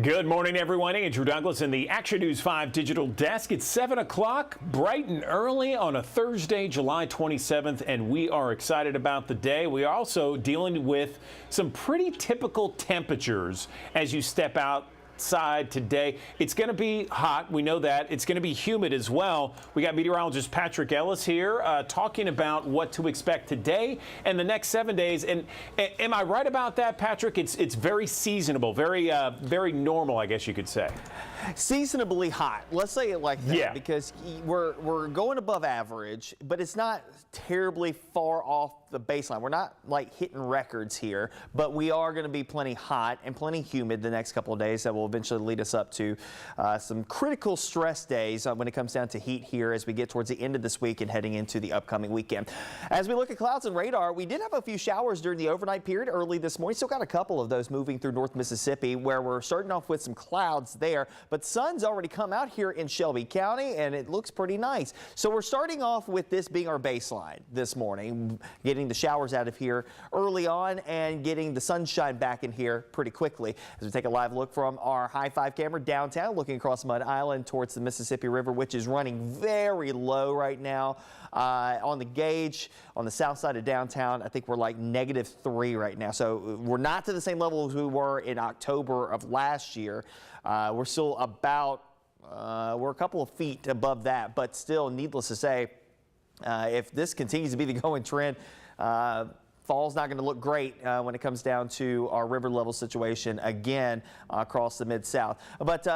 Good morning, everyone. Andrew Douglas in the Action News 5 digital desk. It's 7 o'clock, bright and early on a Thursday, July 27th, and we are excited about the day. We are also dealing with some pretty typical temperatures as you step outside today. It's going to be hot. We know that. It's going to be humid as well. We got meteorologist Patrick Ellis here talking about what to expect today and the next 7 days. And am I right about that, Patrick? It's very seasonable, very normal, I guess you could say. Seasonably hot. Let's say it like that. Yeah. Because we're going above average, but it's not terribly far off the baseline. We're not like hitting records here, but we are going to be plenty hot and plenty humid the next couple of days that will eventually lead us up to some critical stress days when it comes down to heat here as we get towards the end of this week and heading into the upcoming weekend. As we look at clouds and radar, we did have a few showers during the overnight period early this morning. Still got a couple of those moving through North Mississippi where we're starting off with some clouds there, but sun's already come out here in Shelby County and it looks pretty nice. So we're starting off with this being our baseline this morning, getting the showers out of here early on and getting the sunshine back in here pretty quickly. As we take a live look from our High 5 camera downtown, looking across Mud Island towards the Mississippi River, which is running very low right now. On the gauge on the south side of downtown, I think we're like -3 right now. So we're not to the same level as we were in October of last year. We're still about, we're a couple of feet above that, but still, needless to say, if this continues to be the going trend, fall's not going to look great when it comes down to our river level situation again across the Mid-South. But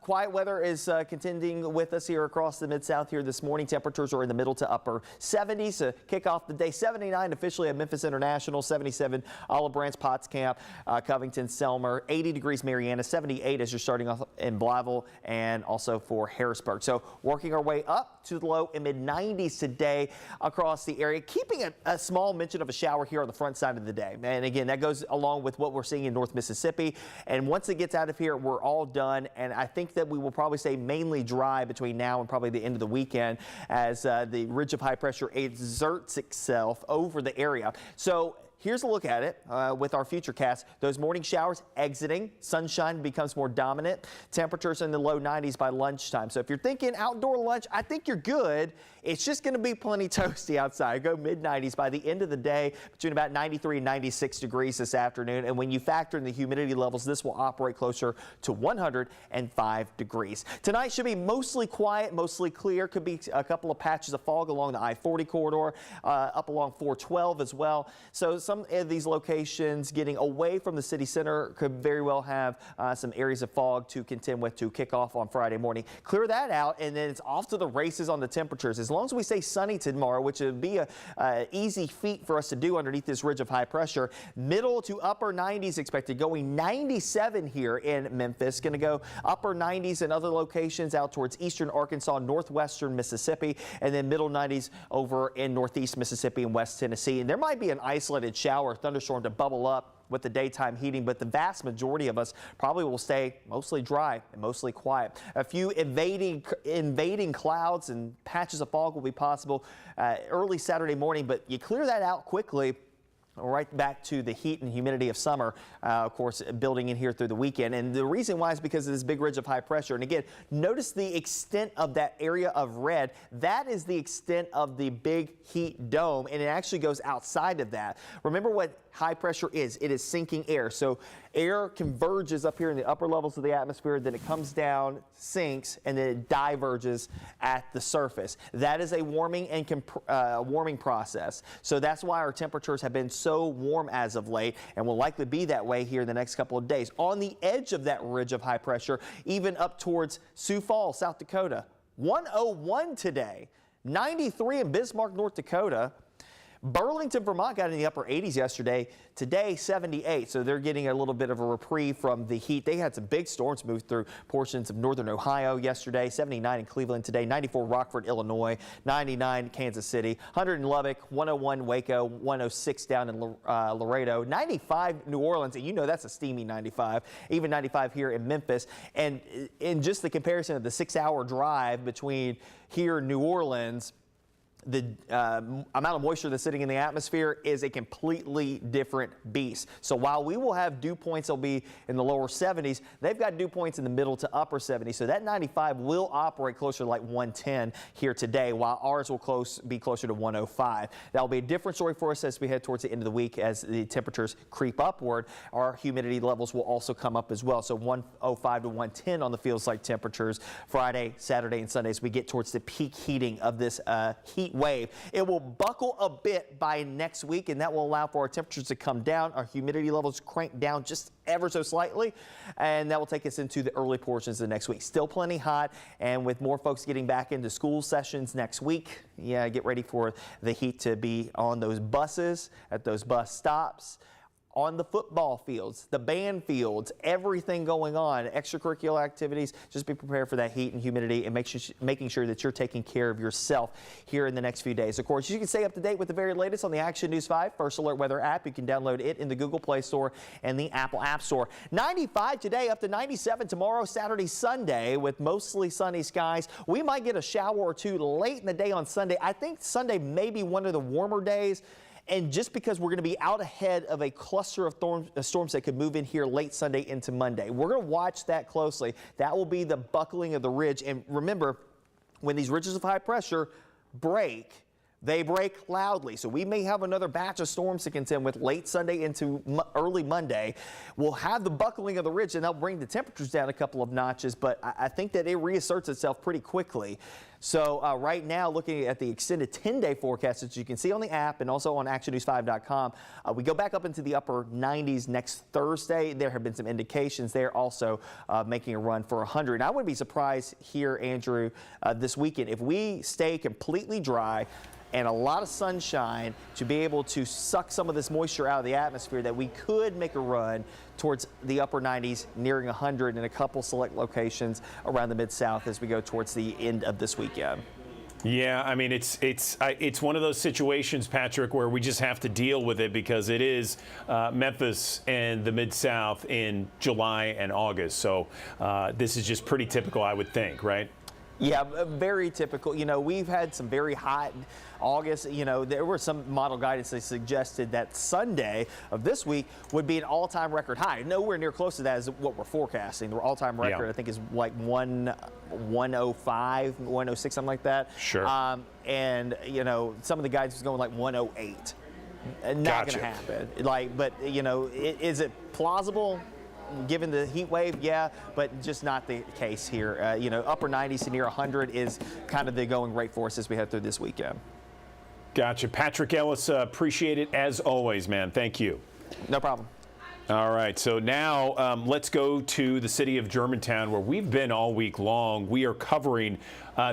quiet weather is contending with us here across the Mid-South here this morning. Temperatures are in the middle to upper 70s to kick off the day. 79 officially at Memphis International, 77 Olive Branch, Potts Camp, Covington, Selmer, 80 degrees Mariana, 78 as you're starting off in Blytheville and also for Harrisburg. So working our way up to the low and mid-90s today across the area, keeping a small mention of a shower here on the front side of the day. And again, that goes along with what we're seeing in North Mississippi. And once it gets out of here, we're all done. And I think that we will probably stay mainly dry between now and probably the end of the weekend as the ridge of high pressure exerts itself over the area. So here's a look at it with our future cast. Those morning showers exiting, sunshine becomes more dominant. Temperatures in the low 90s by lunchtime. So if you're thinking outdoor lunch, I think you're good. It's just going to be plenty toasty outside. Go mid-90s by the end of the day, between about 93 and 96 degrees this afternoon. And when you factor in the humidity levels, this will operate closer to 105 degrees. Tonight should be mostly quiet, mostly clear. Could be a couple of patches of fog along the I-40 corridor, up along 412 as well. So some of these locations getting away from the city center could very well have some areas of fog to contend with to kick off on Friday morning. Clear that out, and then it's off to the races on the temperatures. As long as we stay sunny tomorrow, which would be a easy feat for us to do underneath this ridge of high pressure, middle to upper 90s expected, going 97 here in Memphis, going to go upper 90s in other locations out towards eastern Arkansas, northwestern Mississippi, and then middle 90s over in northeast Mississippi and west Tennessee. And there might be an isolated shower, thunderstorm to bubble up with the daytime heating, but the vast majority of us probably will stay mostly dry and mostly quiet. A few invading clouds and patches of fog will be possible early Saturday morning, but you clear that out quickly. Right back to the heat and humidity of summer, of course, building in here through the weekend. And the reason why is because of this big ridge of high pressure. And again, notice the extent of that area of red. That is the extent of the big heat dome, and it actually goes outside of that. Remember what high pressure is. It is sinking air. So air converges up here in the upper levels of the atmosphere, then it comes down, sinks, and then it diverges at the surface. That is a warming and warming process. So that's why our temperatures have been so warm as of late and will likely be that way here in the next couple of days. On the edge of that ridge of high pressure, even up towards Sioux Falls, South Dakota, 101 today, 93 in Bismarck, North Dakota. Burlington, Vermont got in the upper 80s yesterday. Today, 78. So they're getting a little bit of a reprieve from the heat. They had some big storms move through portions of northern Ohio yesterday. 79 in Cleveland today. 94 Rockford, Illinois. 99 Kansas City. 100 in Lubbock. 101 Waco. 106 down in Laredo. 95 New Orleans. And you know that's a steamy 95. Even 95 here in Memphis. And in just the comparison of the 6-hour drive between here and New Orleans the amount of moisture that's sitting in the atmosphere is a completely different beast. So while we will have dew points that'll be in the lower 70s, they've got dew points in the middle to upper 70s. So that 95 will operate closer to like 110 here today, while ours will be closer to 105. That'll be a different story for us as we head towards the end of the week. As the temperatures creep upward, our humidity levels will also come up as well. So 105 to 110 on the feels like temperatures Friday, Saturday, and Sunday as we get towards the peak heating of this heat wave. It will buckle a bit by next week, and that will allow for our temperatures to come down, our humidity levels crank down just ever so slightly, and that will take us into the early portions of the next week. Still plenty hot, and with more folks getting back into school sessions next week, yeah, get ready for the heat to be on those buses, at those bus stops, on the football fields, the band fields, everything going on, extracurricular activities. Just be prepared for that heat and humidity, and making sure that you're taking care of yourself here in the next few days. Of course, you can stay up to date with the very latest on the Action News 5 First Alert Weather app. You can download it in the Google Play Store and the Apple App Store. 95 today, up to 97 tomorrow, Saturday, Sunday, with mostly sunny skies. We might get a shower or two late in the day on Sunday. I think Sunday may be one of the warmer days. And just because we're going to be out ahead of a cluster of storms that could move in here late Sunday into Monday. We're going to watch that closely. That will be the buckling of the ridge. And remember, when these ridges of high pressure break, they break loudly. So we may have another batch of storms to contend with late Sunday into early Monday. We'll have the buckling of the ridge, and that'll bring the temperatures down a couple of notches. But I think that it reasserts itself pretty quickly. So right now, looking at the extended 10-day forecast that you can see on the app and also on actionnews5.com, we go back up into the upper 90s next Thursday. There have been some indications there also making a run for 100. And I wouldn't be surprised here, Andrew, this weekend if we stay completely dry and a lot of sunshine to be able to suck some of this moisture out of the atmosphere, that we could make a run towards the upper 90s, nearing 100 in a couple select locations around the Mid-South as we go towards the end of this weekend. Yeah, I mean, it's one of those situations, Patrick, where we just have to deal with it because it is Memphis and the Mid-South in July and August. So this is just pretty typical, I would think, right? Yeah, very typical. You know, we've had some very hot August. You know, there were some model guidance that suggested that Sunday of this week would be an all-time record high. Nowhere near close to that is what we're forecasting. The all-time record, I think, is like 105, 106, something like that. Sure. And, you know, some of the guidance was going like 108. Not going to happen. Like, but, you know, is it plausible? Given the heat wave, yeah, but just not the case here. You know, upper 90s to near 100 is kind of the going rate for us as we head through this weekend. Gotcha. Patrick Ellis, appreciate it as always, man. Thank you. No problem. All right, so now let's go to the city of Germantown, where we've been all week long. We are covering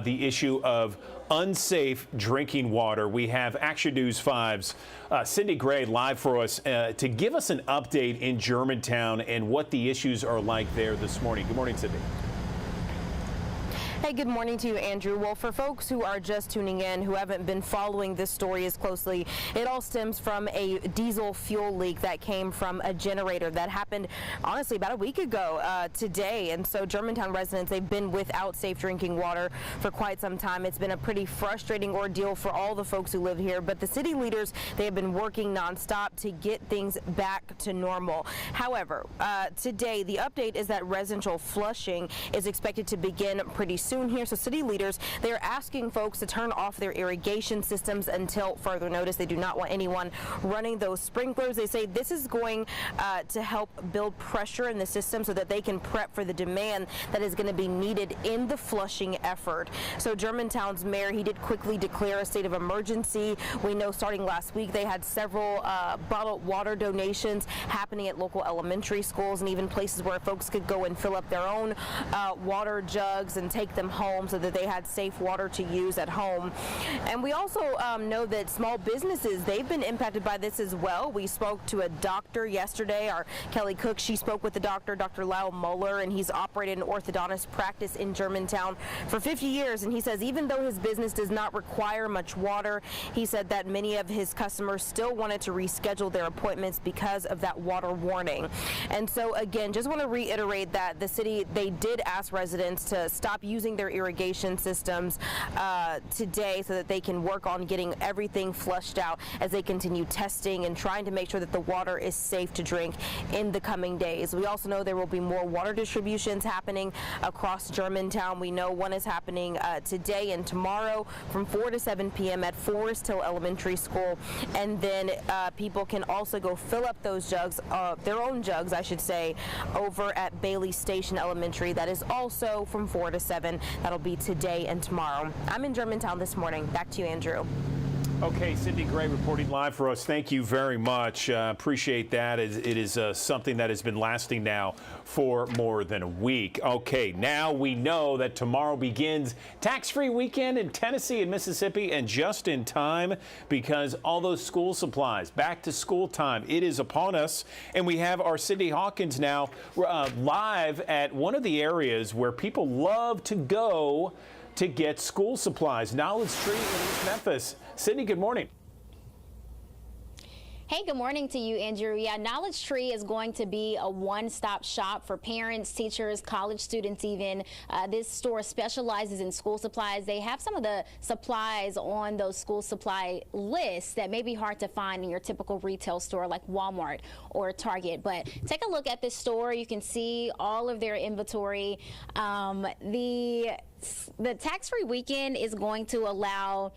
the issue of unsafe drinking water. We have Action News 5's Cindy Gray live for us to give us an update in Germantown and what the issues are like there this morning. Good morning, Cindy. Hey, good morning to you, Andrew. Well, for folks who are just tuning in, who haven't been following this story as closely, it all stems from a diesel fuel leak that came from a generator that happened, honestly, about a week ago today. And so Germantown residents, they've been without safe drinking water for quite some time. It's been a pretty frustrating ordeal for all the folks who live here. But the city leaders, they have been working nonstop to get things back to normal. However, today, the update is that residential flushing is expected to begin pretty soon here. So city leaders, they are asking folks to turn off their irrigation systems until further notice. They do not want anyone running those sprinklers. They say this is going to help build pressure in the system so that they can prep for the demand that is going to be needed in the flushing effort. So Germantown's mayor, he did quickly declare a state of emergency. We know starting last week they had several bottled water donations happening at local elementary schools and even places where folks could go and fill up their own water jugs and take them home so that they had safe water to use at home. And we also know that small businesses, they've been impacted by this as well. We spoke to a doctor yesterday, our Kelly Cook, she spoke with the doctor, Dr. Lyle Muller, and he's operated an orthodontist practice in Germantown for 50 years. And he says even though his business does not require much water, he said that many of his customers still wanted to reschedule their appointments because of that water warning. And so again, just want to reiterate that the city, they did ask residents to stop using cleansing their irrigation systems today so that they can work on getting everything flushed out as they continue testing and trying to make sure that the water is safe to drink in the coming days. We also know there will be more water distributions happening across Germantown. We know one is happening today and tomorrow from 4 to 7 p.m. at Forest Hill Elementary School, and then people can also go fill up those jugs, their own jugs I should say, over at Bailey Station Elementary. That is also from 4 to 7. That'll be today and tomorrow. I'm in Germantown this morning. Back to you, Andrew. Okay, Cindy Gray reporting live for us. Thank you very much. Appreciate that. It is something that has been lasting now for more than a week. Okay, now we know that tomorrow begins tax-free weekend in Tennessee and Mississippi, and just in time because all those school supplies, back to school time, it is upon us. And we have our Cindy Hawkins now live at one of the areas where people love to go to get school supplies, Knowledge Tree in East Memphis. Sydney, good morning. Hey, good morning to you, Andrew. Yeah, Knowledge Tree is going to be a one-stop shop for parents, teachers, college students even. This store specializes in school supplies. They have some of the supplies on those school supply lists that may be hard to find in your typical retail store like Walmart or Target. But take a look at this store. You can see all of their inventory. The tax-free weekend is going to allow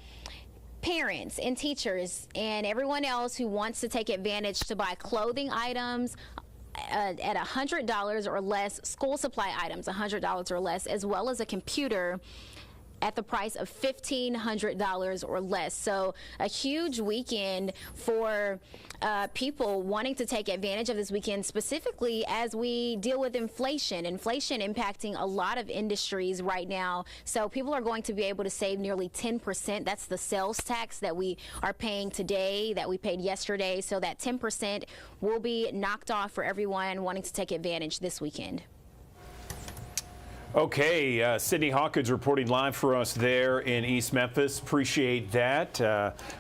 parents and teachers and everyone else who wants to take advantage to buy clothing items at $100 or less, school supply items $100 or less, as well as a computer at the price of $1,500 or less. So a huge weekend for people wanting to take advantage of this weekend, specifically as we deal with inflation impacting a lot of industries right now. So people are going to be able to save nearly 10%. That's the sales tax that we are paying today, that we paid yesterday. So that 10% will be knocked off for everyone wanting to take advantage this weekend. Okay, Sydney Hawkins reporting live for us there in East Memphis. Appreciate that.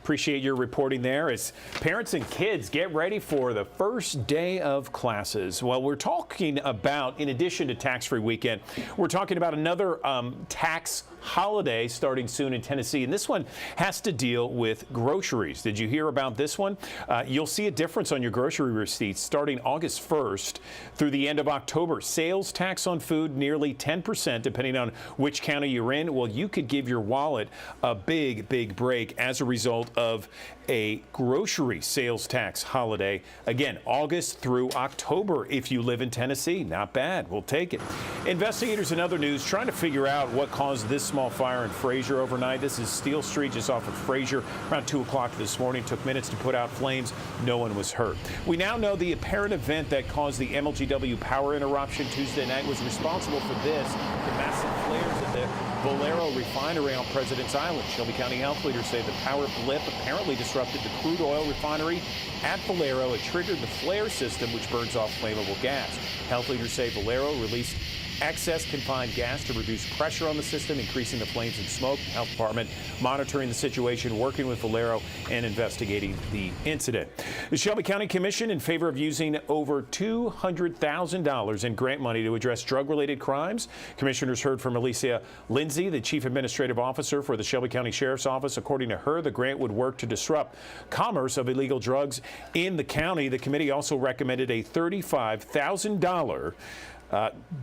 Appreciate your reporting there. As parents and kids get ready for the first day of classes. Well, we're talking about, in addition to tax-free weekend, we're talking about another tax holiday starting soon in Tennessee, and this one has to deal with groceries. Did you hear about this one? You'll see a difference on your grocery receipts starting August 1st through the end of October. Sales tax on food nearly 10%, depending on which county you're in. Well, you could give your wallet a big break as a result of a grocery sales tax holiday. Again, August through October if you live in Tennessee. Not bad. We'll take it. Investigators in other news trying to figure out what caused this small fire in Fraser overnight. This is Steel Street just off of Fraser around 2 o'clock this morning. Took minutes to put out flames. No one was hurt. We now know the apparent event that caused the MLGW power interruption Tuesday night was responsible for this. The massive flares at the Valero refinery on President's Island. Shelby County health leaders say the power blip apparently disrupted the crude oil refinery at Valero. It triggered the flare system, which burns off flammable gas. Health leaders say Valero released excess confined gas to reduce pressure on the system, increasing the flames and smoke. The health department monitoring the situation, working with Valero and investigating the incident. The Shelby County Commission in favor of using over $200,000 in grant money to address drug-related crimes. Commissioners heard from Alicia Lindsay, the Chief Administrative Officer for the Shelby County Sheriff's Office. According to her, the grant would work to disrupt commerce of illegal drugs in the county. The committee also recommended a $35,000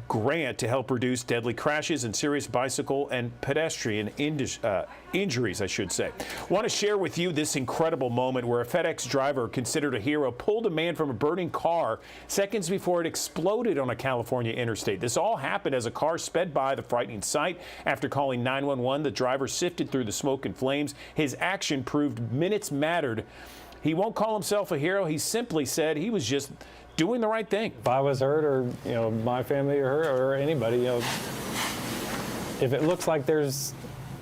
grant to help reduce deadly crashes and serious bicycle and pedestrian injuries, I should say. Want to share with you this incredible moment where a FedEx driver considered a hero pulled a man from a burning car seconds before it exploded on a California interstate. This all happened as a car sped by the frightening sight. After calling 911, the driver sifted through the smoke and flames. His action proved minutes mattered. He won't call himself a hero. He simply said he was just doing the right thing. If I was hurt, or my family or her or anybody, if it looks like there's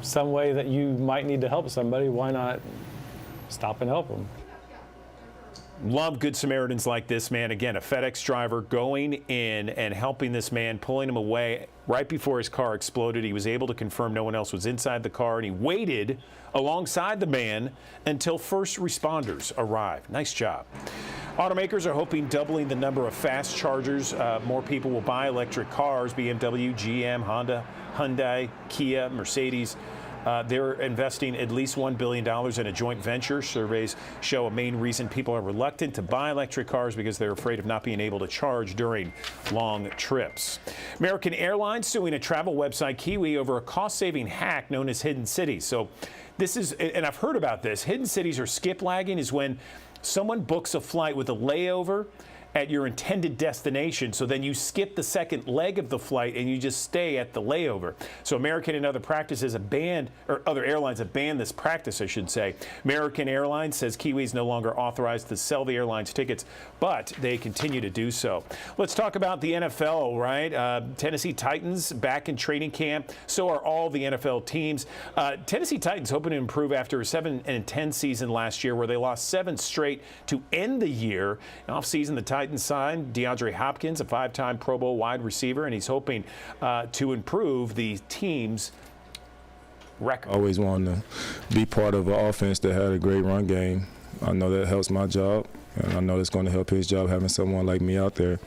some way that you might need to help somebody, why not stop and help them? Love Good Samaritans like this man. Again, a FedEx driver going in and helping this man, pulling him away right before his car exploded. He was able to confirm no one else was inside the car, and he waited alongside the man until first responders arrived. Nice job. Automakers are hoping doubling the number of fast chargers. More people will buy electric cars. BMW, GM, Honda, Hyundai, Kia, Mercedes. They're investing at least $1 billion in a joint venture. Surveys show a main reason people are reluctant to buy electric cars because they're afraid of not being able to charge during long trips. American Airlines suing a travel website, Kiwi, over a cost-saving hack known as Hidden Cities. So this is, and I've heard about this, Hidden Cities or skip lagging is when someone books a flight with a layover at your intended destination, so then you skip the second leg of the flight and you just stay at the layover. So American and other practices have banned, or other airlines have banned this practice, I should say. American Airlines says Kiwi is no longer authorized to sell the airline's tickets, but they continue to do so. Let's talk about the NFL, right? Tennessee Titans back in training camp. So are all the NFL teams. Tennessee Titans hoping to improve after a 7-10 season last year where they lost 7 straight to end the year. Off-season, the Titans signed DeAndre Hopkins, a 5-time Pro Bowl wide receiver, and he's hoping to improve the team's record. I always wanted to be part of an offense that had a great run game. I know that helps my job, and I know it's going to help his job having someone like me out there.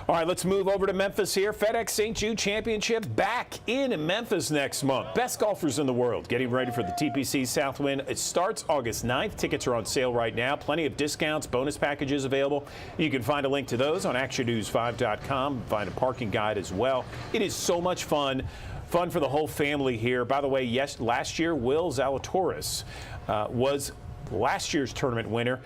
All right, let's move over to Memphis here. FedEx St. Jude Championship back in Memphis next month. Best golfers in the world getting ready for the TPC Southwind. It starts August 9th. Tickets are on sale right now. Plenty of discounts, bonus packages available. You can find a link to those on actionnews5.com. Find a parking guide as well. It is so much fun. Fun for the whole family here. By the way, yes, last year, Will Zalatoris was last year's tournament winner.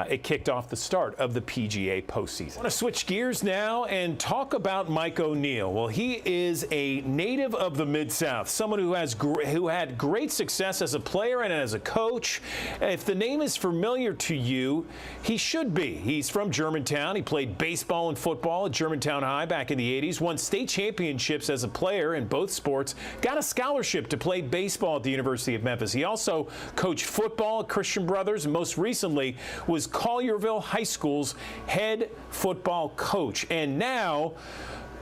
It kicked off the start of the PGA postseason. I want to switch gears now and talk about Mike ONeill. Well, he is a native of the Mid-South, someone who had great success as a player and as a coach. If the name is familiar to you, he should be. He's from Germantown. He played baseball and football at Germantown High back in the 80s, won state championships as a player in both sports, got a scholarship to play baseball at the University of Memphis. He also coached football at Christian Brothers, and most recently was Collierville High School's head football coach. And now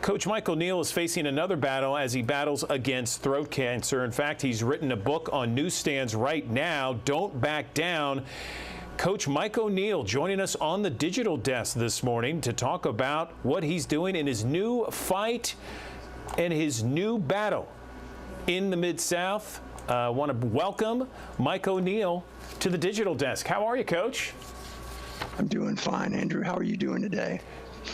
Coach Mike ONeill is facing another battle as he battles against throat cancer. In fact, he's written a book on newsstands right now, Don't Back Down. Coach Mike ONeill joining us on the digital desk this morning to talk about what he's doing in his new fight and his new battle in the Mid-South. I want to welcome Mike ONeill to the digital desk. How are you, Coach? I'm doing fine, Andrew. How are you doing today?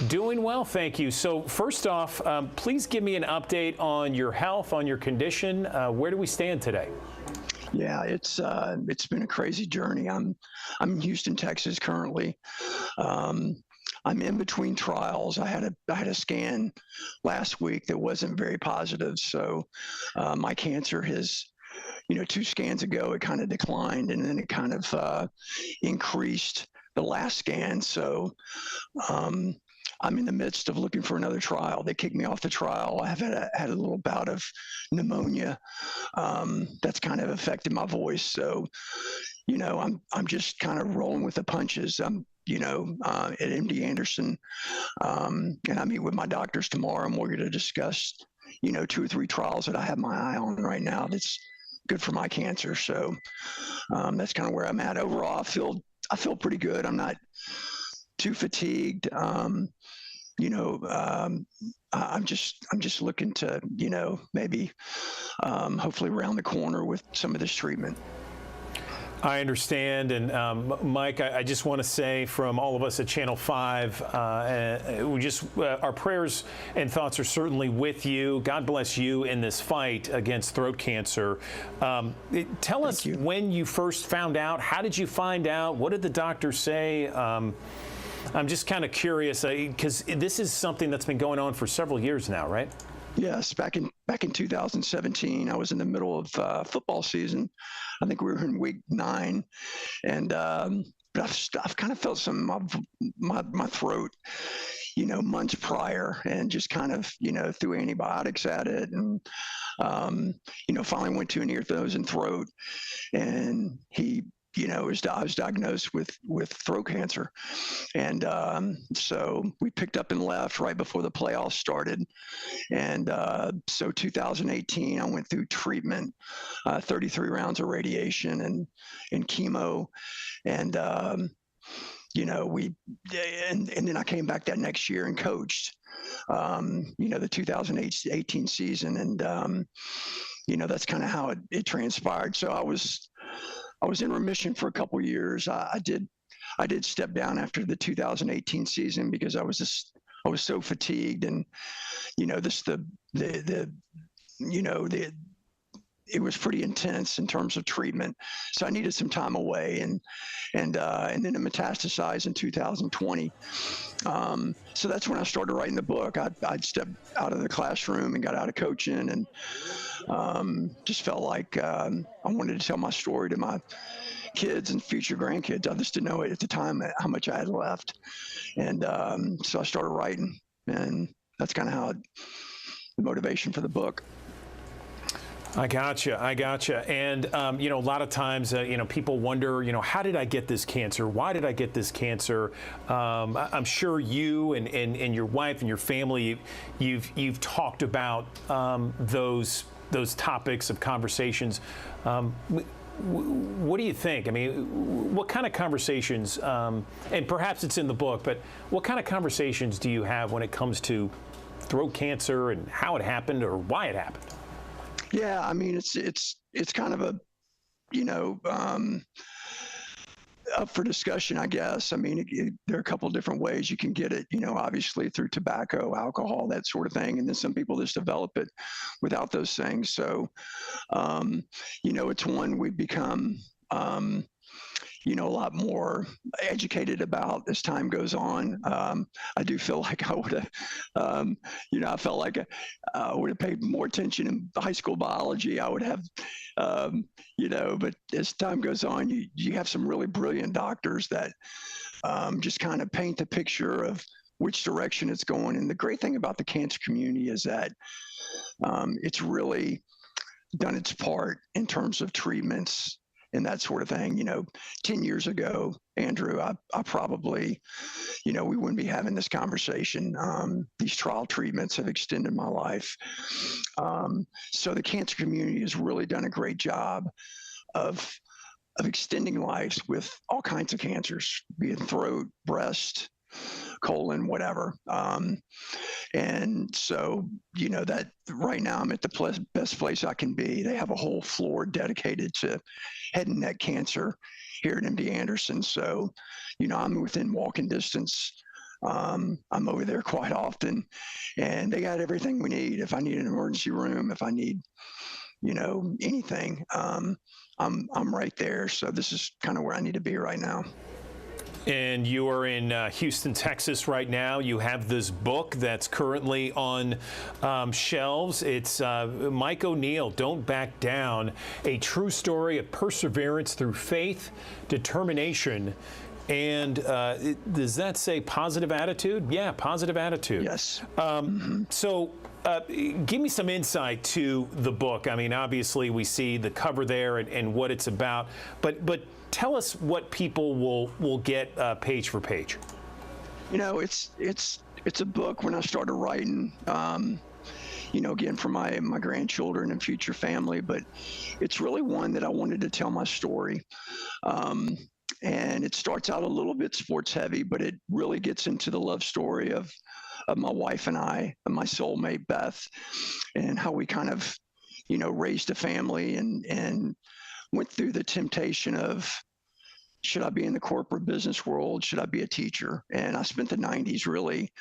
Doing well, thank you. So first off, please give me an update on your health, on your condition. Where do we stand today? Yeah, it's been a crazy journey. I'm in Houston, Texas currently. I'm in between trials. I had a scan last week that wasn't very positive. So my cancer has, 2 scans ago, it kind of declined, and then it kind of increased the last scan. So I'm in the midst of looking for another trial. They kicked me off the trial. I have had a little bout of pneumonia that's kind of affected my voice. So, I'm just kind of rolling with the punches. I'm at MD Anderson, and I meet with my doctors tomorrow, and we're going to discuss, 2 or 3 trials that I have my eye on right now that's good for my cancer. So that's kind of where I'm at. Overall, I feel pretty good. I'm not too fatigued. I'm just looking to, maybe hopefully round the corner with some of this treatment. I understand, and Mike, I just want to say from all of us at Channel 5, our prayers and thoughts are certainly with you. God bless you in this fight against throat cancer. Tell us when you first found out. How did you find out? What did the doctor say? I'm just kind of curious because this is something that's been going on for several years now, right? Yes, back in 2017, I was in the middle of football season. I think we were in week 9, and but I've kind of felt some of my throat, months prior, and just kind of threw antibiotics at it, and finally went to an ear, nose, and throat, and he. I was diagnosed with throat cancer. And so we picked up and left right before the playoffs started. And so 2018, I went through treatment, 33 rounds of radiation and chemo. And, and then I came back that next year and coached, the 2018 season. And, that's kind of how it transpired. So I was in remission for a couple years. I did step down after the 2018 season because I was so fatigued, and it was pretty intense in terms of treatment. So I needed some time away, and then it metastasized in 2020. So that's when I started writing the book. I'd stepped out of the classroom and got out of coaching, and just felt like I wanted to tell my story to my kids and future grandkids. I just didn't know at the time how much I had left. And so I started writing, and that's kind of how the motivation for the book. I gotcha. And, a lot of times, people wonder, how did I get this cancer? Why did I get this cancer? I'm sure you and your wife and your family, you've talked about those topics of conversations. What do you think? I mean, what kind of conversations, and perhaps it's in the book, but what kind of conversations do you have when it comes to throat cancer and how it happened or why it happened? Yeah, I mean, it's kind of a, up for discussion, I guess. I mean, there are a couple of different ways you can get it, obviously through tobacco, alcohol, that sort of thing. And then some people just develop it without those things. So, it's one we've become, a lot more educated about as time goes on. I do feel like I would have, I felt like I would have paid more attention in high school biology. I would have, but as time goes on, you have some really brilliant doctors that just kind of paint the picture of which direction it's going. And the great thing about the cancer community is that it's really done its part in terms of treatments and that sort of thing. 10 years ago, Andrew, I probably, we wouldn't be having this conversation. These trial treatments have extended my life. So the cancer community has really done a great job of extending lives with all kinds of cancers, be it throat, breast, colon, whatever. And so, that right now I'm at the best place I can be. They have a whole floor dedicated to head and neck cancer here at MD Anderson. So, I'm within walking distance. I'm over there quite often, and they got everything we need. If I need an emergency room, if I need, anything, I'm right there. So this is kind of where I need to be right now. And you are in Houston, Texas right now. You have this book that's currently on shelves. It's Mike ONeill, Don't Back Down, a true story of perseverance through faith, determination, and does that say positive attitude? Yeah, positive attitude. Yes. So give me some insight to the book. I mean, obviously we see the cover there and what it's about, but tell us what people will get page for page. It's a book. When I started writing, again, for my grandchildren and future family, but it's really one that I wanted to tell my story. And it starts out a little bit sports heavy, but it really gets into the love story of my wife and I, and my soulmate Beth, and how we kind of, raised a family and went through the temptation of, should I be in the corporate business world? Should I be a teacher? And I spent the 90s really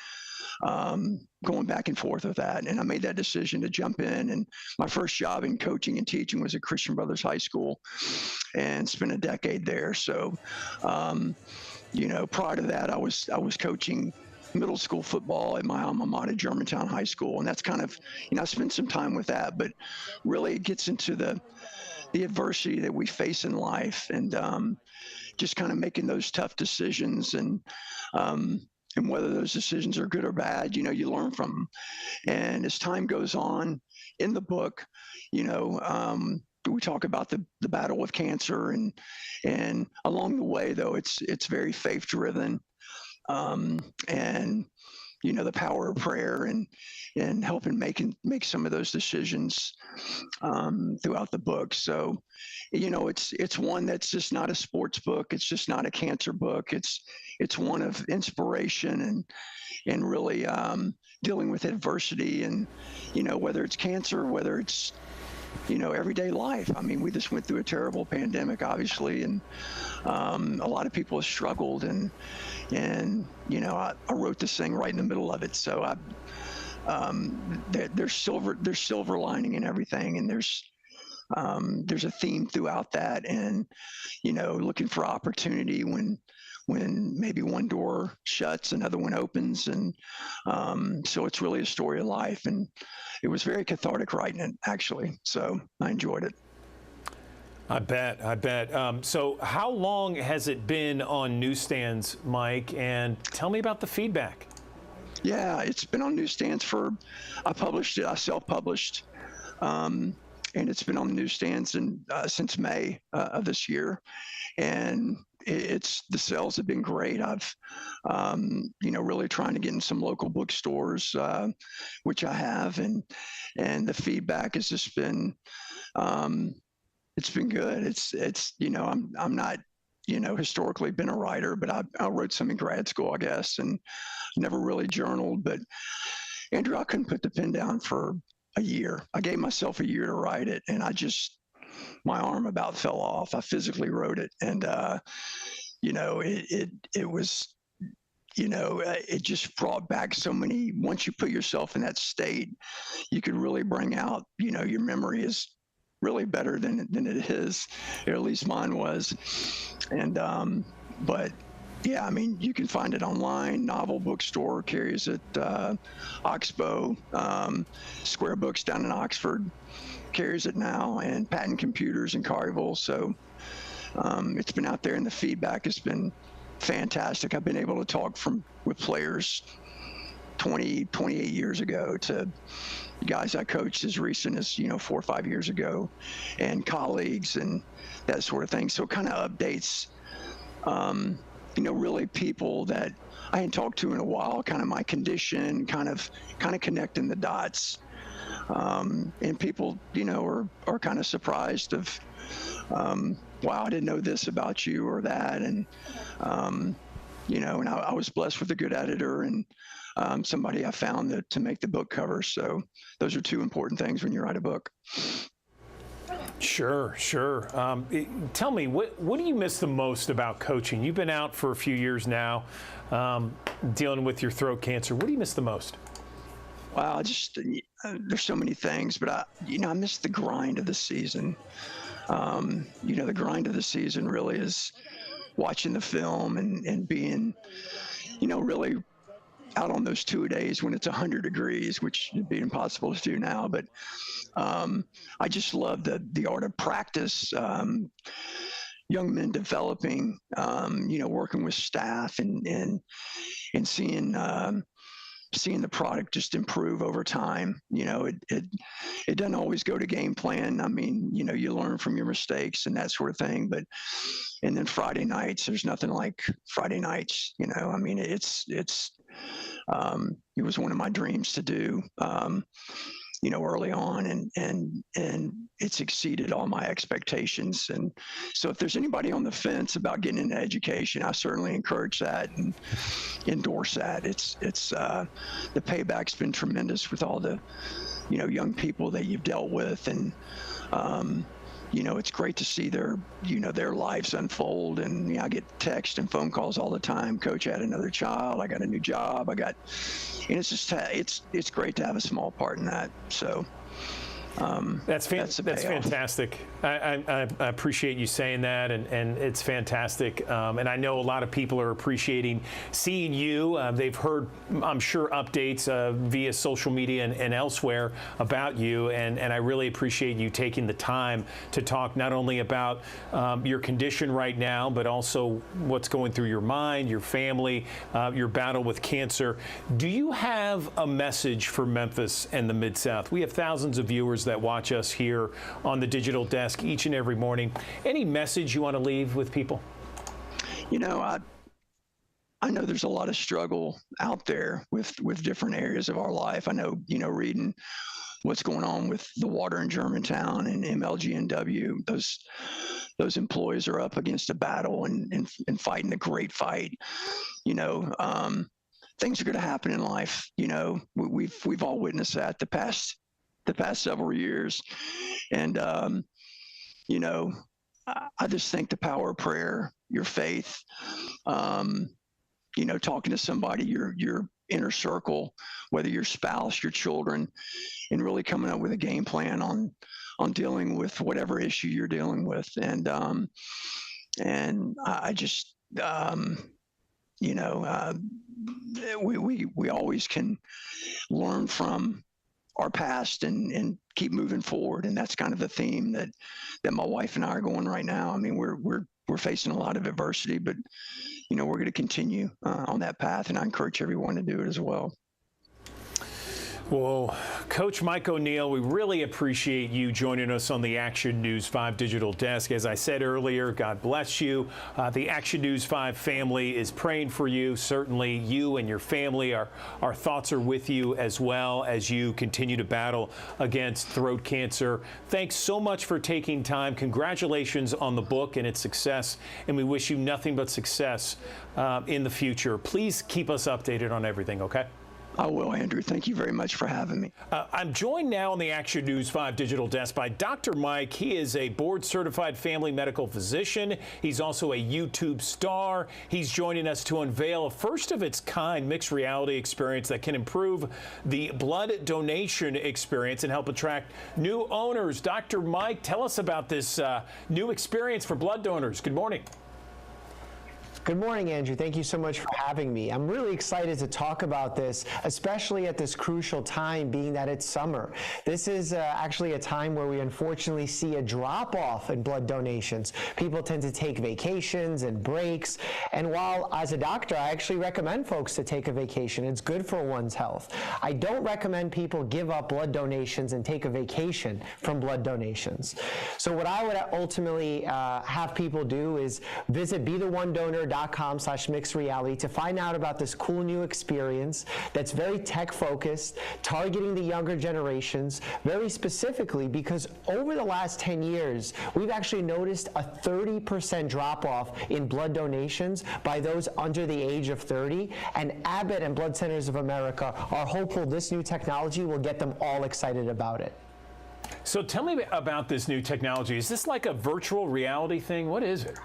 going back and forth with that. And I made that decision to jump in. And my first job in coaching and teaching was at Christian Brothers High School, and spent a decade there. So, prior to that, I was coaching middle school football at my alma mater, Germantown High School. And that's kind of, I spent some time with that, but really it gets into the adversity that we face in life, and just kind of making those tough decisions, and whether those decisions are good or bad, you learn from them. And as time goes on in the book, we talk about the battle with cancer, and along the way, though, it's very faith driven. And the power of prayer and helping make some of those decisions throughout the book. So, it's one that's just not a sports book. It's just not a cancer book. It's one of inspiration and really dealing with adversity and, whether it's cancer, whether it's, everyday life. I mean, we just went through a terrible pandemic, obviously, and a lot of people have struggled. And I wrote this thing right in the middle of it. So there's silver lining in everything, and there's a theme throughout that, and looking for opportunity when maybe one door shuts, another one opens, and so it's really a story of life, and it was very cathartic writing it, actually. So I enjoyed it. I bet. So how long has it been on newsstands, Mike? And tell me about the feedback. Yeah, it's been on newsstands I published it, I self-published, and it's been on the newsstands since May of this year. And the sales have been great. I've, really trying to get in some local bookstores, which I have, and the feedback has just been, it's been good. It's I'm not, historically been a writer, but I wrote some in grad school, I guess, and never really journaled. But Andrew, I couldn't put the pen down for a year. I gave myself a year to write it, and my arm about fell off. I physically wrote it, and it was, it just brought back so many. Once you put yourself in that state, you could really bring out, your memory is really better than it is, or at least mine was. And but yeah, I mean, you can find it online. Novel Bookstore carries it. Oxbow, Square Books down in Oxford carries it now, and Patent Computers in Collierville. So it's been out there, and the feedback has been fantastic. I've been able to talk with players 28 years ago to guys I coached as recent as 4 or 5 years ago, and colleagues and that sort of thing. So it kind of updates, really people that I hadn't talked to in a while, kind of my condition, kind of connecting the dots. And people, are kind of surprised of, wow, I didn't know this about you or that. And, and I was blessed with a good editor and somebody I found to make the book cover. So those are two important things when you write a book. Sure. Tell me, what do you miss the most about coaching? You've been out for a few years now, dealing with your throat cancer. What do you miss the most? Wow, there's so many things, but I miss the grind of the season. The grind of the season really is watching the film and being, really out on those 2 days when it's 100 degrees, which would be impossible to do now. But I just love the art of practice, young men developing, working with staff and seeing the product just improve over time. It doesn't always go to game plan. I mean, you learn from your mistakes and that sort of thing. And then Friday nights, there's nothing like Friday nights. I mean, it was one of my dreams to do, early on, and it's exceeded all my expectations. And so if there's anybody on the fence about getting into education, I certainly encourage that and endorse that. It's the payback's been tremendous with all the, young people that you've dealt with. And, it's great to see their lives unfold. And I get texts and phone calls all the time. Coach, I had another child. I got a new job. And it's just, it's great to have a small part in that. So that's fantastic. I appreciate you saying that, and it's fantastic. And I know a lot of people are appreciating seeing you. They've heard, I'm sure, updates via social media and elsewhere about you, and I really appreciate you taking the time to talk not only about your condition right now, but also what's going through your mind, your family, your battle with cancer. Do you have a message for Memphis and the Mid-South? We have thousands of viewers that watch us here on the digital desk each and every morning. Any message you want to leave with people? I know there's a lot of struggle out there with different areas of our life. I know, reading what's going on with the water in Germantown and MLGNW, those employees are up against a battle and fighting a great fight. Things are going to happen in life. We've all witnessed that the past several years, and I just think the power of prayer, your faith, talking to somebody, your inner circle, whether your spouse, your children, and really coming up with a game plan on dealing with whatever issue you're dealing with. And I just, we always can learn from our past and keep moving forward. And that's kind of the theme that my wife and I are going right now. I mean, we're facing a lot of adversity, but we're going to continue on that path, and I encourage everyone to do it as well. Well, Coach Mike ONeill, we really appreciate you joining us on the Action News 5 digital desk. As I said earlier, God bless you. The Action News 5 family is praying for you. Certainly you and your family, our thoughts are with you as well as you continue to battle against throat cancer. Thanks so much for taking time. Congratulations on the book and its success, and we wish you nothing but success in the future. Please keep us updated on everything, okay? I will, Andrew. Thank you very much for having me. I'm joined now on the Action News 5 digital desk by Dr. Mike. He is a board-certified family medical physician. He's also a YouTube star. He's joining us to unveil a first-of-its-kind mixed reality experience that can improve the blood donation experience and help attract new owners. Dr. Mike, tell us about this new experience for blood donors. Good morning. Good morning, Andrew. Thank you so much for having me. I'm really excited to talk about this, especially at this crucial time, being that it's summer. This is actually a time where we unfortunately see a drop-off in blood donations. People tend to take vacations and breaks, and while as a doctor, I actually recommend folks to take a vacation. It's good for one's health. I don't recommend people give up blood donations and take a vacation from blood donations. So what I would ultimately have people do is visit BeTheOneDonor.com/mixedreality to find out about this cool new experience that's very tech focused, targeting the younger generations, very specifically because over the last 10 years, we've actually noticed a 30% drop off in blood donations by those under the age of 30. And Abbott and Blood Centers of America are hopeful this new technology will get them all excited about it. So tell me about this new technology. Is this like a virtual reality thing? What is it?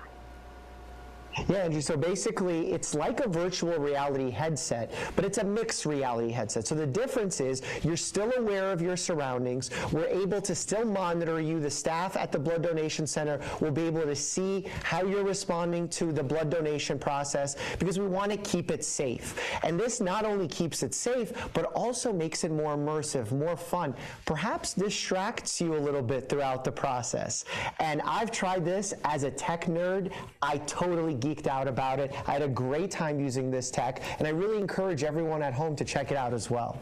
Yeah, Andrew, so basically it's like a virtual reality headset, but it's a mixed reality headset. So the difference is you're still aware of your surroundings. We're able to still monitor you. The staff at the blood donation center will be able to see how you're responding to the blood donation process because we want to keep it safe. And this not only keeps it safe, but also makes it more immersive, more fun, perhaps distracts you a little bit throughout the process. And I've tried this as a tech nerd. I totally geeked out about it. I had a great time using this tech, and I really encourage everyone at home to check it out as well.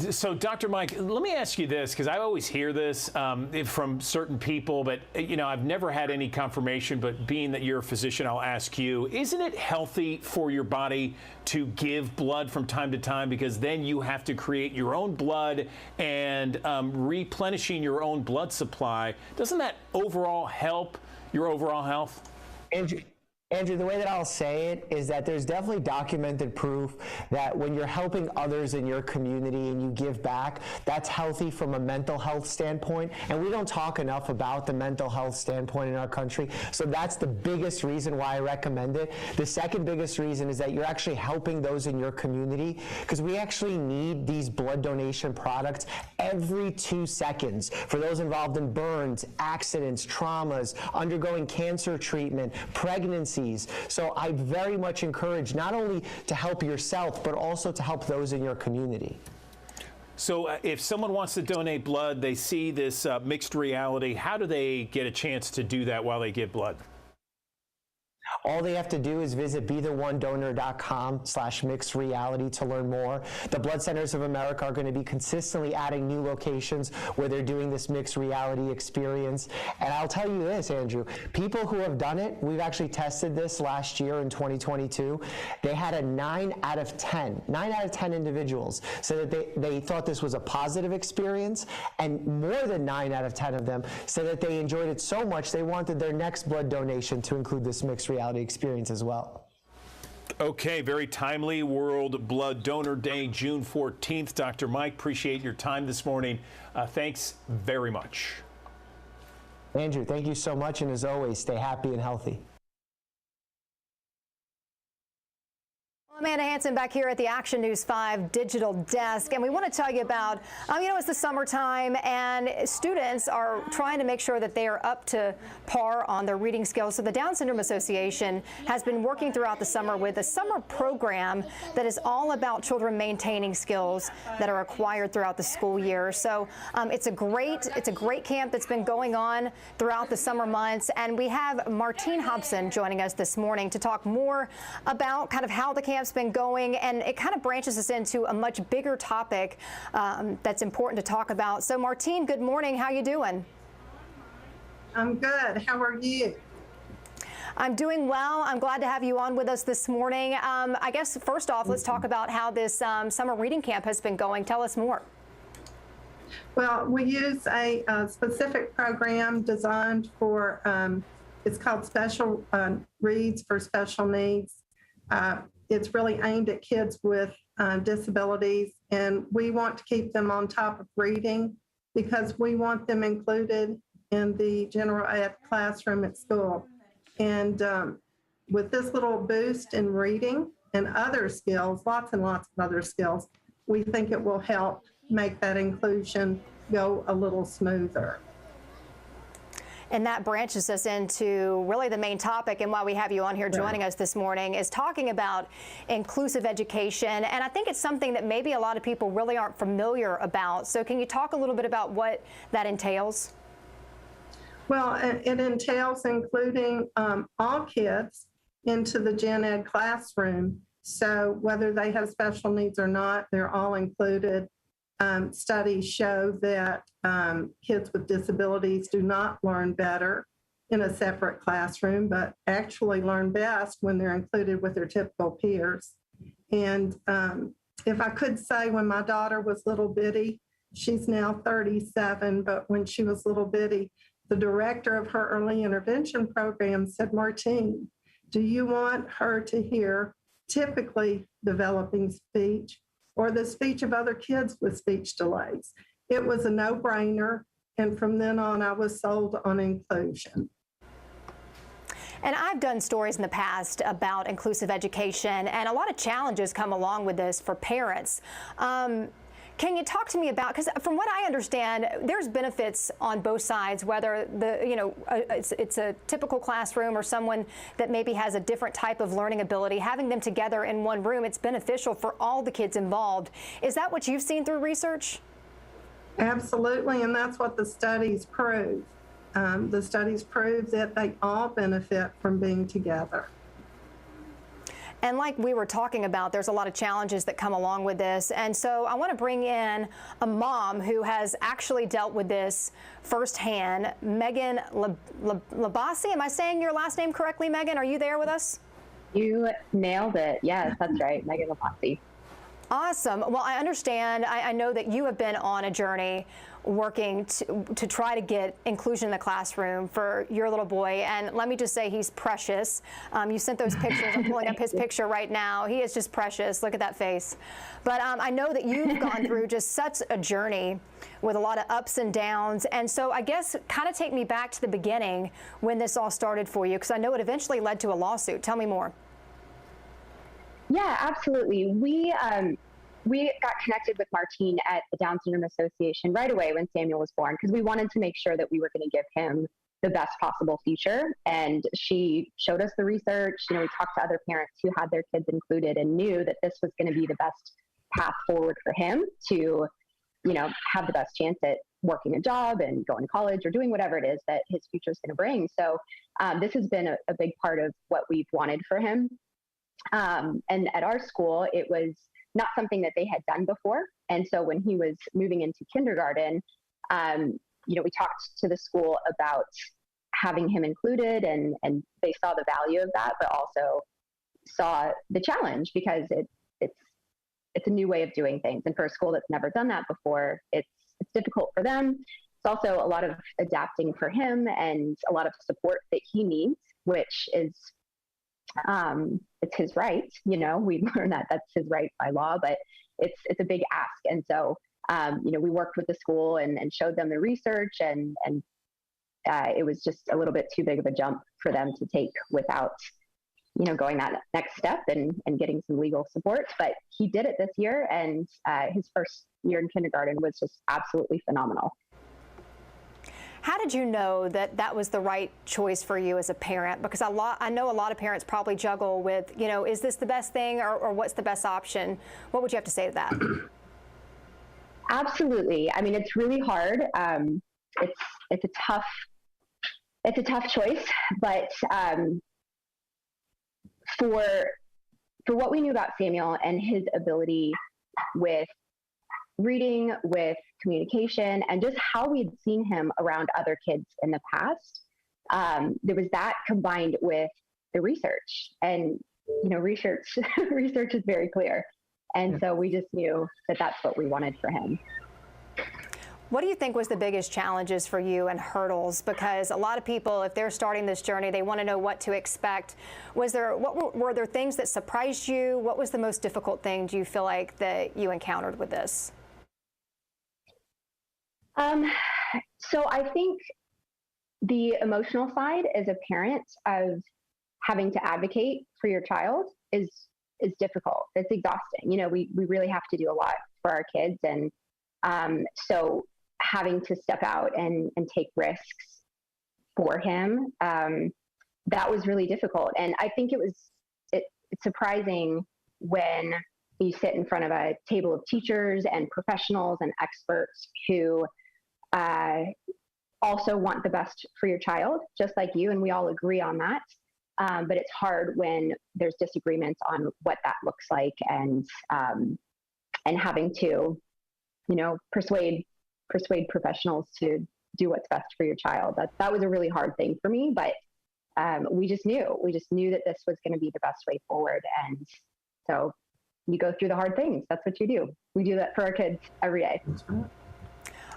So, Dr. Mike, let me ask you this, because I always hear this from certain people, but, I've never had any confirmation, but being that you're a physician, I'll ask you, isn't it healthy for your body to give blood from time to time, because then you have to create your own blood and replenishing your own blood supply? Doesn't that overall help your overall health? Andrew, the way that I'll say it is that there's definitely documented proof that when you're helping others in your community and you give back, that's healthy from a mental health standpoint. And we don't talk enough about the mental health standpoint in our country. So that's the biggest reason why I recommend it. The second biggest reason is that you're actually helping those in your community, because we actually need these blood donation products every 2 seconds for those involved in burns, accidents, traumas, undergoing cancer treatment, pregnancy. So I very much encourage not only to help yourself, but also to help those in your community. So if someone wants to donate blood, they see this mixed reality, how do they get a chance to do that while they give blood? All they have to do is visit BeTheOneDonor.com/mixedreality to learn more. The Blood Centers of America are going to be consistently adding new locations where they're doing this mixed reality experience. And I'll tell you this, Andrew, people who have done it, we've actually tested this last year in 2022. They had a 9 out of 10 individuals said that they thought this was a positive experience, and more than 9 out of 10 of them said that they enjoyed it so much they wanted their next blood donation to include this mixed reality experience as well. Okay, very timely World Blood Donor Day, June 14th. Dr. Mike, appreciate your time this morning. Thanks very much. Andrew, thank you so much, and as always, stay happy and healthy. Amanda Hansen back here at the Action News 5 digital desk, and we want to tell you about, it's the summertime and students are trying to make sure that they are up to par on their reading skills. So the Down Syndrome Association has been working throughout the summer with a summer program that is all about children maintaining skills that are acquired throughout the school year. So it's a great camp that's been going on throughout the summer months, and we have Martine Hobson joining us this morning to talk more about kind of how the camp's been going, and it kind of branches us into a much bigger topic that's important to talk about. So Martine, good morning. How you doing? I'm good. How are you? I'm doing well. I'm glad to have you on with us this morning. I guess first off, let's talk about how this summer reading camp has been going. Tell us more. Well, we use a specific program designed for, it's called Special Reads for Special Needs. It's really aimed at kids with disabilities, and we want to keep them on top of reading because we want them included in the general ed classroom at school. And with this little boost in reading and other skills, lots and lots of other skills, we think it will help make that inclusion go a little smoother. And that branches us into really the main topic, and why we have you on here joining us this morning is talking about inclusive education. And I think it's something that maybe a lot of people really aren't familiar about. So can you talk a little bit about what that entails? Well, it entails including all kids into the gen ed classroom. So whether they have special needs or not, they're all included. Studies show that kids with disabilities do not learn better in a separate classroom, but actually learn best when they're included with their typical peers. And if I could say, when my daughter was little bitty, she's now 37, but when she was little bitty, the director of her early intervention program said, Martine, do you want her to hear typically developing speech or the speech of other kids with speech delays? It was a no-brainer, and from then on, I was sold on inclusion. And I've done stories in the past about inclusive education, and a lot of challenges come along with this for parents. Can you talk to me about, because from what I understand, there's benefits on both sides, whether it's a typical classroom or someone that maybe has a different type of learning ability, having them together in one room, it's beneficial for all the kids involved. Is that what you've seen through research? Absolutely, and that's what the studies prove. The studies prove that they all benefit from being together. And like we were talking about, there's a lot of challenges that come along with this. And so I want to bring in a mom who has actually dealt with this firsthand, Megan Labasi. Am I saying your last name correctly, Megan? Are you there with us? You nailed it. Yes, that's right, Megan Labasi. Awesome. Well, I understand. I know that you have been on a journey working to try to get inclusion in the classroom for your little boy. And let me just say, he's precious. You sent those pictures. I'm pulling up his picture right now. He is just precious. Look at that face. But I know that you've gone through just such a journey with a lot of ups and downs. And so I guess kind of take me back to the beginning when this all started for you, because I know it eventually led to a lawsuit. Tell me more. Yeah, absolutely. We got connected with Martine at the Down Syndrome Association right away when Samuel was born, because we wanted to make sure that we were going to give him the best possible future. And she showed us the research. We talked to other parents who had their kids included and knew that this was going to be the best path forward for him to have the best chance at working a job and going to college or doing whatever it is that his future is going to bring. So this has been a big part of what we've wanted for him. And at our school, it was not something that they had done before. And so when he was moving into kindergarten, we talked to the school about having him included, and they saw the value of that, but also saw the challenge because it's a new way of doing things. And for a school that's never done that before, it's difficult for them. It's also a lot of adapting for him and a lot of support that he needs, which is, it's his right. We learned that that's his right by law, but it's a big ask. And so, we worked with the school and showed them the research, and it was just a little bit too big of a jump for them to take without going that next step and getting some legal support. But he did it this year, and his first year in kindergarten was just absolutely phenomenal. How did you know that that was the right choice for you as a parent? Because I know a lot of parents probably juggle with, is this the best thing or what's the best option? What would you have to say to that? Absolutely. I mean, it's really hard. It's a tough choice, but for what we knew about Samuel and his ability with reading, with communication, and just how we'd seen him around other kids in the past, there was that combined with the research. And research is very clear, and so we just knew that that's what we wanted for him. What do you think was the biggest challenges for you and hurdles? Because a lot of people, if they're starting this journey, they want to know what to expect. Were there things that surprised you? What was the most difficult thing, do you feel like, that you encountered with this? So I think the emotional side as a parent of having to advocate for your child is difficult. It's exhausting. We really have to do a lot for our kids. And so having to step out and take risks for him, that was really difficult. And I think it's surprising when you sit in front of a table of teachers and professionals and experts who also want the best for your child, just like you, and we all agree on that. But it's hard when there's disagreements on what that looks like, and having to, persuade professionals to do what's best for your child. That was a really hard thing for me, but we just knew that this was going to be the best way forward. And so you go through the hard things. That's what you do. We do that for our kids every day.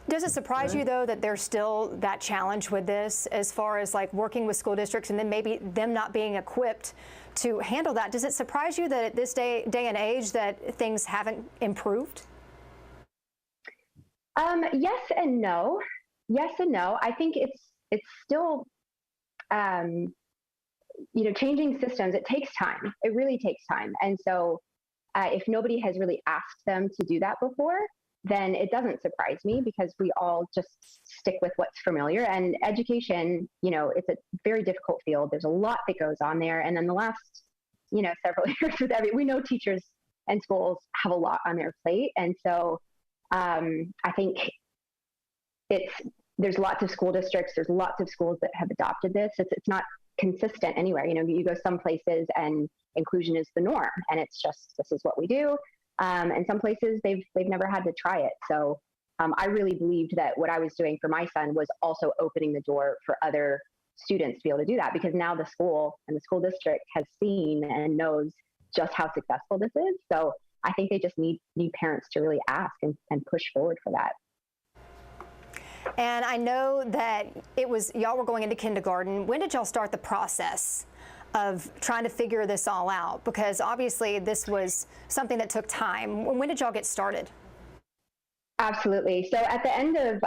Does it surprise you, though, that there's still that challenge with this, as far as like working with school districts and then maybe them not being equipped to handle that? Does it surprise you that at this day and age that things haven't improved? Yes and no. Yes and no. I think it's still, changing systems. It takes time. It really takes time. And so if nobody has really asked them to do that before, then it doesn't surprise me, because we all just stick with what's familiar. And education, it's a very difficult field. There's a lot that goes on there. And then the last, several years with we know teachers and schools have a lot on their plate. And so I think there's lots of school districts, there's lots of schools that have adopted this. It's not consistent anywhere. You go some places and inclusion is the norm, and it's just, this is what we do. And some places they've never had to try it. So I really believed that what I was doing for my son was also opening the door for other students to be able to do that, because now the school and the school district has seen and knows just how successful this is. So I think they just need parents to really ask and push forward for that. And I know that y'all were going into kindergarten. When did y'all start the process of trying to figure this all out? Because obviously this was something that took time. When did y'all get started? Absolutely. So at the end of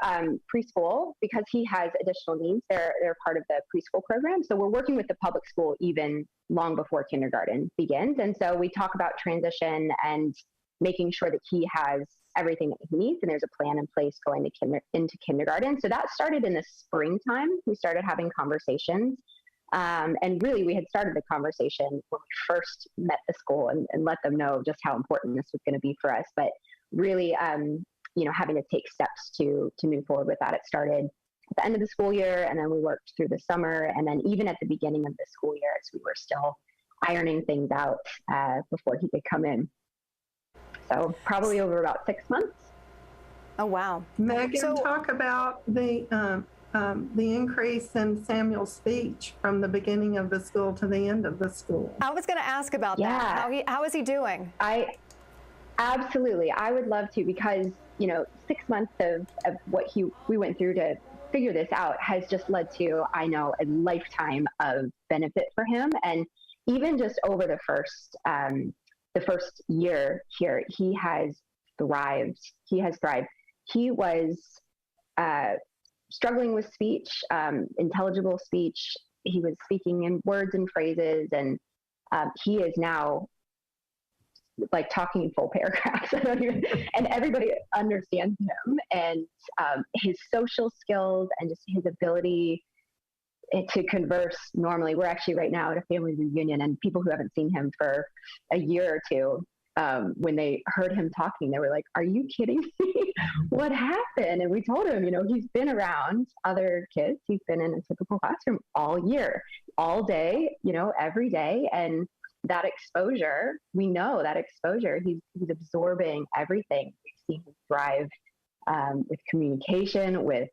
preschool, because he has additional needs, they're part of the preschool program. So we're working with the public school even long before kindergarten begins. And so we talk about transition and making sure that he has everything that he needs, and there's a plan in place going into kindergarten. So that started in the springtime. We started having conversations. And really, we had started the conversation when we first met the school and let them know just how important this was going to be for us. But really, having to take steps to move forward with that. It started at the end of the school year, and then we worked through the summer, and then even at the beginning of the school year, as we were still ironing things out before he could come in. So probably over about 6 months. Oh, wow. Megan, talk about the increase in Samuel's speech from the beginning of the school to the end of the school. I was going to ask about that. How is he doing? Absolutely. I would love to, because, 6 months of what we went through to figure this out has just led to, I know, a lifetime of benefit for him. And even just over the first year here, he has thrived. He was struggling with speech, intelligible speech. He was speaking in words and phrases, and he is now like talking full paragraphs. And everybody understands him, and his social skills and just his ability to converse normally. We're actually right now at a family reunion, and people who haven't seen him for a year or two, when they heard him talking, they were like, "Are you kidding me? What happened?" And we told him, he's been around other kids. He's been in a typical classroom all year, all day, every day. And that exposure, we know that exposure, he's absorbing everything. We've seen him thrive with communication, with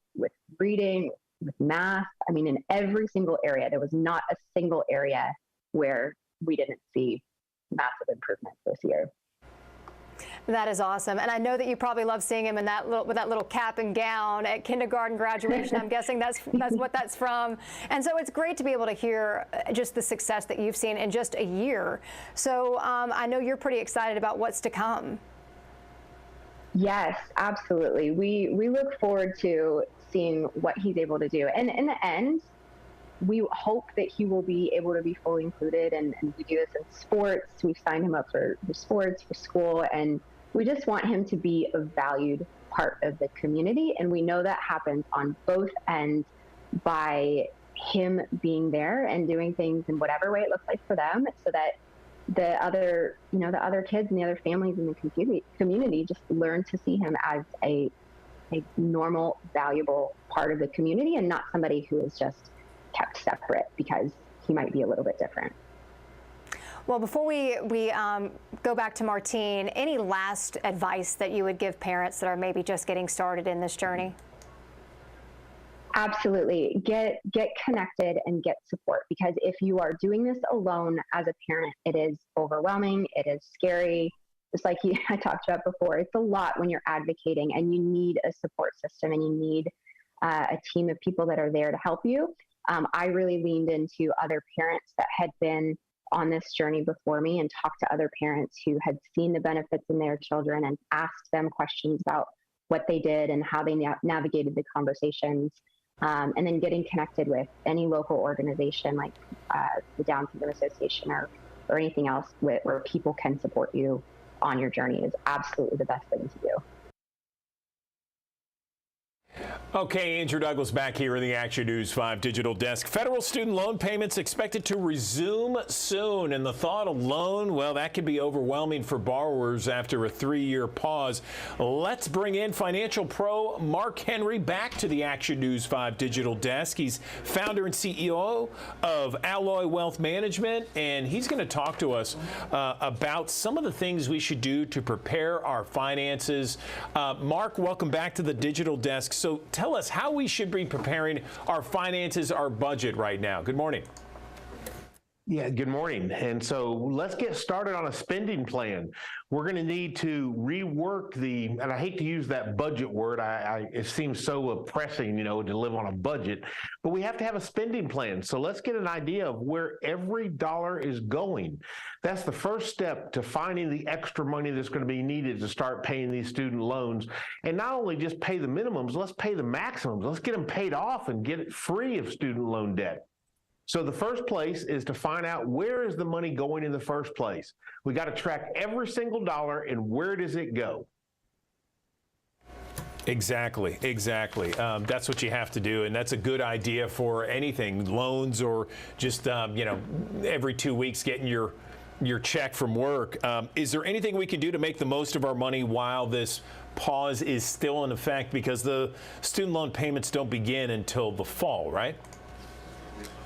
reading, with math. I mean, in every single area. There was not a single area where we didn't see massive improvements this year. That is awesome. And I know that you probably love seeing him in with that little cap and gown at kindergarten graduation. I'm guessing that's what that's from. And so it's great to be able to hear just the success that you've seen in just a year. So I know you're pretty excited about what's to come. Yes, absolutely. We look forward to seeing what he's able to do. And in the end, we hope that he will be able to be fully included, and we do this in sports. We've signed him up for sports, for school, and we just want him to be a valued part of the community. And we know that happens on both ends by him being there and doing things in whatever way it looks like for them, so that the other kids and the other families in the community just learn to see him as a normal, valuable part of the community, and not somebody who is just kept separate because he might be a little bit different. Well, before we go back to Martine, any last advice that you would give parents that are maybe just getting started in this journey? Absolutely. Get connected and get support, because if you are doing this alone as a parent, it is overwhelming. It is scary. Just like I talked about before, it's a lot when you're advocating, and you need a support system, and you need a team of people that are there to help you. I really leaned into other parents that had been on this journey before me, and talked to other parents who had seen the benefits in their children, and asked them questions about what they did and how they navigated the conversations. And then getting connected with any local organization like the Down Syndrome Association or anything else where people can support you on your journey is absolutely the best thing to do. Okay, Andrew Douglas back here in the Action News 5 digital desk. Federal student loan payments expected to resume soon, and the thought of loan, well, that could be overwhelming for borrowers after a 3-year pause. Let's bring in financial pro Mark Henry back to the Action News 5 digital desk. He's founder and CEO of Alloy Wealth Management, and he's going to talk to us about some of the things we should do to prepare our finances. Mark, welcome back to the digital desk. So tell us how we should be preparing our finances, our budget right now. Good morning. Yeah, good morning. And so let's get started on a spending plan. We're going to need to rework and I hate to use that budget word. It seems so oppressing, to live on a budget, but we have to have a spending plan. So let's get an idea of where every dollar is going. That's the first step to finding the extra money that's going to be needed to start paying these student loans. And not only just pay the minimums, let's pay the maximums. Let's get them paid off and get it free of student loan debt. So the first place is to find out, where is the money going in the first place? We got to track every single dollar and where does it go? Exactly. That's what you have to do, and that's a good idea for anything, loans or just every 2 weeks getting your your check from work. Is there anything we can do to make the most of our money while this pause is still in effect? Because the student loan payments don't begin until the fall, right?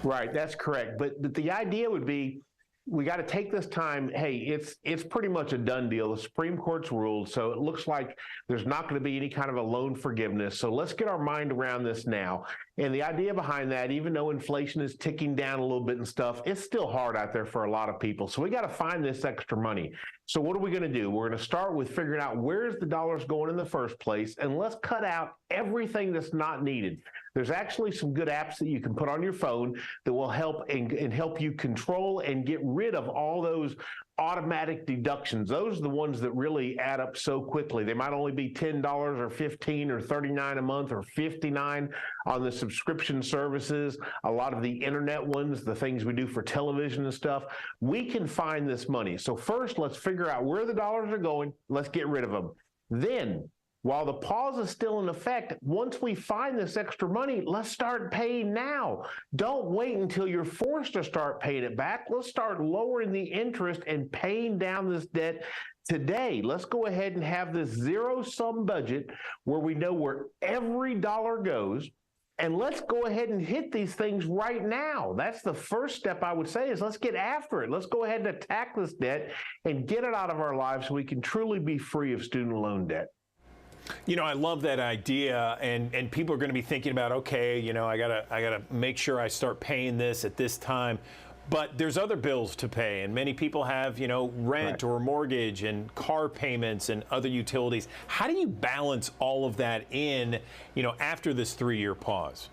Right, that's correct. But the idea would be, we got to take this time. Hey, it's pretty much a done deal. The Supreme Court's ruled, so it looks like there's not going to be any kind of a loan forgiveness. So let's get our mind around this now. And the idea behind that, even though inflation is ticking down a little bit and stuff, it's still hard out there for a lot of people. So we got to find this extra money. So what are we going to do? We're going to start with figuring out where's the dollars going in the first place, and let's cut out everything that's not needed. There's actually some good apps that you can put on your phone that will help and help you control and get rid of all those automatic deductions. Those are the ones that really add up so quickly. They might only be $10 or $15 or $39 a month or $59 on the subscription services. A lot of the internet ones, the things we do for television and stuff, we can find this money. So first, let's figure out where the dollars are going. Let's get rid of them. Then, while the pause is still in effect, once we find this extra money, let's start paying now. Don't wait until you're forced to start paying it back. Let's start lowering the interest and paying down this debt today. Let's go ahead and have this zero-sum budget where we know where every dollar goes. And let's go ahead and hit these things right now. That's the first step I would say, is let's get after it. Let's go ahead and attack this debt and get it out of our lives so we can truly be free of student loan debt. You know, I love that idea, and people are going to be thinking about, okay, you know, I gotta make sure I start paying this at this time. But there's other bills to pay, and many people have, you know, rent or mortgage and car payments and other utilities. How do you balance all of that in, you know, after this 3-year pause?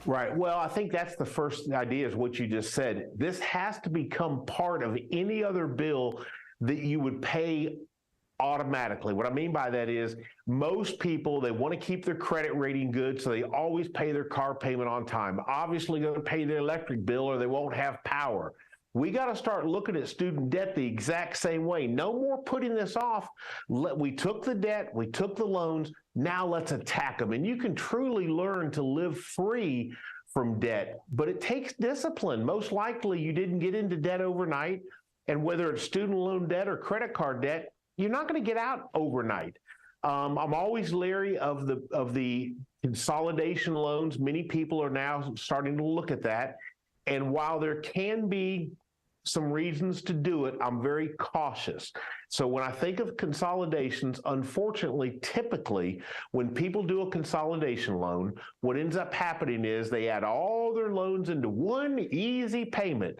Right. Well, I think that's the first idea, is what you just said. This has to become part of any other bill that you would pay automatically. What I mean by that is, most people, they want to keep their credit rating good, so they always pay their car payment on time. Obviously going to pay their electric bill or they won't have power. We got to start looking at student debt the exact same way. No more putting this off. We took the debt, we took the loans, now let's attack them. And you can truly learn to live free from debt, but it takes discipline. Most likely you didn't get into debt overnight, and whether it's student loan debt or credit card debt, you're not going to get out overnight. I'm always leery of the consolidation loans. Many people are now starting to look at that. And while there can be some reasons to do it, I'm very cautious. So when I think of consolidations, unfortunately, typically, when people do a consolidation loan, what ends up happening is they add all their loans into one easy payment.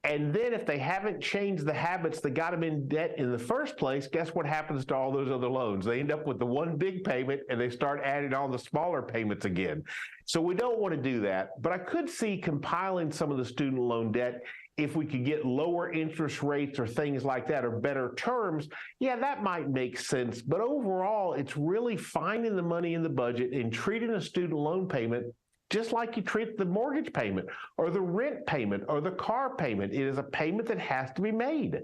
And then if they haven't changed the habits that got them in debt in the first place, guess what happens to all those other loans? They end up with the one big payment, and they start adding all the smaller payments again. So we don't want to do that. But I could see compiling some of the student loan debt if we could get lower interest rates or things like that, or better terms. Yeah, that might make sense. But overall, it's really finding the money in the budget and treating a student loan payment just like you treat the mortgage payment or the rent payment or the car payment. It is a payment that has to be made.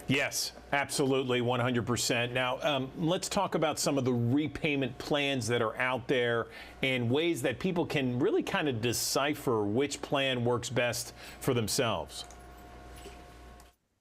Yes, absolutely, 100%. Now, let's talk about some of the repayment plans that are out there and ways that people can really kind of decipher which plan works best for themselves.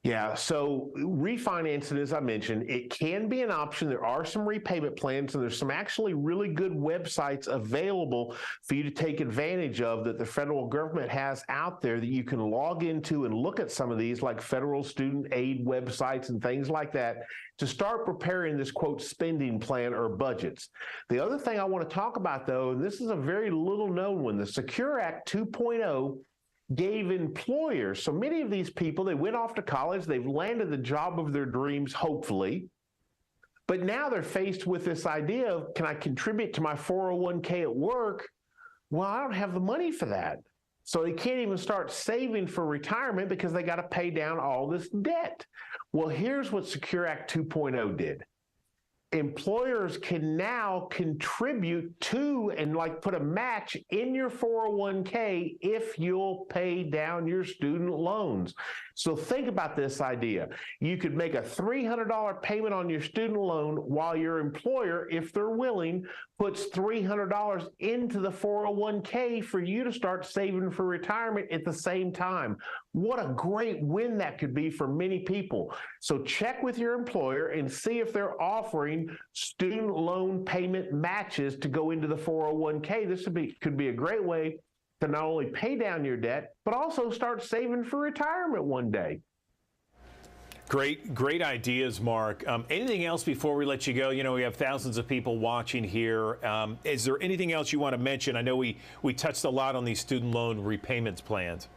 Yeah, so refinancing, as I mentioned, it can be an option. There are some repayment plans, and there's some actually really good websites available for you to take advantage of that the federal government has out there that you can log into and look at some of these, like federal student aid websites and things like that, to start preparing this, quote, spending plan or budgets. The other thing I want to talk about, though, and this is a very little known one, the Secure Act 2.0 gave employers, so many of these people, they went off to college, they've landed the job of their dreams, hopefully, but now they're faced with this idea of, can I contribute to my 401k at work? Well, I don't have the money for that. So they can't even start saving for retirement because they got to pay down all this debt. Well, here's what Secure Act 2.0 did. Employers can now contribute to and like put a match in your 401k if you'll pay down your student loans. So think about this idea. You could make a $300 payment on your student loan while your employer, if they're willing, puts $300 into the 401k for you to start saving for retirement at the same time. What a great win that could be for many people. So check with your employer and see if they're offering student loan payment matches to go into the 401k. This could be a great way to not only pay down your debt, but also start saving for retirement one day. Great ideas, Mark. Anything else before we let you go? You know, we have thousands of people watching here. Is there anything else you want to mention? I know we touched a lot on these student loan repayments plans.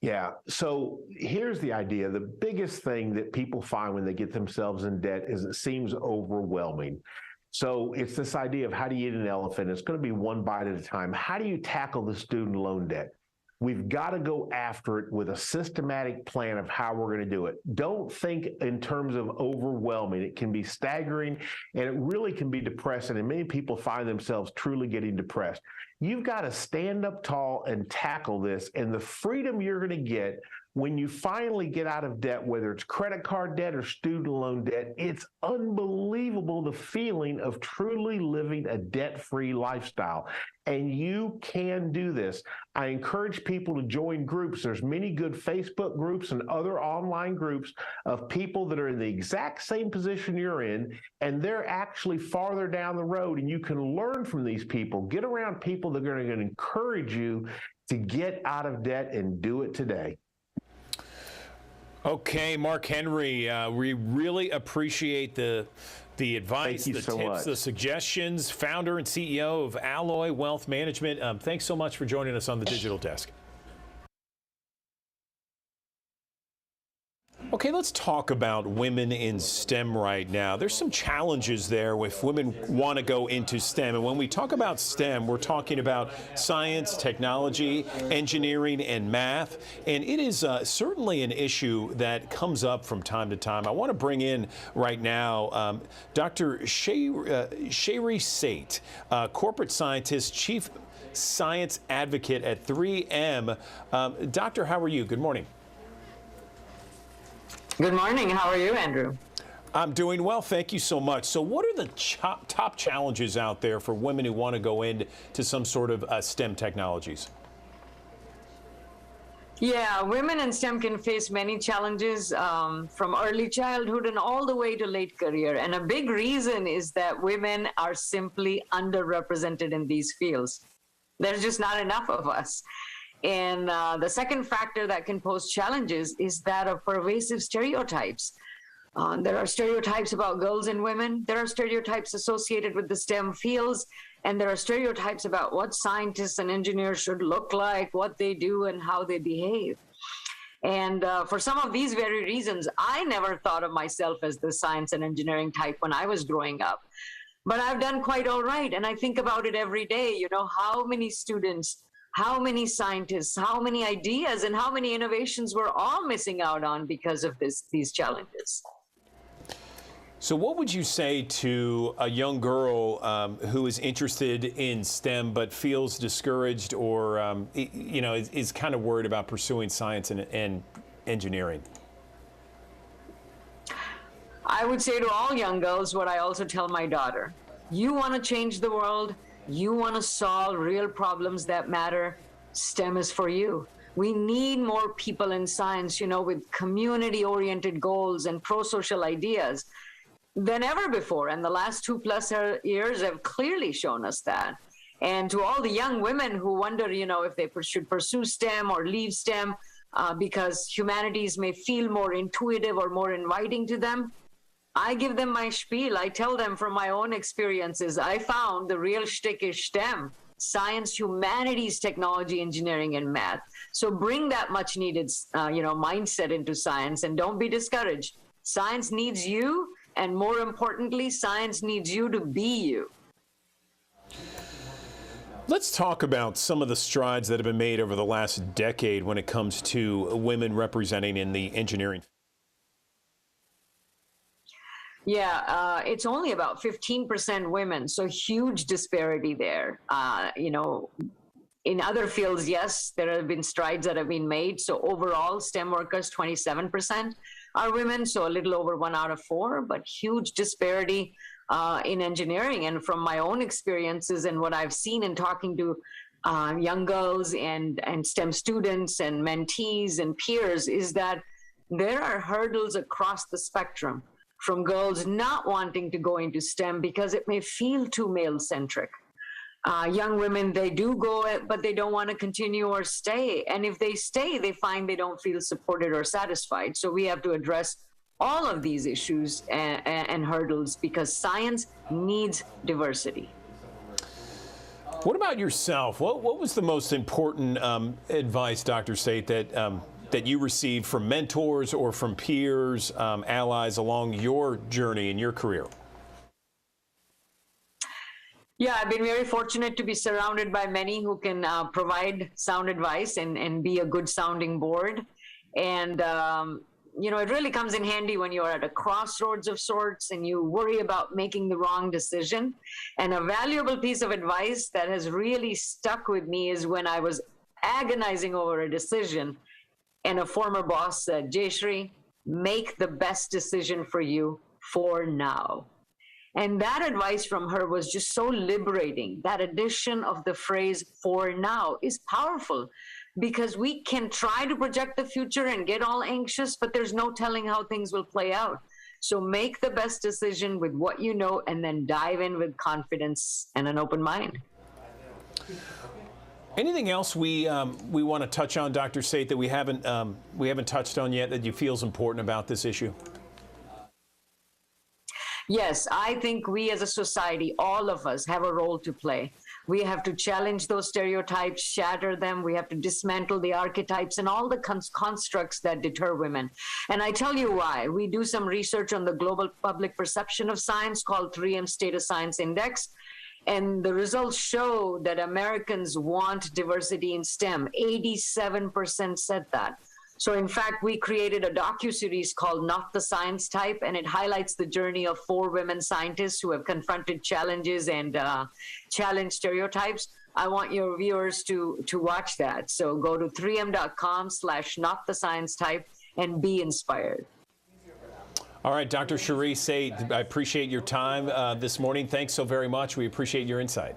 Yeah. So here's the idea. The biggest thing that people find when they get themselves in debt is it seems overwhelming. So it's this idea of how do you eat an elephant? It's going to be one bite at a time. How do you tackle the student loan debt? We've got to go after it with a systematic plan of how we're going to do it. Don't think in terms of overwhelming. It can be staggering and it really can be depressing. And many people find themselves truly getting depressed. You've got to stand up tall and tackle this. And the freedom you're going to get when you finally get out of debt, whether it's credit card debt or student loan debt, it's unbelievable, the feeling of truly living a debt-free lifestyle. And you can do this. I encourage people to join groups. There's many good Facebook groups and other online groups of people that are in the exact same position you're in, and they're actually farther down the road, and you can learn from these people. Get around people that are going to encourage you to get out of debt and do it today. Okay, Mark Henry, we really appreciate the advice, the tips, the suggestions. Founder and CEO of Alloy Wealth Management. Thanks so much for joining us on the Digital Desk. Okay, let's talk about women in STEM right now. There's some challenges there if women want to go into STEM. And when we talk about STEM, we're talking about science, technology, engineering, and math. And it is certainly an issue that comes up from time to time. I want to bring in right now Dr. Shayri Sate, corporate scientist, chief science advocate at 3M. Doctor, how are you? Good morning. Good morning. How are you, Andrew? I'm doing well. Thank you so much. So what are the top challenges out there for women who want to go into some sort of STEM technologies? Yeah, women in STEM can face many challenges from early childhood and all the way to late career. And a big reason is that women are simply underrepresented in these fields. There's just not enough of us. And the second factor that can pose challenges is that of pervasive stereotypes. There are stereotypes about girls and women. There are stereotypes associated with the STEM fields. And there are stereotypes about what scientists and engineers should look like, what they do, and how they behave. And for some of these very reasons, I never thought of myself as the science and engineering type when I was growing up. But I've done quite all right. And I think about it every day. You know, how many students, how many scientists, how many ideas, and how many innovations we're all missing out on because of these challenges. So what would you say to a young girl who is interested in STEM but feels discouraged or, you know, is kind of worried about pursuing science and engineering? I would say to all young girls what I also tell my daughter. You want to change the world, you want to solve real problems that matter, STEM is for you. We need more people in science, you know, with community-oriented goals and pro-social ideas than ever before. And the last 2+ years have clearly shown us that. And to all the young women who wonder, you know, if they should pursue STEM or leave STEM because humanities may feel more intuitive or more inviting to them, I give them my spiel. I tell them from my own experiences, I found the real shtick is STEM, science, humanities, technology, engineering, and math. So bring that much needed, you know, mindset into science and don't be discouraged. Science needs you, and more importantly, science needs you to be you. Let's talk about some of the strides that have been made over the last decade when it comes to women representing in the engineering. Yeah, it's only about 15% women, so huge disparity there. You know, In other fields, yes, there have been strides that have been made. So overall, STEM workers, 27% are women, so a little over 1 out of 4, but huge disparity in engineering. And from my own experiences and what I've seen in talking to young girls and STEM students and mentees and peers is that there are hurdles across the spectrum, from girls not wanting to go into STEM because it may feel too male-centric. Young women, they do go, but they don't want to continue or stay. And if they stay, they find they don't feel supported or satisfied. So we have to address all of these issues and hurdles because science needs diversity. What about yourself? What was the most important advice, Dr. Sate, that you received from mentors or from peers, allies along your journey in your career? Yeah, I've been very fortunate to be surrounded by many who can provide sound advice and be a good sounding board. And, it really comes in handy when you're at a crossroads of sorts and you worry about making the wrong decision. And a valuable piece of advice that has really stuck with me is when I was agonizing over a decision and a former boss said, Jayshree, make the best decision for you for now. And that advice from her was just so liberating. That addition of the phrase for now is powerful because we can try to project the future and get all anxious, but there's no telling how things will play out. So make the best decision with what you know and then dive in with confidence and an open mind. Anything else we want to touch on, Dr. Sate, that we haven't touched on yet that you feel is important about this issue? Yes, I think we as a society, all of us, have a role to play. We have to challenge those stereotypes, shatter them. We have to dismantle the archetypes and all the constructs that deter women. And I tell you why. We do some research on the global public perception of science called 3M State of Science Index. And the results show that Americans want diversity in STEM. 87% said that. So in fact, we created a docuseries called Not the Science Type, and it highlights the journey of 4 women scientists who have confronted challenges and challenged stereotypes. I want your viewers to watch that. So go to 3m.com/nottthesciencetype and be inspired. All right, Dr. Cherie Sate, I appreciate your time this morning. Thanks so very much. We appreciate your insight.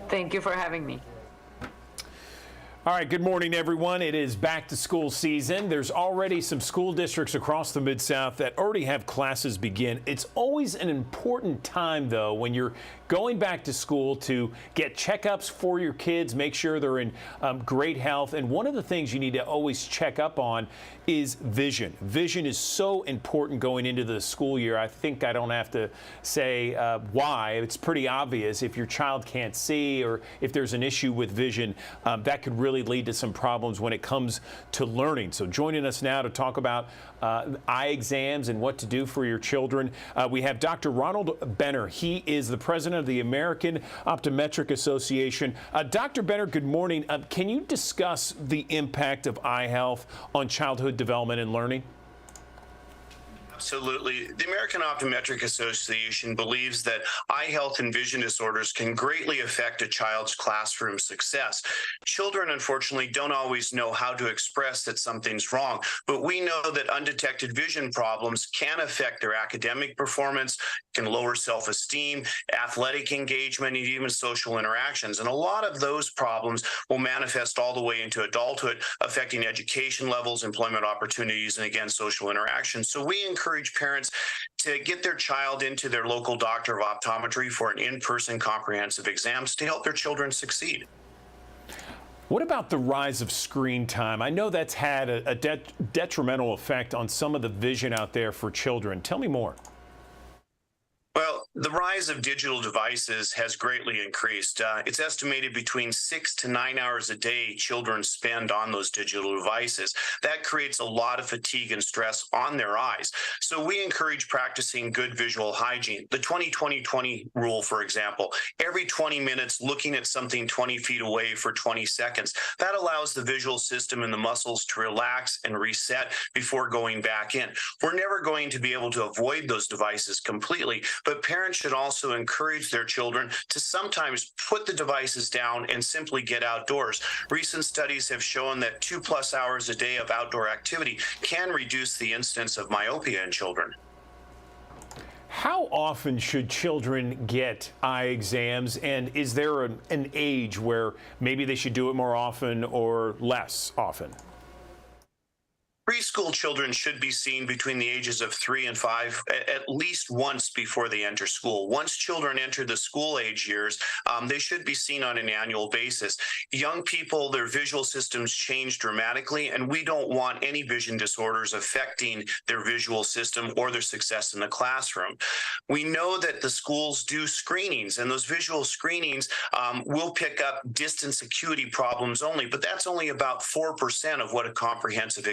Thank you for having me. All right, good morning, everyone. It is back to school season. There's already some school districts across the Mid-South that already have classes begin. It's always an important time, though, when you're going back to school to get checkups for your kids, make sure they're in great health. And one of the things you need to always check up on is vision. Vision is so important going into the school year. I think I don't have to say why. It's pretty obvious. If your child can't see or if there's an issue with vision, that could really lead to some problems when it comes to learning. So joining us now to talk about eye exams and what to do for your children, we have Dr. Ronald Benner. He is the president of the American Optometric Association. Dr. Benner, good morning. Can you discuss the impact of eye health on childhood development and learning? Absolutely. The American Optometric Association believes that eye health and vision disorders can greatly affect a child's classroom success. Children, unfortunately, don't always know how to express that something's wrong, but we know that undetected vision problems can affect their academic performance, can lower self-esteem, athletic engagement, and even social interactions. And a lot of those problems will manifest all the way into adulthood, affecting education levels, employment opportunities, and again, social interactions. So we encourage parents to get their child into their local doctor of optometry for an in-person comprehensive exams to help their children succeed. What about the rise of screen time? I know that's had a detrimental effect on some of the vision out there for children. Tell me more. Well, the rise of digital devices has greatly increased. It's estimated between 6 to 9 hours a day children spend on those digital devices. That creates a lot of fatigue and stress on their eyes. So we encourage practicing good visual hygiene. The 20-20-20 rule, for example, every 20 minutes looking at something 20 feet away for 20 seconds. That allows the visual system and the muscles to relax and reset before going back in. We're never going to be able to avoid those devices completely, but parents parents should also encourage their children to sometimes put the devices down and simply get outdoors. Recent studies have shown that 2+ hours a day of outdoor activity can reduce the incidence of myopia in children. How often should children get eye exams, and is there an age where maybe they should do it more often or less often? Preschool children should be seen between the ages of 3 and 5 at least once before they enter school. Once children enter the school age years, they should be seen on an annual basis. Young people, their visual systems change dramatically, and we don't want any vision disorders affecting their visual system or their success in the classroom. We know that the schools do screenings, and those visual screenings will pick up distance acuity problems only, but that's only about 4% of what a comprehensive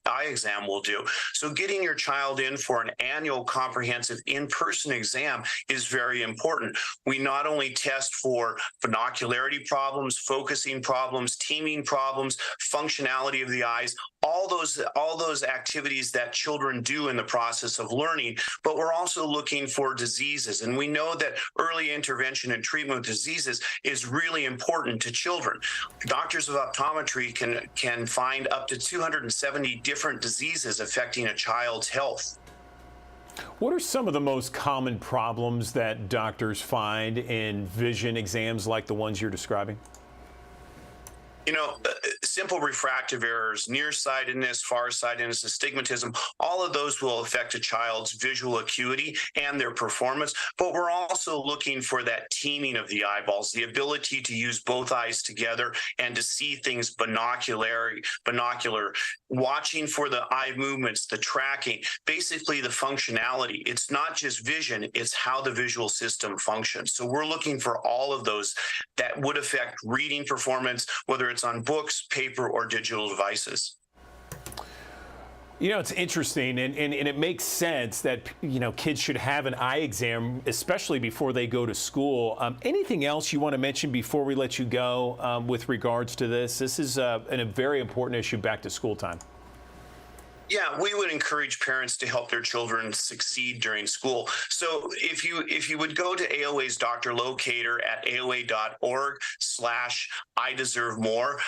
eye exam will do. So getting your child in for an annual comprehensive in-person exam is very important. We not only test for binocularity problems, focusing problems, teaming problems, functionality of the eyes, all those activities that children do in the process of learning, but we're also looking for diseases. And we know that early intervention and treatment of diseases is really important to children. Doctors of optometry can find up to 270 different diseases affecting a child's health. What are some of the most common problems that doctors find in vision exams like the ones you're describing? You know, simple refractive errors, nearsightedness, farsightedness, astigmatism, all of those will affect a child's visual acuity and their performance. But we're also looking for that teaming of the eyeballs, the ability to use both eyes together and to see things binocular, watching for the eye movements, the tracking, basically the functionality. It's not just vision, it's how the visual system functions. So we're looking for all of those that would affect reading performance, whether it's on books, paper, or digital devices. You know, it's interesting, and it makes sense that, you know, kids should have an eye exam, especially before they go to school. Anything else you want to mention before we let you go with regards to this? This is a very important issue back to school time. Yeah, we would encourage parents to help their children succeed during school. So if you would go to AOA's doctor locator at aoa.org/I deserve more,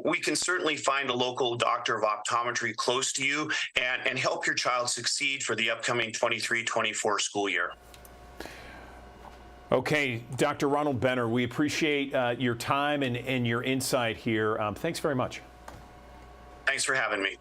we can certainly find a local doctor of optometry close to you and help your child succeed for the upcoming 23-24 school year. Okay, Dr. Ronald Benner, we appreciate your time and your insight here. Thanks very much. Thanks for having me.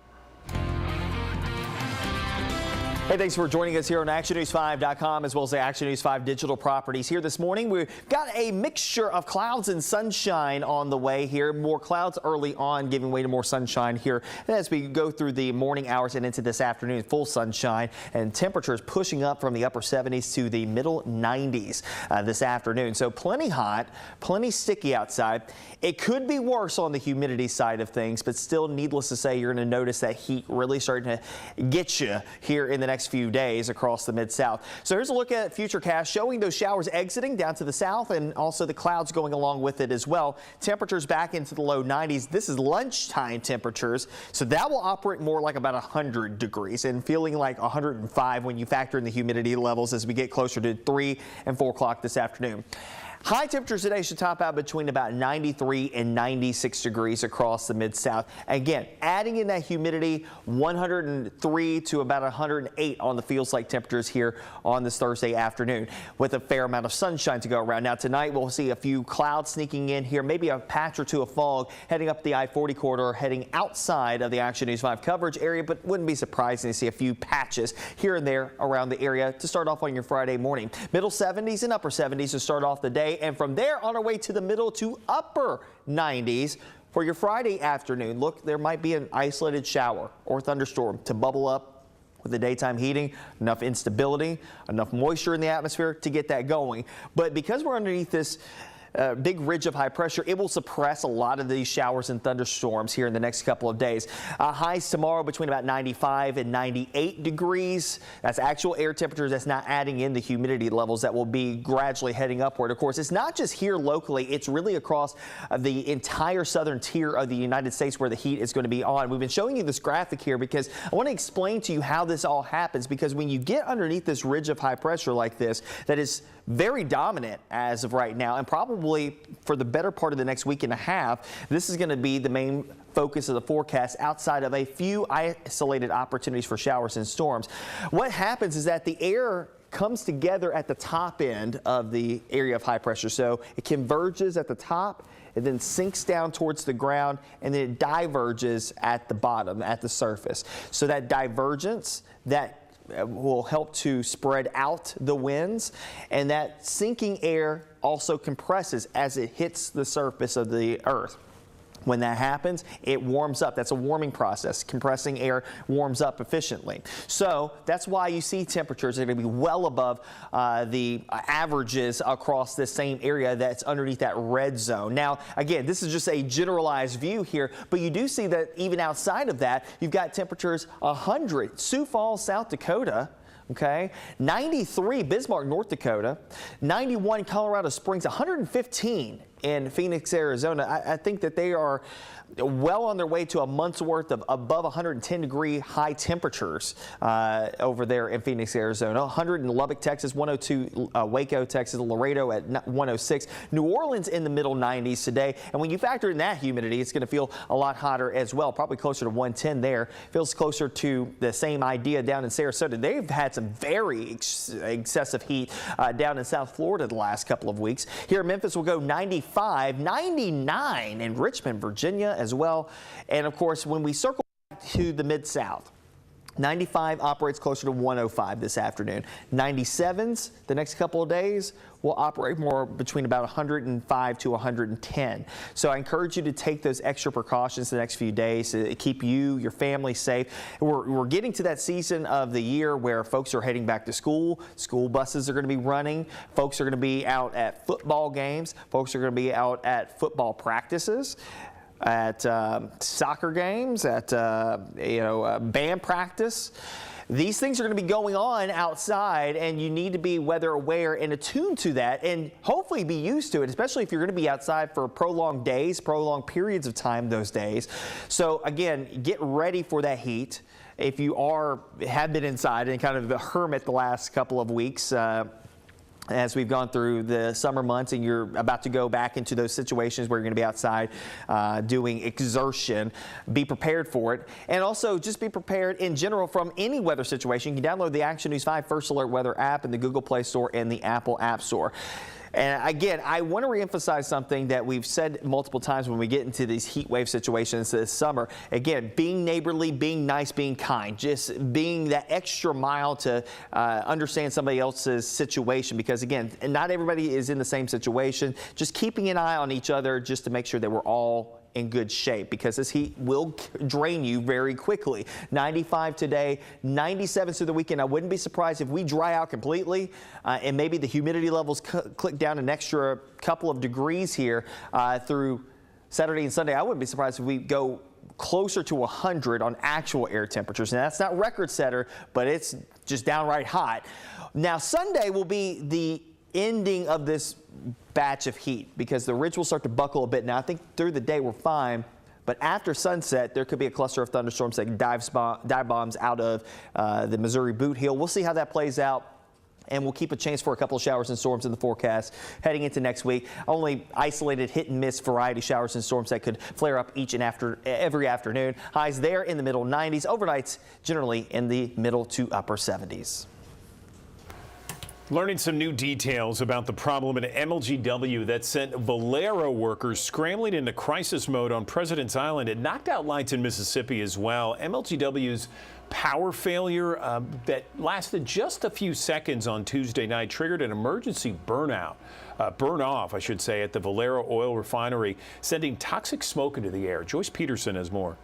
Hey, thanks for joining us here on ActionNews5.com as well as the Action News 5 digital properties. Here this morning, we've got a mixture of clouds and sunshine on the way here. More clouds early on, giving way to more sunshine here as we go through the morning hours and into this afternoon. Full sunshine and temperatures pushing up from the upper 70s to the middle 90s this afternoon. So plenty hot, plenty sticky outside. It could be worse on the humidity side of things, but still, needless to say, you're going to notice that heat really starting to get you here in the next few days across the Mid-South. So here's a look at Futurecast showing those showers exiting down to the south and also the clouds going along with it as well. Temperatures back into the low 90s. This is lunchtime temperatures, so that will operate more like about 100 degrees and feeling like 105 when you factor in the humidity levels as we get closer to 3 and 4 o'clock this afternoon. High temperatures today should top out between about 93 and 96 degrees across the Mid-South. Again, adding in that humidity, 103 to about 108 on the feels like temperatures here on this Thursday afternoon with a fair amount of sunshine to go around. Now tonight we'll see a few clouds sneaking in here, maybe a patch or two of fog heading up the I-40 corridor, heading outside of the Action News 5 coverage area, but wouldn't be surprising to see a few patches here and there around the area to start off on your Friday morning. Middle 70s and upper 70s to start off the day. And from there on our way to the middle to upper 90s for your Friday afternoon. Look, there might be an isolated shower or thunderstorm to bubble up with the daytime heating, enough instability, enough moisture in the atmosphere to get that going. But because we're underneath this big ridge of high pressure, it will suppress a lot of these showers and thunderstorms here in the next couple of days. Highs tomorrow between about 95 and 98 degrees. That's actual air temperatures. That's not adding in the humidity levels that will be gradually heading upward. Of course, it's not just here locally. It's really across the entire southern tier of the United States where the heat is going to be on. We've been showing you this graphic here because I want to explain to you how this all happens, because when you get underneath this ridge of high pressure like this, that is very dominant as of right now, and probably for the better part of the next week and a half, this is going to be the main focus of the forecast outside of a few isolated opportunities for showers and storms. What happens is that the air comes together at the top end of the area of high pressure. So it converges at the top, it then sinks down towards the ground, and then it diverges at the bottom, at the surface. So that divergence, that will help to spread out the winds, and that sinking air also compresses as it hits the surface of the earth. When that happens, it warms up. That's a warming process. Compressing air warms up efficiently. So that's why you see temperatures that are going to be well above the averages across this same area that's underneath that red zone. Now, again, this is just a generalized view here, but you do see that even outside of that, you've got temperatures 100. Sioux Falls, South Dakota. Okay, 93 Bismarck, North Dakota, 91 Colorado Springs, 115 in Phoenix, Arizona. I think that they are well on their way to a month's worth of above 110-degree high temperatures over there in Phoenix, Arizona. 100 in Lubbock, Texas, 102 Waco, Texas, Laredo at 106. New Orleans in the middle 90s today. And when you factor in that humidity, it's going to feel a lot hotter as well, probably closer to 110 there. Feels closer to the same idea down in Sarasota. They've had some very excessive heat down in South Florida the last couple of weeks. Here in Memphis, we'll go 95, 99 in Richmond, Virginia as well. And of course, when we circle back to the Mid-South, 95 operates closer to 105 this afternoon. 97s the next couple of days will operate more between about 105 to 110. So I encourage you to take those extra precautions the next few days to keep you, your family safe. We're getting to that season of the year where folks are heading back to school. School buses are going to be running. Folks are going to be out at football games. Folks are going to be out at football practices, at soccer games, at band practice. These things are going to be going on outside, and you need to be weather aware and attuned to that, and hopefully be used to it, especially if you're going to be outside for prolonged days, prolonged periods of time those days. So again, get ready for that heat. If you have been inside and kind of a hermit the last couple of weeks, as we've gone through the summer months and you're about to go back into those situations where you're going to be outside doing exertion, be prepared for it. And also just be prepared in general from any weather situation. You can download the Action News 5 First Alert Weather app in the Google Play Store and the Apple App Store. And again, I want to reemphasize something that we've said multiple times when we get into these heat wave situations this summer. Again, being neighborly, being nice, being kind, just being that extra mile to understand somebody else's situation, because again, not everybody is in the same situation. Just keeping an eye on each other just to make sure that we're all in good shape, because this heat will drain you very quickly. 95 today, 97 through the weekend. I wouldn't be surprised if we dry out completely and maybe the humidity levels click down an extra couple of degrees here through Saturday and Sunday. I wouldn't be surprised if we go closer to 100 on actual air temperatures. Now, that's not record setter, but it's just downright hot. Now, Sunday will be the ending of this batch of heat, because the ridge will start to buckle a bit. Now, I think through the day we're fine, but after sunset, there could be a cluster of thunderstorms that dive bombs out of the Missouri Boot Heel. We'll see how that plays out, and we'll keep a chance for a couple of showers and storms in the forecast heading into next week. Only isolated hit and miss variety showers and storms that could flare up each and every afternoon. Highs there in the middle 90s. Overnights generally in the middle to upper 70s. Learning some new details about the problem at MLGW that sent Valero workers scrambling into crisis mode on President's Island. It knocked out lights in Mississippi as well. MLGW's power failure that lasted just a few seconds on Tuesday night triggered an emergency burn off, I should say, at the Valero oil refinery, sending toxic smoke into the air. Joyce Peterson has more.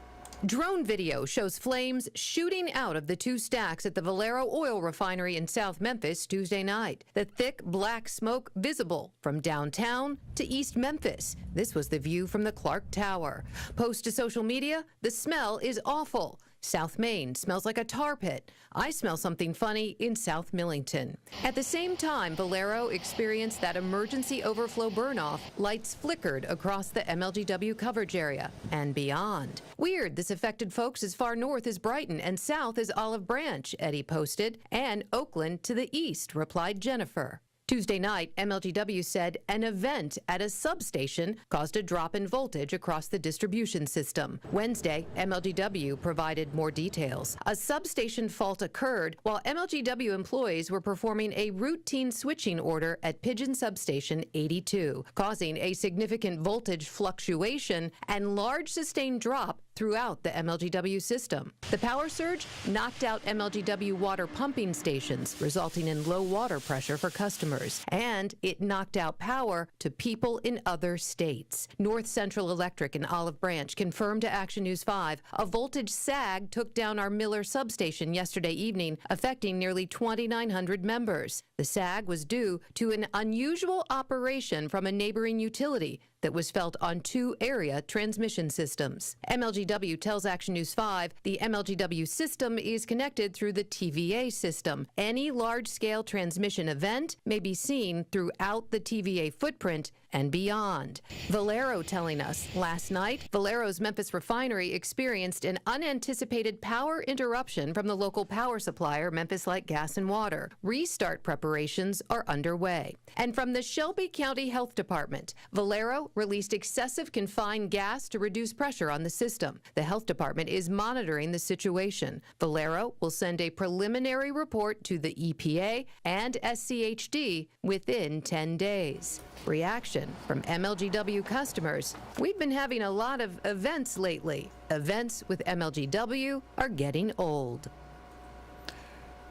Drone video shows flames shooting out of the two stacks at the Valero oil refinery in South Memphis Tuesday night. The thick black smoke visible from downtown to East Memphis. This was the view from the Clark Tower. Post to social media, the smell is awful. South Main smells like a tar pit. I smell something funny in South Millington. At the same time, Valero experienced that emergency overflow burnoff. Lights flickered across the MLGW coverage area and beyond. Weird, this affected folks as far north as Brighton and south as Olive Branch, Eddie posted, and Oakland to the east, replied Jennifer. Tuesday night, MLGW said an event at a substation caused a drop in voltage across the distribution system. Wednesday, MLGW provided more details. A substation fault occurred while MLGW employees were performing a routine switching order at Pigeon Substation 82, causing a significant voltage fluctuation and large sustained drop throughout the MLGW system. The power surge knocked out MLGW water pumping stations, resulting in low water pressure for customers, and it knocked out power to people in other states. North Central Electric in Olive Branch confirmed to Action News 5 a voltage sag took down our Miller substation yesterday evening, affecting nearly 2,900 members. The sag was due to an unusual operation from a neighboring utility that was felt on two area transmission systems. MLGW tells Action News 5 the MLGW system is connected through the TVA system. Any large-scale transmission event may be seen throughout the TVA footprint and beyond. Valero telling us last night, Valero's Memphis refinery experienced an unanticipated power interruption from the local power supplier, Memphis Light Gas and Water. Restart preparations are underway. And from the Shelby County Health Department, Valero released excessive confined gas to reduce pressure on the system. The health department is monitoring the situation. Valero will send a preliminary report to the EPA and SCHD within 10 days. Reaction from MLGW customers: we've been having a lot of events lately. Events with MLGW are getting old.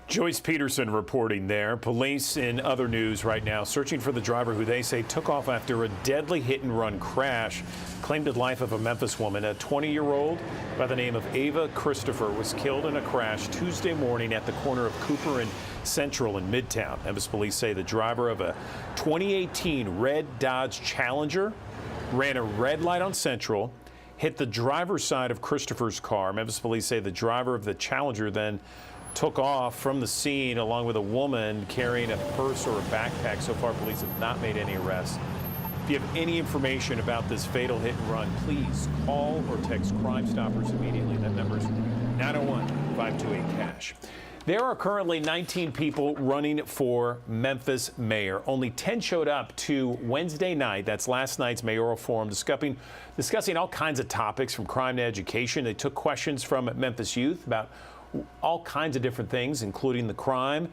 Joyce Peterson reporting there. Police in other news right now searching for the driver who they say took off after a deadly hit-and-run crash. Claimed the life of a Memphis woman. A 20-year-old by the name of Ava Christopher was killed in a crash Tuesday morning at the corner of Cooper and Central in Midtown. Memphis police say the driver of a 2018 red Dodge Challenger ran a red light on Central, hit the driver's side of Christopher's car. Memphis police say the driver of the Challenger then took off from the scene along with a woman carrying a purse or a backpack. So far, police have not made any arrests. If you have any information about this fatal hit and run, please call or text Crime Stoppers immediately. That number is 901-528-CASH. There are currently 19 people running for Memphis mayor. Only 10 showed up to Wednesday night. That's last night's mayoral forum, discussing all kinds of topics from crime to education. They took questions from Memphis youth about all kinds of different things, including the crime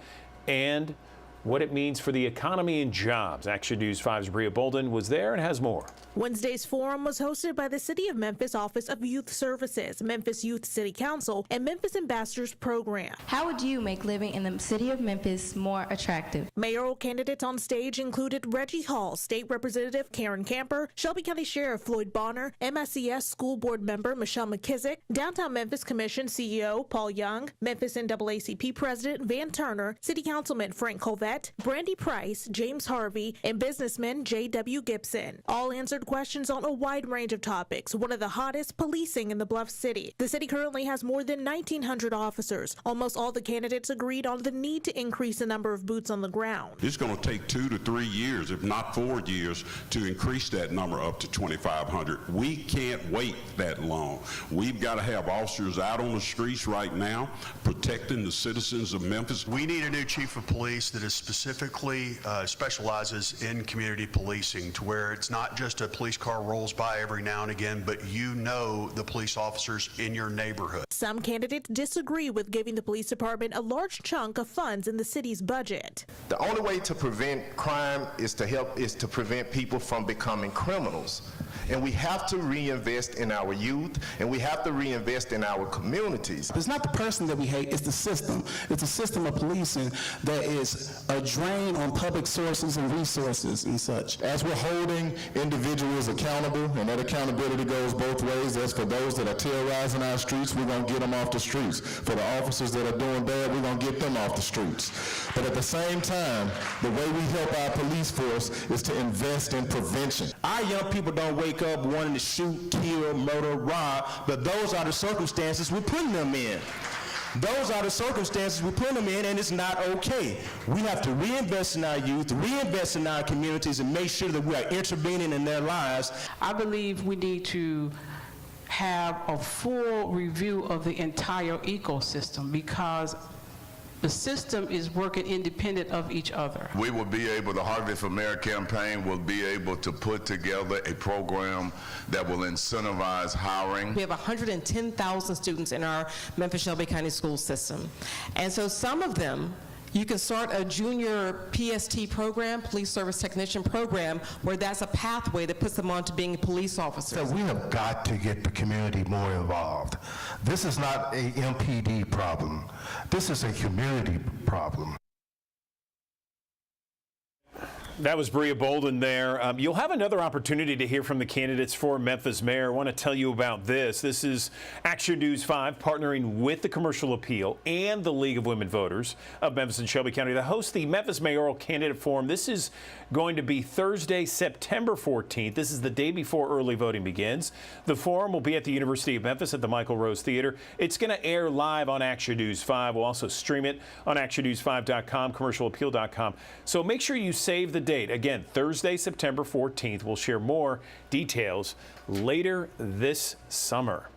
and what it means for the economy and jobs. Action News 5's Bria Bolden was there and has more. Wednesday's forum was hosted by the City of Memphis Office of Youth Services, Memphis Youth City Council, and Memphis Ambassadors Program. How would you make living in the city of Memphis more attractive? Mayoral candidates on stage included Reggie Hall, State Representative Karen Camper, Shelby County Sheriff Floyd Bonner, MSCS School Board Member Michelle McKissick, Downtown Memphis Commission CEO Paul Young, Memphis NAACP President Van Turner, City Councilman Frank Colvette, Brandy Price, James Harvey, and businessman J.W. Gibson. All answered questions on a wide range of topics, one of the hottest, policing in the Bluff City. The city currently has more than 1,900 officers. Almost all the candidates agreed on the need to increase the number of boots on the ground. It's going to take 2 to 3 years, if not 4 years, to increase that number up to 2,500. We can't wait that long. We've got to have officers out on the streets right now protecting the citizens of Memphis. We need a new chief of police that is specifically specializes in community policing, to where it's not just a police car rolls by every now and again, but you know the police officers in your neighborhood. Some candidates disagree with giving the police department a large chunk of funds in the city's budget. The only way to prevent crime is to prevent people from becoming criminals. and we have to reinvest in our youth, and we have to reinvest in our communities. It's not the person that we hate, it's the system. It's a system of policing that is a drain on public sources and resources and such. As we're holding individuals accountable, and that accountability goes both ways. As for those that are terrorizing our streets, we're going to get them off the streets. For the officers that are doing bad, we're going to get them off the streets. But at the same time, the way we help our police force is to invest in prevention. Our young people don't wake up wanting to shoot, kill, murder, rob, but those are the circumstances we're putting them in. Those are the circumstances we put them in, and it's not okay. We have to reinvest in our youth, reinvest in our communities, and make sure that we are intervening in their lives. I believe we need to have a full review of the entire ecosystem, because the system is working independent of each other. We will be able, the Harvest for Mayor campaign will be able to put together a program that will incentivize hiring. We have 110,000 students in our Memphis-Shelby County school system. And so some of them, you can start a junior PST program, police service technician program, where that's a pathway that puts them on to being police officers. So we have got to get the community more involved. This is not a MPD problem. This is a community problem. That was Bria Bolden there. You'll have another opportunity to hear from the candidates for Memphis Mayor. I want to tell you about this. This is Action News 5 partnering with the Commercial Appeal and the League of Women Voters of Memphis and Shelby County to host the Memphis Mayoral Candidate Forum. This is going to be Thursday, September 14th. This is the day before early voting begins. The forum will be at the University of Memphis at the Michael Rose Theater. It's going to air live on Action News 5. We'll also stream it on actionnews5.com, commercialappeal.com. So make sure you save the date. Again, Thursday, September 14th. We'll share more details later this summer.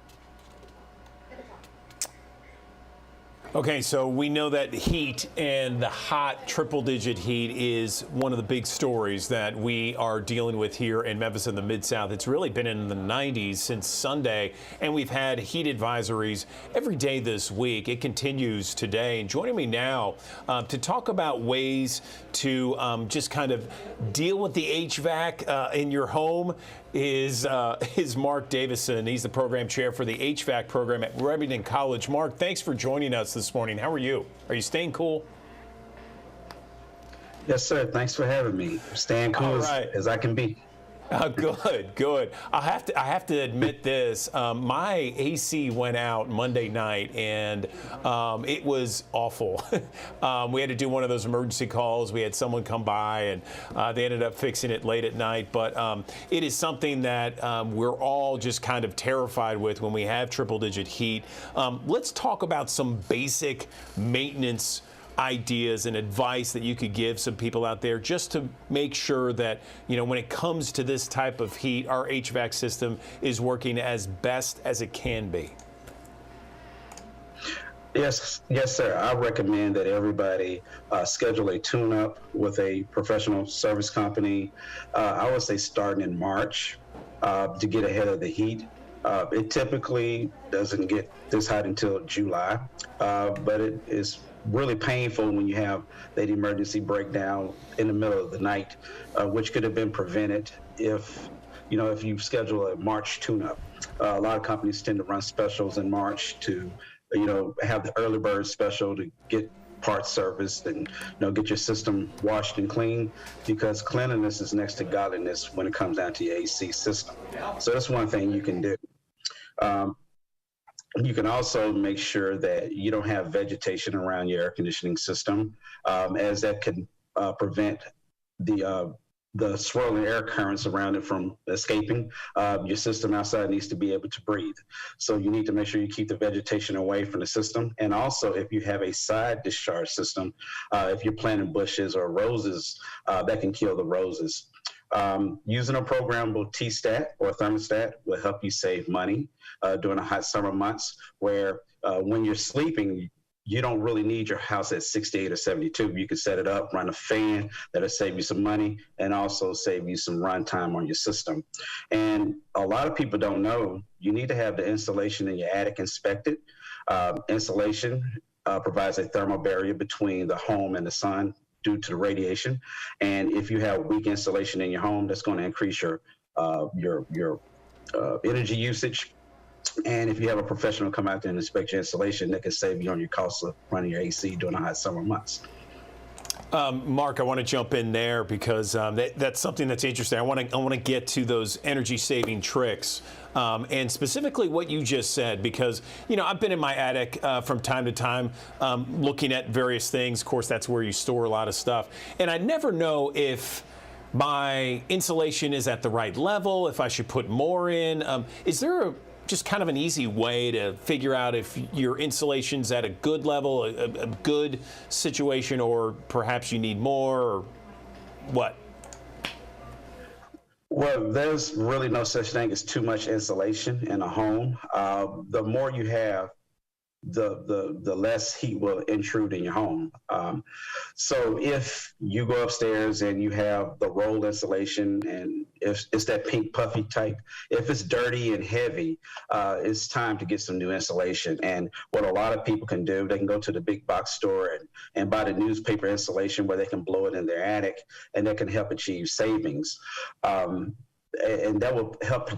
Okay, so we know that heat and the hot triple-digit heat is one of the big stories that we are dealing with here in Memphis and the Mid-South. It's really been in the 90s since Sunday, and we've had heat advisories every day this week. It continues today. And joining me now to talk about ways to just kind of deal with the HVAC in your home is Mark Davison. He's the program chair for the HVAC program at Remington College. Mark, thanks for joining us this morning. How are you? Are you staying cool? Yes, sir. Thanks for having me. I'm staying cool as I can be. Good. I have to admit this. My AC went out Monday night, and it was awful. We had to do one of those emergency calls. We had someone come by, and they ended up fixing it late at night. But it is something that we're all just kind of terrified with when we have triple-digit heat. Let's talk about some basic maintenance ideas and advice that you could give some people out there just to make sure that, you know, when it comes to this type of heat, our HVAC system is working as best as it can be. Yes, sir. I recommend that everybody schedule a tune-up with a professional service company. I would say starting in March to get ahead of the heat. It typically doesn't get this hot until July, but it is really painful when you have that emergency breakdown in the middle of the night, which could have been prevented if you schedule a March tune-up. A lot of companies tend to run specials in March to, have the early bird special to get parts serviced and, get your system washed and clean, because cleanliness is next to godliness when it comes down to your AC system. So that's one thing you can do. You can also make sure that you don't have vegetation around your air conditioning system, as that can prevent the swirling air currents around it from escaping. Your system outside needs to be able to breathe. So you need to make sure you keep the vegetation away from the system. And also, if you have a side discharge system, if you're planting bushes or roses, that can kill the roses. Using a programmable T-stat or thermostat will help you save money during the hot summer months, where when you're sleeping, you don't really need your house at 68 or 72. You can set it up, run a fan, that'll save you some money and also save you some run time on your system. And a lot of people don't know, you need to have the insulation in your attic inspected. Insulation provides a thermal barrier between the home and the sun due to the radiation. And if you have weak insulation in your home, that's going to increase your your energy usage. And if you have a professional come out there and inspect your installation, that can save you on your costs of running your AC during the hot summer months. Mark, I want to jump in there because that's something that's interesting. I want to get to those energy saving tricks and specifically what you just said, because I've been in my attic from time to time looking at various things. Of course, that's where you store a lot of stuff, and I never know if my insulation is at the right level, if I should put more in. Is there just kind of an easy way to figure out if your insulation's at a good level, a good situation, or perhaps you need more, or what? Well, there's really no such thing as too much insulation in a home. The more you have, the less heat will intrude in your home. So if you go upstairs and you have the roll insulation and if it's that pink puffy type, if it's dirty and heavy, it's time to get some new insulation. And what a lot of people can do, they can go to the big box store and buy the newspaper insulation where they can blow it in their attic, and that can help achieve savings. And that will help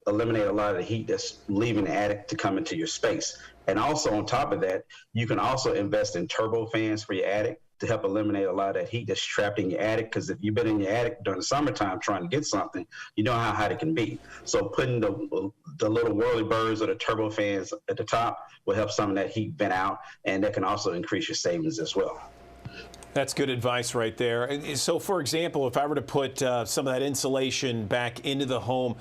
eliminate a lot of the heat that's leaving the attic to come into your space. And also on top of that, you can also invest in turbo fans for your attic to help eliminate a lot of that heat that's trapped in your attic. Because if you've been in your attic during the summertime trying to get something, you know how hot it can be. So putting the little whirly birds or the turbo fans at the top will help some of that heat vent out, and that can also increase your savings as well. That's good advice right there. So, for example, if I were to put some of that insulation back into the home,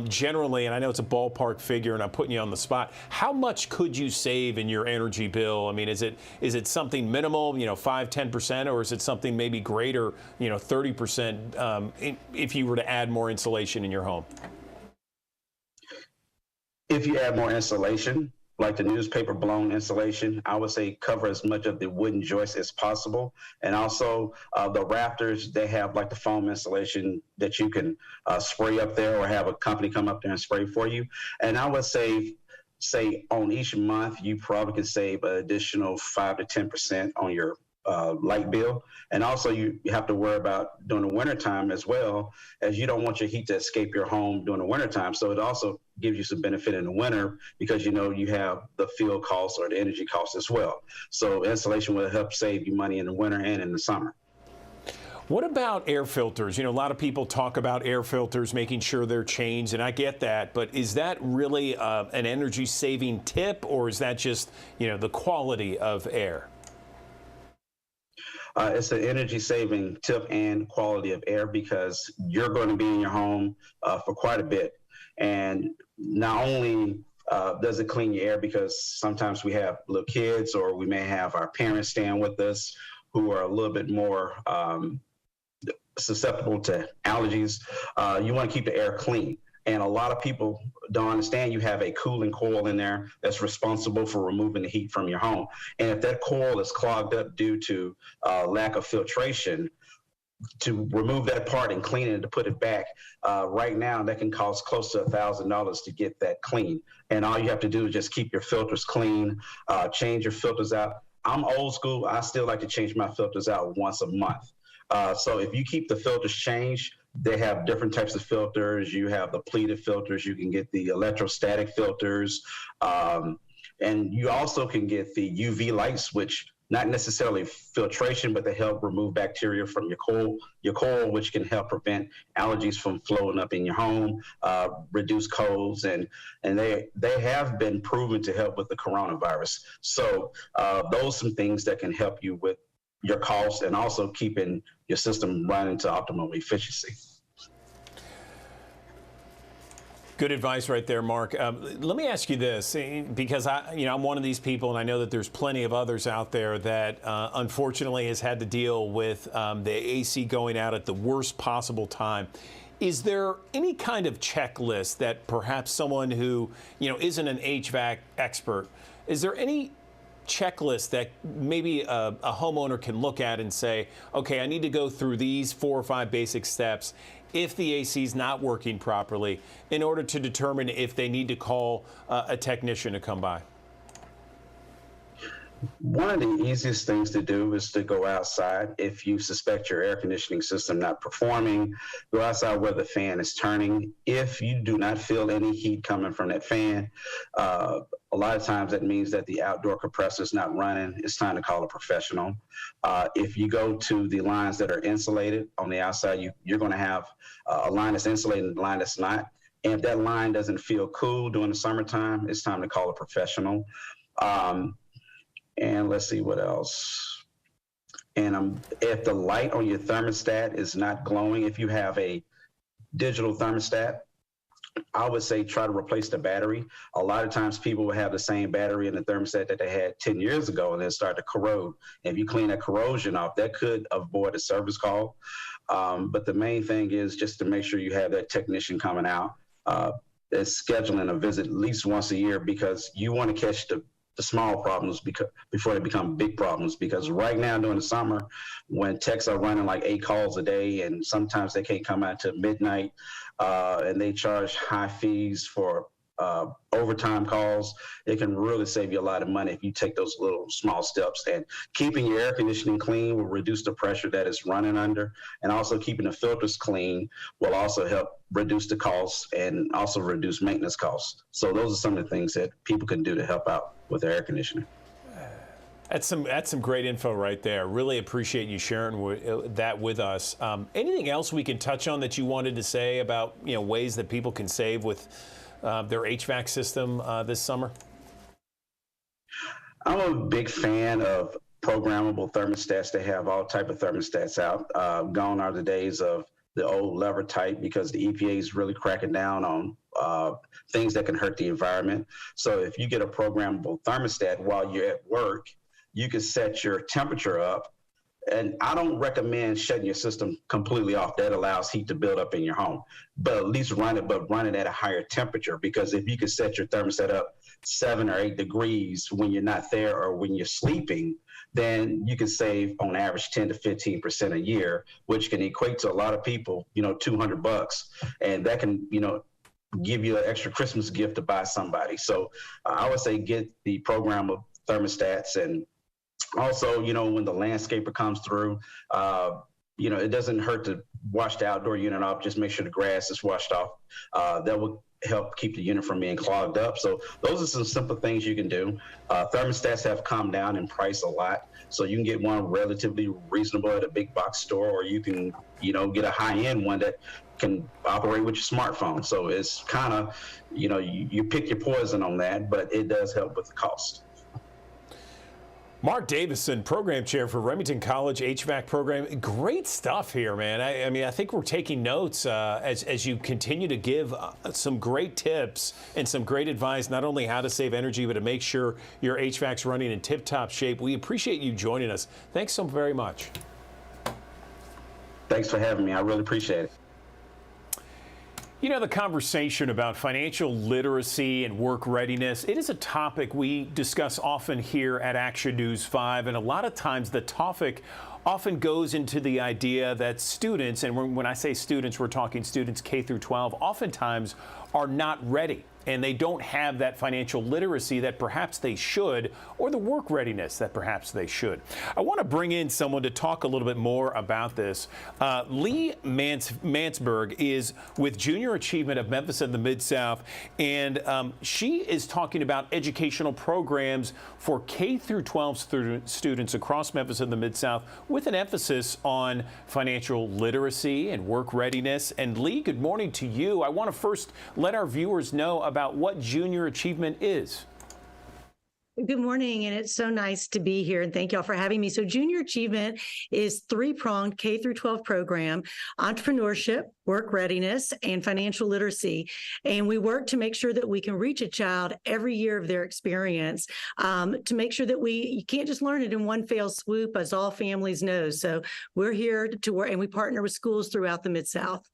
generally, and I know it's a ballpark figure and I'm putting you on the spot, how much could you save in your energy bill? I mean, is it something minimal, 5-10%, or is it something maybe greater, 30%, if you were to add more insulation in your home? If you add more insulation, like the newspaper blown insulation, I would say cover as much of the wooden joist as possible. And also the rafters, they have like the foam insulation that you can spray up there or have a company come up there and spray for you. And I would say on each month, you probably can save an additional 5 to 10% on your light bill. And also you have to worry about during the wintertime as well, as you don't want your heat to escape your home during the wintertime. So it also gives you some benefit in the winter because you have the fuel costs or the energy costs as well. So insulation will help save you money in the winter and in the summer. What about air filters? A lot of people talk about air filters, making sure they're changed, and I get that, but is that really an energy saving tip, or is that just, the quality of air? It's an energy saving tip and quality of air because you're going to be in your home for quite a bit. And not only does it clean your air, because sometimes we have little kids or we may have our parents staying with us who are a little bit more susceptible to allergies. You want to keep the air clean. And a lot of people don't understand you have a cooling coil in there that's responsible for removing the heat from your home. And if that coil is clogged up due to lack of filtration, to remove that part and clean it and to put it back, right now that can cost close to $1,000 to get that clean. And all you have to do is just keep your filters clean, change your filters out. I'm old school. I still like to change my filters out once a month. So if you keep the filters changed, they have different types of filters. You have the pleated filters. You can get the electrostatic filters. And you also can get the UV lights, which not necessarily filtration, but they help remove bacteria from your coil, which can help prevent allergies from flowing up in your home, reduce colds, and they have been proven to help with the coronavirus. So those are some things that can help you with your costs and also keeping your system running to optimal efficiency. Good advice right there, Mark. Let me ask you this, because I'm one of these people, and I know that there's plenty of others out there that unfortunately has had to deal with the AC going out at the worst possible time. Is there any kind of checklist that perhaps someone who isn't an HVAC expert, is there any checklist that maybe a homeowner can look at and say, okay, I need to go through these 4 or 5 basic steps if the AC is not working properly in order to determine if they need to call a technician to come by? One of the easiest things to do is to go outside. If you suspect your air conditioning system not performing, go outside where the fan is turning. If you do not feel any heat coming from that fan, a lot of times that means that the outdoor compressor is not running. It's time to call a professional. If you go to the lines that are insulated on the outside, you're going to have a line that's insulated and a line that's not. And if that line doesn't feel cool during the summertime, it's time to call a professional. And let's see what else. And if the light on your thermostat is not glowing, if you have a digital thermostat, I would say try to replace the battery. A lot of times people will have the same battery in the thermostat that they had 10 years ago and then start to corrode. And if you clean that corrosion off, that could avoid a service call. But the main thing is just to make sure you have that technician coming out. Is scheduling a visit at least once a year, because you want to catch the small problems before they become big problems. Because right now during the summer, when techs are running like 8 calls a day and sometimes they can't come out till midnight, and they charge high fees for overtime calls, it can really save you a lot of money if you take those little small steps. And keeping your air conditioning clean will reduce the pressure that it's running under, and also keeping the filters clean will also help reduce the costs and also reduce maintenance costs. So those are some of the things that people can do to help out with their air conditioning. That's some great info right there. Really appreciate you sharing that with us. Anything else we can touch on that you wanted to say about ways that people can save with their HVAC system this summer? I'm a big fan of programmable thermostats. They have all type of thermostats out. Gone are the days of the old lever type, because the EPA is really cracking down on things that can hurt the environment. So if you get a programmable thermostat while you're at work, you can set your temperature up. And I don't recommend shutting your system completely off. That allows heat to build up in your home. But at least run it at a higher temperature, because if you can set your thermostat up 7 or 8 degrees when you're not there or when you're sleeping, then you can save on average 10 to 15% a year, which can equate to a lot of people, $200. And that can, give you an extra Christmas gift to buy somebody. So I would say get the program of thermostats. And also, when the landscaper comes through, it doesn't hurt to wash the outdoor unit off. Just make sure the grass is washed off. That will help keep the unit from being clogged up. So those are some simple things you can do. Thermostats have come down in price a lot. So you can get one relatively reasonable at a big box store, or you can, get a high-end one that can operate with your smartphone. So it's kind of, you pick your poison on that, but it does help with the cost. Mark Davison, program chair for Remington College HVAC program. Great stuff here, man. I think we're taking notes as you continue to give some great tips and some great advice, not only how to save energy, but to make sure your HVAC's running in tip-top shape. We appreciate you joining us. Thanks so very much. Thanks for having me. I really appreciate it. The conversation about financial literacy and work readiness, it is a topic we discuss often here at Action News 5, and a lot of times the topic often goes into the idea that students, and when I say students, we're talking students K through 12, oftentimes are not ready. And they don't have that financial literacy that perhaps they should, or the work readiness that perhaps they should. I want to bring in someone to talk a little bit more about this. Lee Mansberg is with Junior Achievement of Memphis in the Mid-South, and she is talking about educational programs for K through 12 students across Memphis in the Mid-South, with an emphasis on financial literacy and work readiness. And Lee, good morning to you. I want to first let our viewers know about what Junior Achievement is. Good morning, and it's so nice to be here, and thank y'all for having me. So Junior Achievement is three-pronged K through 12 program: entrepreneurship, work readiness, and financial literacy. And we work to make sure that we can reach a child every year of their experience, to make sure that you can't just learn it in one fell swoop, as all families know. So we're here to work, and we partner with schools throughout the Mid-South.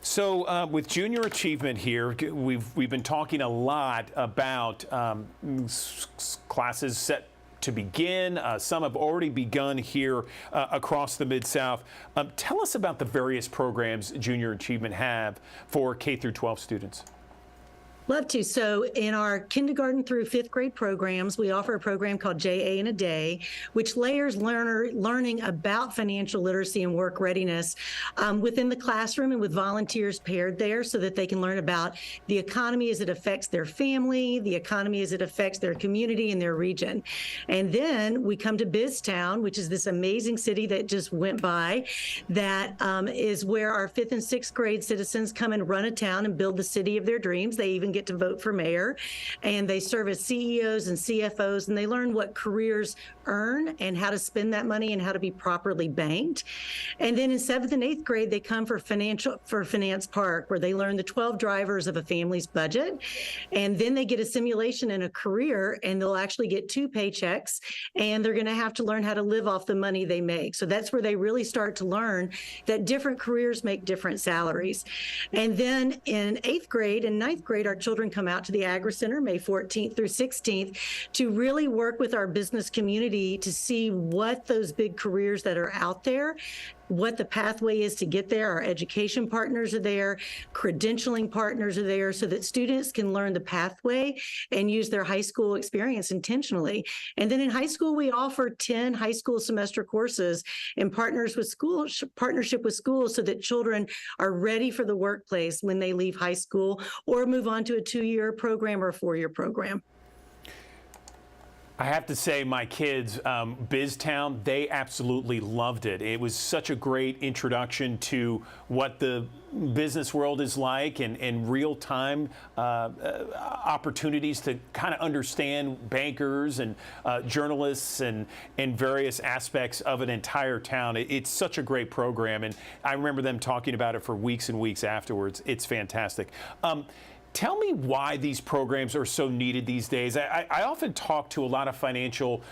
So with Junior Achievement here, we've been talking a lot about classes set to begin. Some have already begun here across the Mid-South. Tell us about the various programs Junior Achievement have for K through 12 students. Love to. So in our kindergarten through fifth grade programs, we offer a program called JA in a Day, which layers learning about financial literacy and work readiness within the classroom and with volunteers paired there so that they can learn about the economy as it affects their family, the economy as it affects their community and their region. And then we come to BizTown, which is this amazing city that just went by, that is where our fifth and sixth grade citizens come and run a town and build the city of their dreams. They even get to vote for mayor, and they serve as CEOs and CFOs, and they learn what careers earn and how to spend that money and how to be properly banked. And then in seventh and eighth grade, they come for Finance Park, where they learn the 12 drivers of a family's budget. And then they get a simulation in a career, and they'll actually get 2 paychecks, and they're going to have to learn how to live off the money they make. So that's where they really start to learn that different careers make different salaries. And then in eighth grade and ninth grade, our children come out to the Agri Center May 14th through 16th to really work with our business community to see what those big careers that are out there, what the pathway is to get there. Our education partners are there, credentialing partners are there, so that students can learn the pathway and use their high school experience intentionally. And then in high school, we offer 10 high school semester courses in partnership with schools so that children are ready for the workplace when they leave high school or move on to a 2-year program or a 4-year program. I have to say, my kids, BizTown, they absolutely loved it. It was such a great introduction to what the business world is like and real-time opportunities to kind of understand bankers and journalists and various aspects of an entire town. It's such a great program, and I remember them talking about it for weeks and weeks afterwards. It's fantastic. Tell me why these programs are so needed these days. I often talk to a lot of financial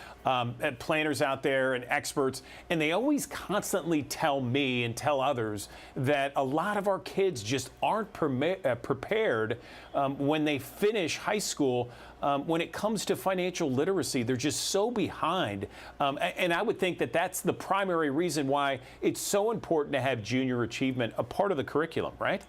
planners out there and experts, and they always constantly tell me and tell others that a lot of our kids just aren't prepared when they finish high school. When it comes to financial literacy, they're just so behind. And I would think that that's the primary reason why it's so important to have junior achievement a part of the curriculum, right?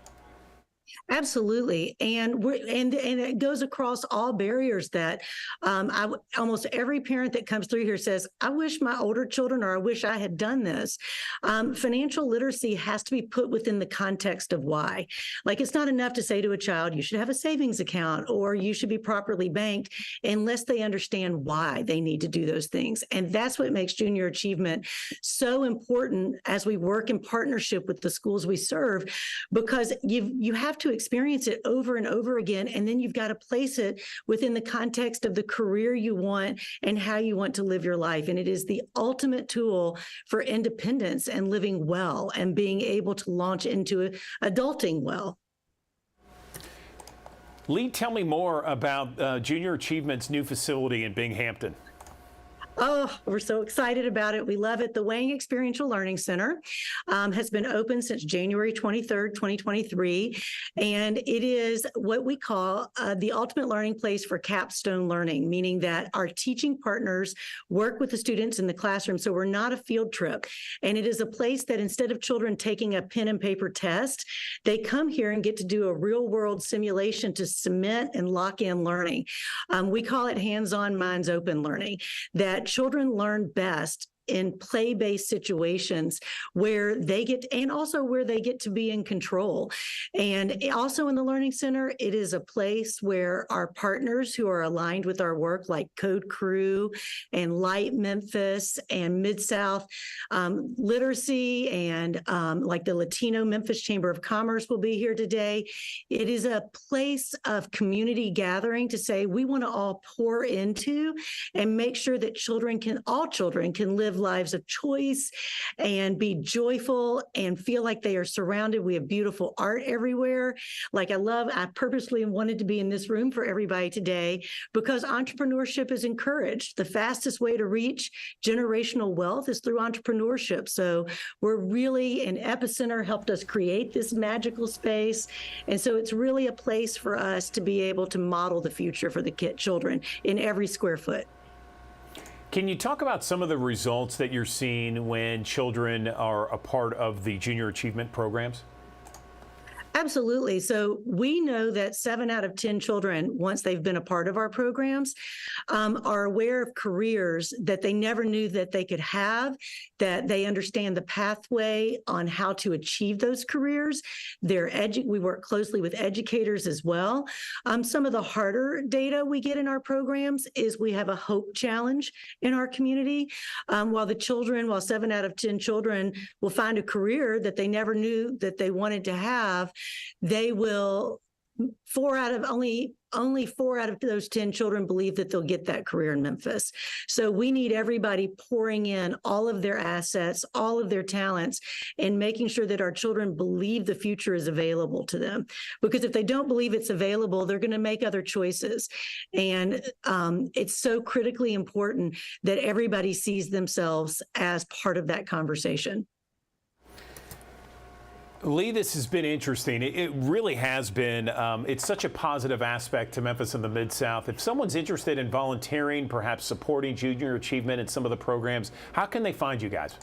Absolutely. And it goes across all barriers that almost every parent that comes through here says, I wish my older children, or I wish I had done this. Financial literacy has to be put within the context of why. Like, it's not enough to say to a child, you should have a savings account or you should be properly banked, unless they understand why they need to do those things. And that's what makes junior achievement so important as we work in partnership with the schools we serve, because you have to experience it over and over again, and then you've got to place it within the context of the career you want and how you want to live your life. And it is the ultimate tool for independence and living well and being able to launch into adulting well. Lee, tell me more about Junior Achievement's new facility in Binghamton. Oh, we're so excited about it. We love it. The Wang Experiential Learning Center has been open since January 23rd, 2023, and it is what we call the ultimate learning place for capstone learning, meaning that our teaching partners work with the students in the classroom, so we're not a field trip. And it is a place that instead of children taking a pen and paper test, they come here and get to do a real-world simulation to cement and lock in learning. We call it hands-on, minds open learning, that children learn best in play-based situations where they get, and also where they get to be in control. And also in the Learning Center, it is a place where our partners who are aligned with our work, like Code Crew and Light Memphis and Mid-South Literacy and like the Latino Memphis Chamber of Commerce will be here today. It is a place of community gathering to say, we want to all pour into and make sure that all children can live lives of choice and be joyful and feel like they are surrounded. We have beautiful art everywhere. Like I purposely wanted to be in this room for everybody today because entrepreneurship is encouraged. The fastest way to reach generational wealth is through entrepreneurship. So we're really, an Epicenter helped us create this magical space. And so it's really a place for us to be able to model the future for the children in every square foot. Can you talk about some of the results that you're seeing when children are a part of the Junior Achievement programs? Absolutely. So we know that 7 out of 10 children, once they've been a part of our programs, are aware of careers that they never knew that they could have, that they understand the pathway on how to achieve those careers. We work closely with educators as well. Some of the harder data we get in our programs is we have a hope challenge in our community. While 7 out of 10 children will find a career that they never knew that they wanted to have, they will, only 4 out of those 10 children believe that they'll get that career in Memphis. So we need everybody pouring in all of their assets, all of their talents, and making sure that our children believe the future is available to them. Because if they don't believe it's available, they're going to make other choices. And it's so critically important that everybody sees themselves as part of that conversation. Lee, this has been interesting. It really has been. It's such a positive aspect to Memphis and the Mid-South. If someone's interested in volunteering, perhaps supporting junior achievement in some of the programs, how can they find you guys?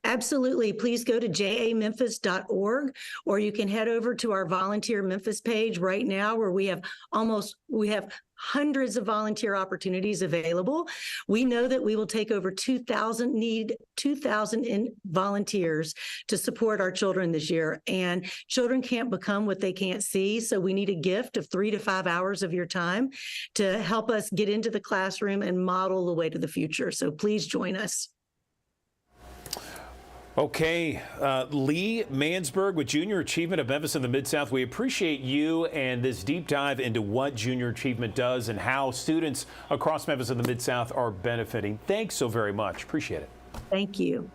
Absolutely. Please go to jamemphis.org, or you can head over to our Volunteer Memphis page right now, where we have hundreds of volunteer opportunities available. We know that we will take over 2,000 volunteers to support our children this year. And children can't become what they can't see. So we need a gift of 3 to 5 hours of your time to help us get into the classroom and model the way to the future. So please join us. Okay, Lee Mansberg with Junior Achievement of Memphis and the Mid-South. We appreciate you and this deep dive into what Junior Achievement does and how students across Memphis and the Mid-South are benefiting. Thanks so very much. Appreciate it. Thank you.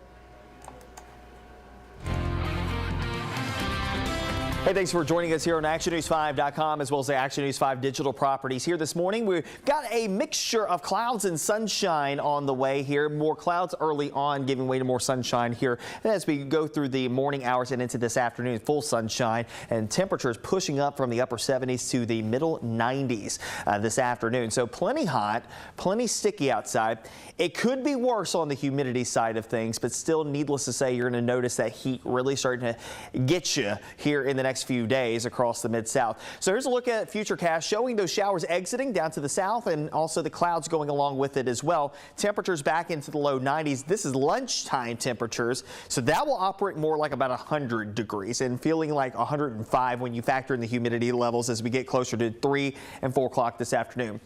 Hey, thanks for joining us here on ActionNews5.com as well as the Action News 5 digital properties. Here this morning, we've got a mixture of clouds and sunshine on the way here. More clouds early on, giving way to more sunshine here. And as we go through the morning hours and into this afternoon, full sunshine and temperatures pushing up from the upper 70s to the middle 90s this afternoon. So plenty hot, plenty sticky outside. It could be worse on the humidity side of things, but still, needless to say, you're going to notice that heat really starting to get you here in the next few days across the Mid-South. So here's a look at Futurecast showing those showers exiting down to the south and also the clouds going along with it as well. Temperatures back into the low 90s. This is lunchtime temperatures, so that will operate more like about 100 degrees and feeling like 105 when you factor in the humidity levels as we get closer to 3 and 4 o'clock this afternoon.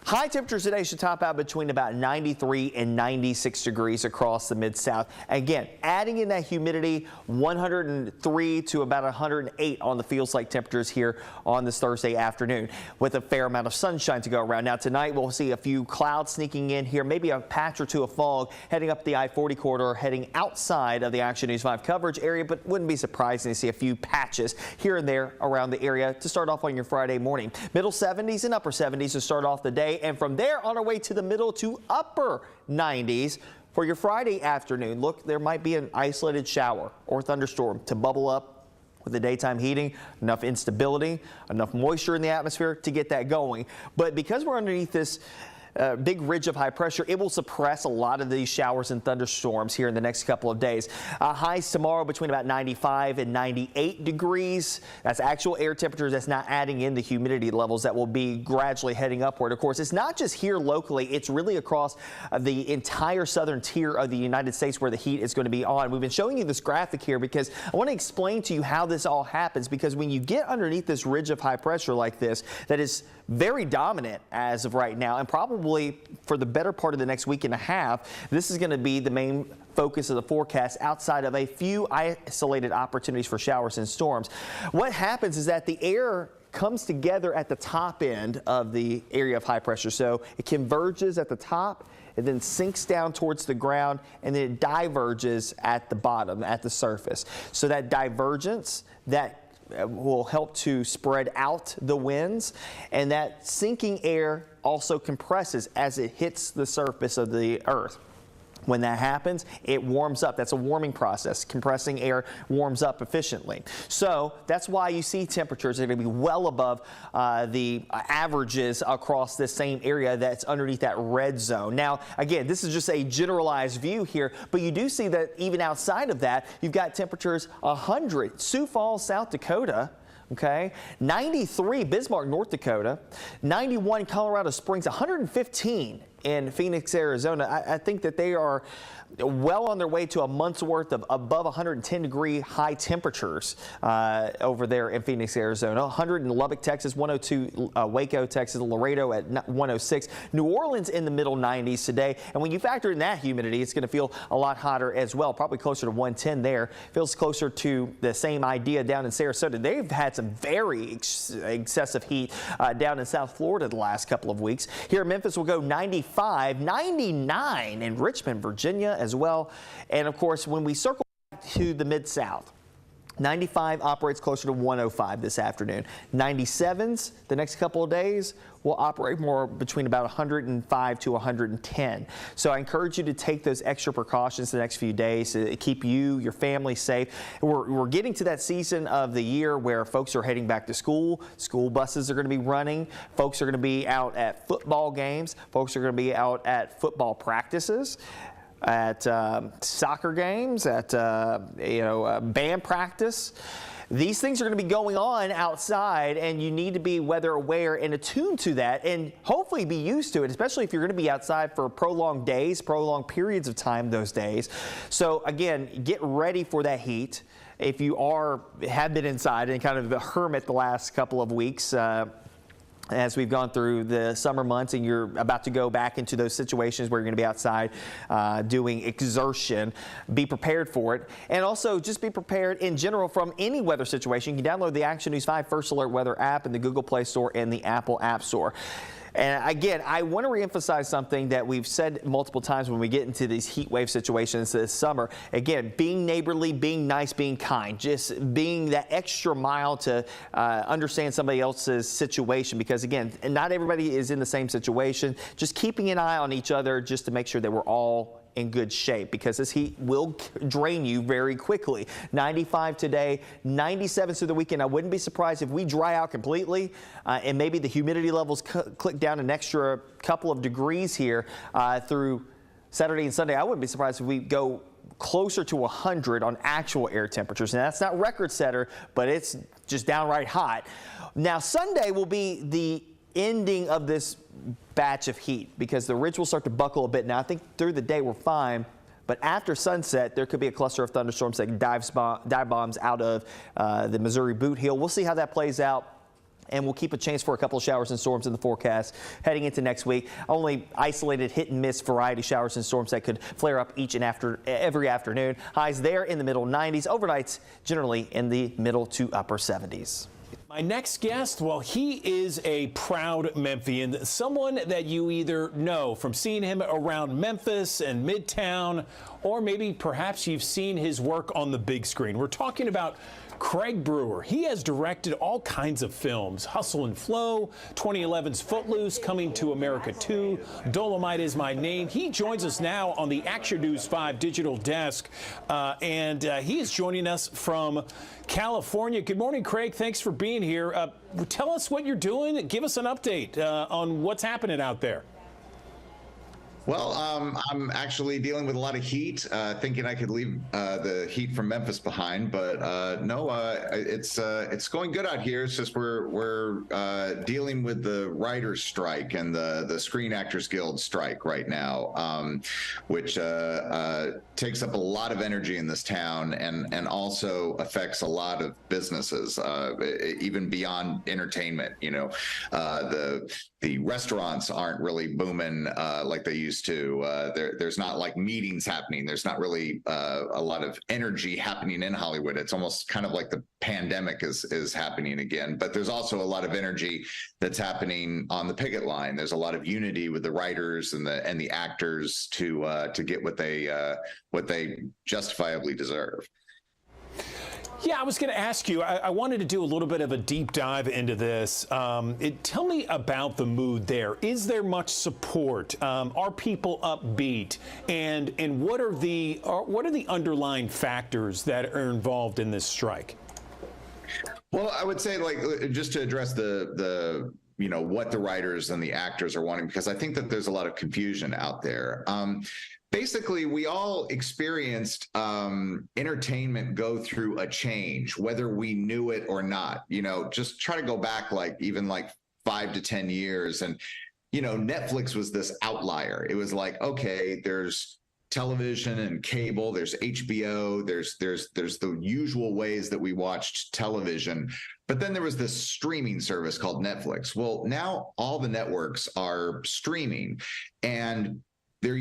High temperatures today should top out between about 93 and 96 degrees across the Mid-South. Again, adding in that humidity, 103 to about 108 on the feels like temperatures here on this Thursday afternoon with a fair amount of sunshine to go around. Now tonight we'll see a few clouds sneaking in here, maybe a patch or two of fog heading up the I-40 corridor, heading outside of the Action News 5 coverage area, but wouldn't be surprising to see a few patches here and there around the area to start off on your Friday morning. Middle 70s and upper 70s to start off the day. And from there on our way to the middle to upper 90s for your Friday afternoon. Look, there might be an isolated shower or thunderstorm to bubble up with the daytime heating, enough instability, enough moisture in the atmosphere to get that going. But because we're underneath this big ridge of high pressure, it will suppress a lot of these showers and thunderstorms here in the next couple of days. Highs tomorrow between about 95 and 98 degrees. That's actual air temperatures. That's not adding in the humidity levels that will be gradually heading upward. Of course, it's not just here locally. It's really across the entire southern tier of the United States where the heat is going to be on. We've been showing you this graphic here because I want to explain to you how this all happens, because when you get underneath this ridge of high pressure like this, that is very dominant as of right now, and probably for the better part of the next week and a half, this is going to be the main focus of the forecast outside of a few isolated opportunities for showers and storms. What happens is that the air comes together at the top end of the area of high pressure. So it converges at the top, it then sinks down towards the ground, and then it diverges at the bottom, at the surface. So that divergence, that will help to spread out the winds, and that sinking air also compresses as it hits the surface of the earth. When that happens, it warms up. That's a warming process. Compressing air warms up efficiently. So that's why you see temperatures that are going to be well above the averages across this same area that's underneath that red zone. Now, again, this is just a generalized view here, but you do see that even outside of that, you've got temperatures 100. Sioux Falls, South Dakota. Okay, 93 Bismarck, North Dakota, 91 Colorado Springs, 115 in Phoenix, Arizona. I think that they are well on their way to a month's worth of above 110-degree high temperatures over there in Phoenix, Arizona. 100 in Lubbock, Texas, 102 Waco, Texas, Laredo at 106. New Orleans in the middle 90s today. And when you factor in that humidity, it's going to feel a lot hotter as well, probably closer to 110 there. Feels closer to the same idea down in Sarasota. They've had some very excessive heat down in South Florida the last couple of weeks. Here in Memphis, we'll go 95, 99 in Richmond, Virginia as well. And of course, when we circle back to the Mid-South, 95 operates closer to 105 this afternoon. 97s the next couple of days will operate more between about 105 to 110. So I encourage you to take those extra precautions the next few days to keep you, your family safe. We're getting to that season of the year where folks are heading back to school. School buses are going to be running. Folks are going to be out at football games. Folks are going to be out at football practices, at soccer games, at band practice. These things are going to be going on outside, and you need to be weather aware and attuned to that, and hopefully be used to it, especially if you're going to be outside for prolonged days, prolonged periods of time those days. So again, get ready for that heat. If you have been inside and kind of a hermit the last couple of weeks, as we've gone through the summer months and you're about to go back into those situations where you're going to be outside doing exertion, be prepared for it. And also just be prepared in general from any weather situation. You can download the Action News 5 First Alert Weather app in the Google Play Store and the Apple App Store. And again, I want to reemphasize something that we've said multiple times when we get into these heat wave situations this summer. Again, being neighborly, being nice, being kind, just being that extra mile to understand somebody else's situation. Because again, not everybody is in the same situation. Just keeping an eye on each other just to make sure that we're all in good shape, because this heat will drain you very quickly. 95 today, 97 through the weekend. I wouldn't be surprised if we dry out completely and maybe the humidity levels click down an extra couple of degrees here through Saturday and Sunday. I wouldn't be surprised if we go closer to 100 on actual air temperatures. And that's not record setter, but it's just downright hot. Now Sunday will be the ending of this batch of heat, because the ridge will start to buckle a bit. Now I think through the day we're fine, but after sunset there could be a cluster of thunderstorms that dive bombs out of the Missouri Boot Heel. We'll see how that plays out, and we'll keep a chance for a couple of showers and storms in the forecast heading into next week. Only isolated hit and miss variety showers and storms that could flare up each and every afternoon. Highs there in the middle 90s, overnights generally in the middle to upper 70s. My next guest, well, he is a proud Memphian, someone that you either know from seeing him around Memphis and Midtown, or maybe perhaps you've seen his work on the big screen. We're talking about Craig Brewer. He has directed all kinds of films: Hustle and Flow, 2011's Footloose, Coming to America 2, Dolomite Is My Name. He joins us now on the Action News 5 digital desk, and he is joining us from California. Good morning, Craig. Thanks for being here. Tell us what you're doing. Give us an update on what's happening out there. Well, I'm actually dealing with a lot of heat, thinking I could leave the heat from Memphis behind, but no, it's going good out here. It's just we're dealing with the writers' strike and the Screen Actors Guild strike right now, which takes up a lot of energy in this town and also affects a lot of businesses, even beyond entertainment. You know, the restaurants aren't really booming like they used to. There's not like meetings happening. There's not really a lot of energy happening in Hollywood. It's almost kind of like the pandemic is happening again. But there's also a lot of energy that's happening on the picket line. There's a lot of unity with the writers and the actors to get what they justifiably deserve. Yeah, I was going to ask you, I wanted to do a little bit of a deep dive into this. Tell me about the mood there. Is there much support? Are people upbeat? And what are the underlying factors that are involved in this strike? Well, I would say, like, just to address the what the writers and the actors are wanting, because I think that there's a lot of confusion out there. Basically, we all experienced entertainment go through a change, whether we knew it or not. Just try to go back even 5 to 10 years. And, Netflix was this outlier. It was like, okay, there's television and cable, there's HBO, there's the usual ways that we watched television. But then there was this streaming service called Netflix. Well, now all the networks are streaming, and there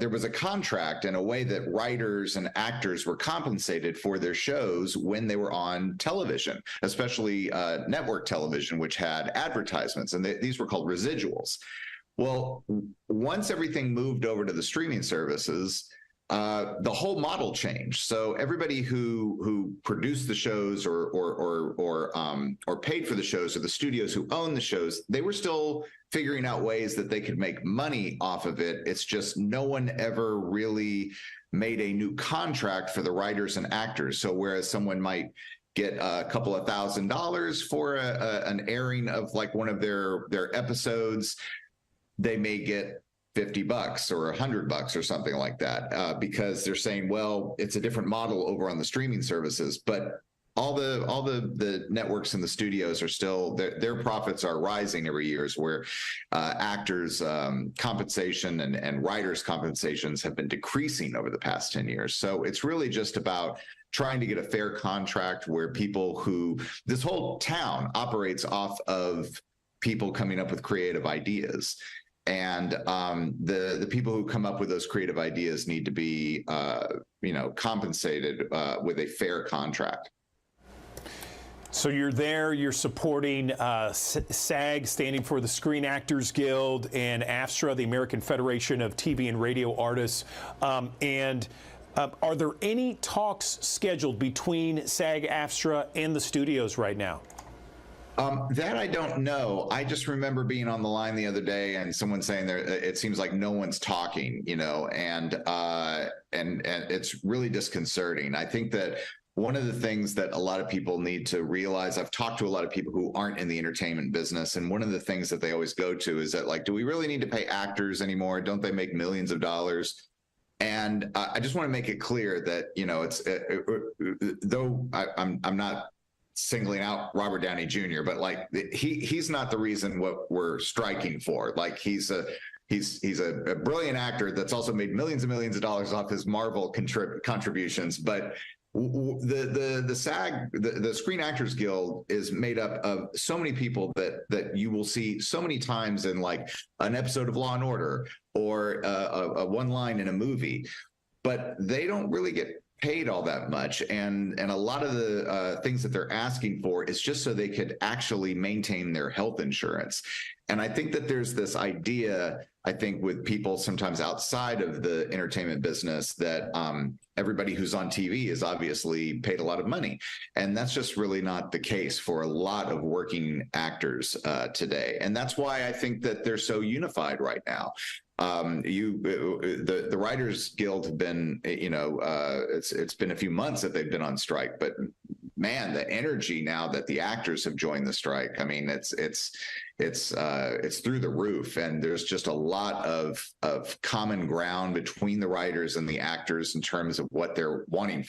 was a contract and a way that writers and actors were compensated for their shows when they were on television, especially network television, which had advertisements, and these were called residuals. Well, once everything moved over to the streaming services, the whole model changed. So everybody who produced the shows or paid for the shows, or the studios who owned the shows, they were still figuring out ways that they could make money off of it. It's just no one ever really made a new contract for the writers and actors. So whereas someone might get a couple of $1,000s for an airing of one of their episodes, they may get $50 or $100 or something like that, because they're saying, well, it's a different model over on the streaming services. But all the networks and the studios are still, their profits are rising every year, where actors' compensation and writers' compensations have been decreasing over the past 10 years. So it's really just about trying to get a fair contract where this whole town operates off of people coming up with creative ideas. And the people who come up with those creative ideas need to be, compensated with a fair contract. So you're supporting SAG, standing for the Screen Actors Guild, and AFSTRA, the American Federation of TV and Radio Artists. Are there any talks scheduled between SAG, AFSTRA, and the studios right now? That I don't know. I just remember being on the line the other day and someone saying it seems like no one's talking, and it's really disconcerting. I think that one of the things that a lot of people need to realize, I've talked to a lot of people who aren't in the entertainment business, and one of the things that they always go to is that, do we really need to pay actors anymore? Don't they make millions of dollars? And I just want to make it clear that, though I'm not singling out Robert Downey Jr., but he's not the reason what we're striking for. He's a brilliant actor that's also made millions and millions of dollars off his Marvel contributions. But the SAG, the Screen Actors Guild, is made up of so many people that you will see so many times in an episode of Law and Order or a one line in a movie, but they don't really get paid all that much, and a lot of the things that they're asking for is just so they could actually maintain their health insurance. And I think that there's this idea, with people sometimes outside of the entertainment business, that everybody who's on TV is obviously paid a lot of money, and that's just really not the case for a lot of working actors today. And that's why I think that they're so unified right now. The Writers Guild have been, it's been a few months that they've been on strike, but man, the energy now that the actors have joined the strike, I mean, it's through the roof, and there's just a lot of common ground between the writers and the actors in terms of what they're wanting.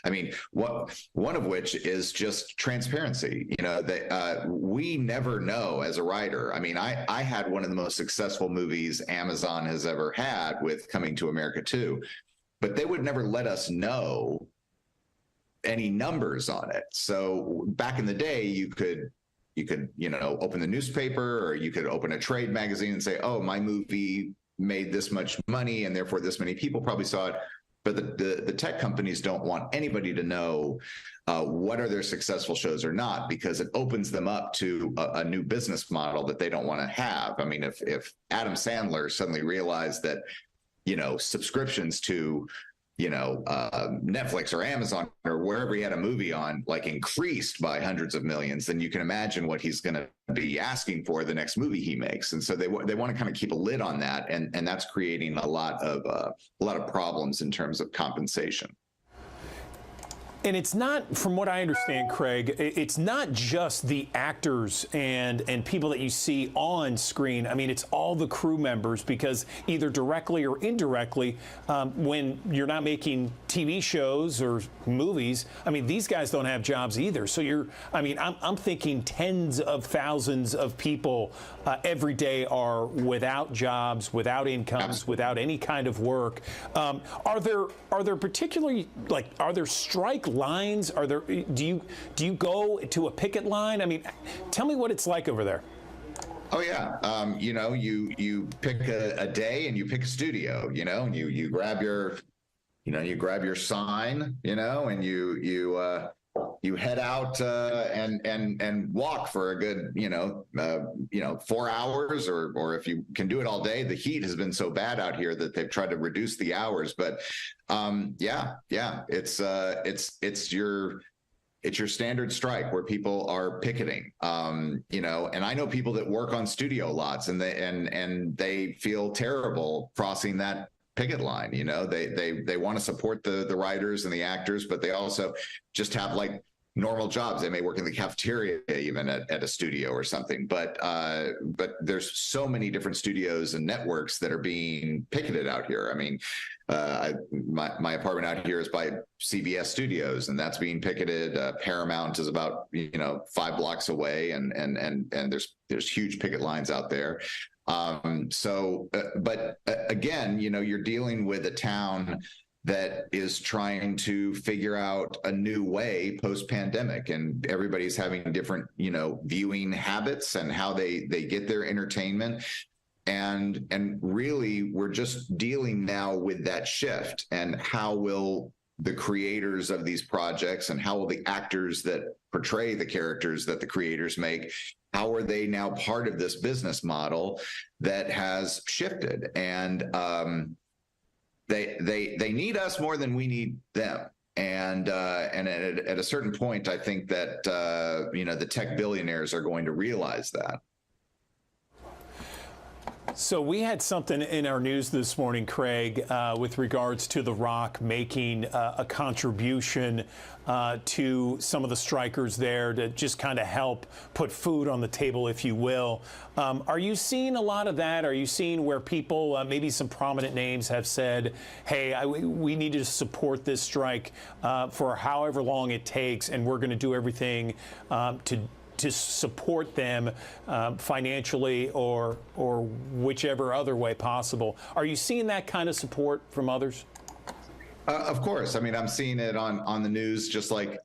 I mean, one of which is just transparency. We never know as a writer. I mean, I had one of the most successful movies Amazon has ever had with Coming to America 2, but they would never let us know any numbers on it. So back in the day, you could open the newspaper, or you could open a trade magazine and say, oh, my movie made this much money and therefore this many people probably saw it. But the tech companies don't want anybody to know what are their successful shows or not, because it opens them up to a new business model that they don't want to have. I mean, if Adam Sandler suddenly realized that, subscriptions to Netflix or Amazon or wherever he had a movie on, like, increased by hundreds of millions, then you can imagine what he's going to be asking for the next movie he makes. And so they want to kind of keep a lid on that, and that's creating a lot of problems in terms of compensation. And it's not, from what I understand, Craig, it's not just the actors and people that you see on screen. I mean, it's all the crew members, because either directly or indirectly, when you're not making TV shows or movies, I mean, these guys don't have jobs either. So I'm thinking tens of thousands of people every day are without jobs, without incomes, without any kind of work. Are there particularly, like, are there strike lines? Do you go to a picket line? I mean, tell me what it's like over there. Oh yeah, you pick a day and you pick a studio, and you grab your, you grab your sign, and you head out and walk for a good 4 hours, or if you can do it all day. The heat has been so bad out here that they've tried to reduce the hours, but it's your standard strike where people are picketing, and I know people that work on studio lots, and they feel terrible crossing that picket line. They want to support the writers and the actors, but they also just have, like, normal jobs. They may work in the cafeteria even at a studio or something, but there's so many different studios and networks that are being picketed out here. I mean, my apartment out here is by CBS Studios, and that's being picketed. Paramount is about 5 blocks away, and there's huge picket lines out there. But again, you're dealing with a town that is trying to figure out a new way post-pandemic, and everybody's having different, viewing habits and how they get their entertainment. And really, we're just dealing now with that shift, and how will the creators of these projects, and how will the actors that portray the characters that the creators make, how are they now part of this business model that has shifted? And they need us more than we need them. And at a certain point, I think that the tech billionaires are going to realize that. So we had something in our news this morning, Craig, with regards to The Rock making a contribution to some of the strikers there to just kind of help put food on the table, if you will. Are you seeing a lot of that? Are you seeing where people, maybe some prominent names, have said, hey, we need to support this strike for however long it takes, and we're going to do everything to support them financially or whichever other way possible? Are you seeing that kind of support from others? Of course. I mean, I'm seeing it on the news just like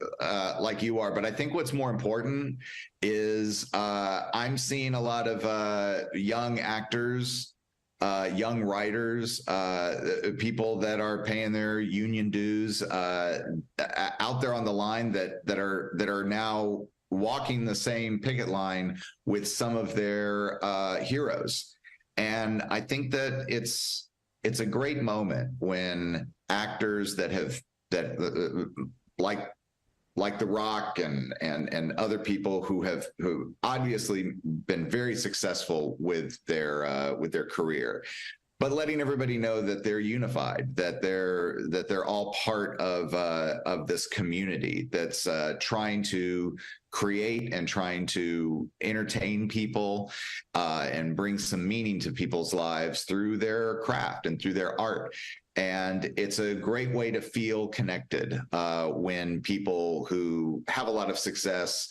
you are. But I think what's more important is I'm seeing a lot of young actors, young writers, people that are paying their union dues out there on the line that are now walking the same picket line with some of their heroes. And I think that it's a great moment when actors like The Rock and other people who obviously been very successful with their career, but letting everybody know that they're unified, that they're all part of this community that's trying to create and trying to entertain people and bring some meaning to people's lives through their craft and through their art. And it's a great way to feel connected when people who have a lot of success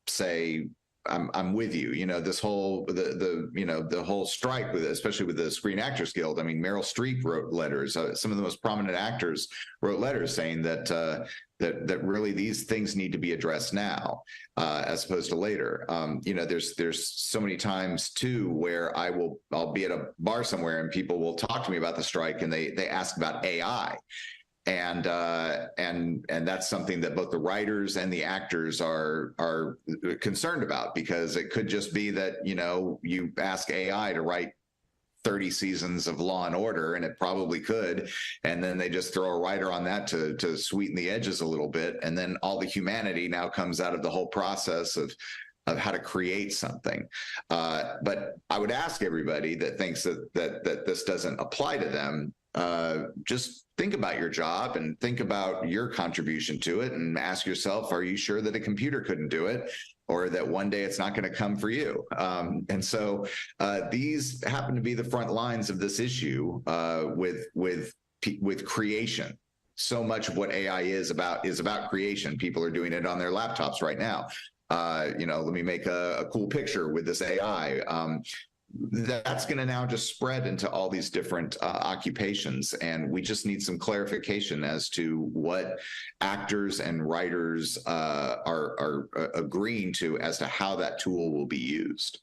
say, I'm with you. This whole the whole strike with it, especially with the Screen Actors Guild. I mean, Meryl Streep wrote letters. Some of the most prominent actors wrote letters saying that really these things need to be addressed now as opposed to later. There's so many times too where I'll be at a bar somewhere and people will talk to me about the strike, and they ask about AI. And that's something that both the writers and the actors are concerned about, because it could just be that, you ask AI to write 30 seasons of Law and Order, and it probably could. And then they just throw a writer on that to sweeten the edges a little bit. And then all the humanity now comes out of the whole process of how to create something. But I would ask everybody that thinks that this doesn't apply to them, just think about your job and think about your contribution to it and ask yourself, are you sure that a computer couldn't do it? Or that one day it's not going to come for you. And so these happen to be the front lines of this issue with creation. So much of what AI is about creation. People are doing it on their laptops right now. Let me make a cool picture with this AI. That's going to now just spread into all these different occupations. And we just need some clarification as to what actors and writers are agreeing to as to how that tool will be used.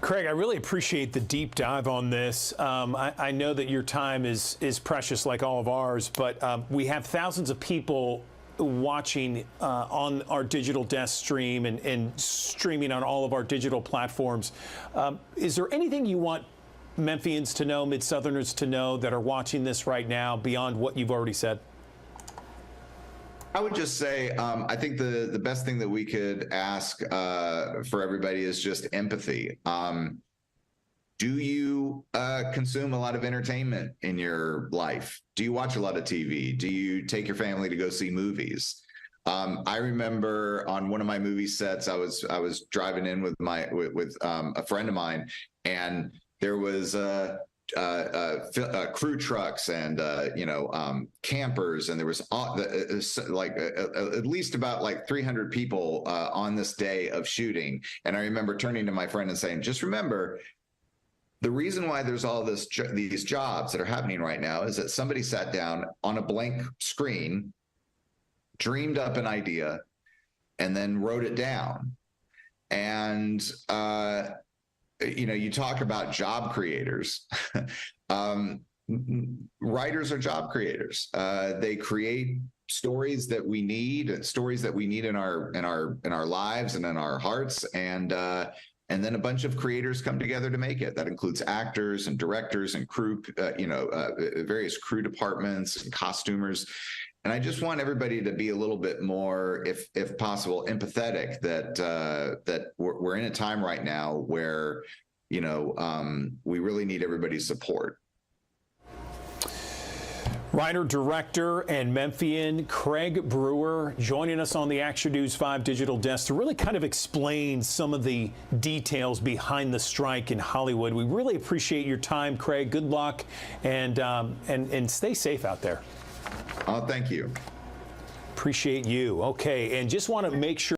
Craig, I really appreciate the deep dive on this. I know that your time is precious like all of ours, but we have thousands of people watching on our digital desk stream and streaming on all of our digital platforms. Is there anything you want Memphians to know, Mid-Southerners to know that are watching this right now beyond what you've already said? I would just say, I think the best thing that we could ask for everybody is just empathy. Do you consume a lot of entertainment in your life? Do you watch a lot of TV? Do you take your family to go see movies? I remember on one of my movie sets, I was driving in with a friend of mine, and there was crew trucks and campers, and there was at least about like 300 people on this day of shooting. And I remember turning to my friend and saying, just remember, the reason why there's all these jobs that are happening right now is that somebody sat down on a blank screen, dreamed up an idea, and then wrote it down. And you talk about job creators. Writers are job creators. They create stories that we need, in our lives and in our hearts, and then a bunch of creators come together to make it. That includes actors and directors and crew, various crew departments and costumers. And I just want everybody to be a little bit more, if possible, empathetic that we're in a time right now where, we really need everybody's support. Writer, director, and Memphian Craig Brewer joining us on the Action News 5 digital desk to really kind of explain some of the details behind the strike in Hollywood. We really appreciate your time, Craig. Good luck, and stay safe out there. Oh, thank you. Appreciate you. Okay, and just want to make sure.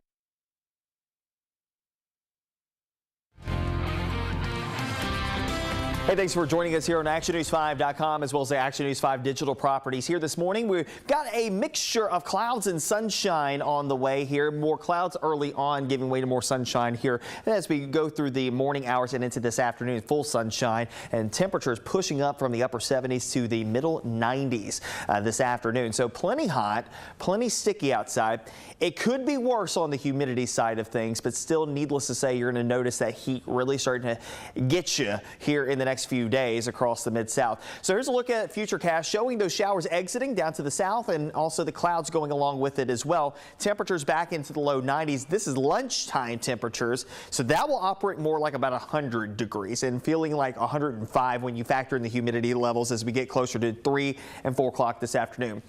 Hey, thanks for joining us here on ActionNews5.com as well as the Action News 5 digital properties. Here this morning, we've got a mixture of clouds and sunshine on the way here. More clouds early on, giving way to more sunshine here. And as we go through the morning hours and into this afternoon, full sunshine and temperatures pushing up from the upper 70s to the middle 90s this afternoon. So plenty hot, plenty sticky outside. It could be worse on the humidity side of things, but still, needless to say, you're going to notice that heat really starting to get you here in the next few days across the Mid-South. So here's a look at Futurecast showing those showers exiting down to the south and also the clouds going along with it as well. Temperatures back into the low 90s. This is lunchtime temperatures, so that will operate more like about 100 degrees and feeling like 105 when you factor in the humidity levels as we get closer to 3 and 4 o'clock this afternoon.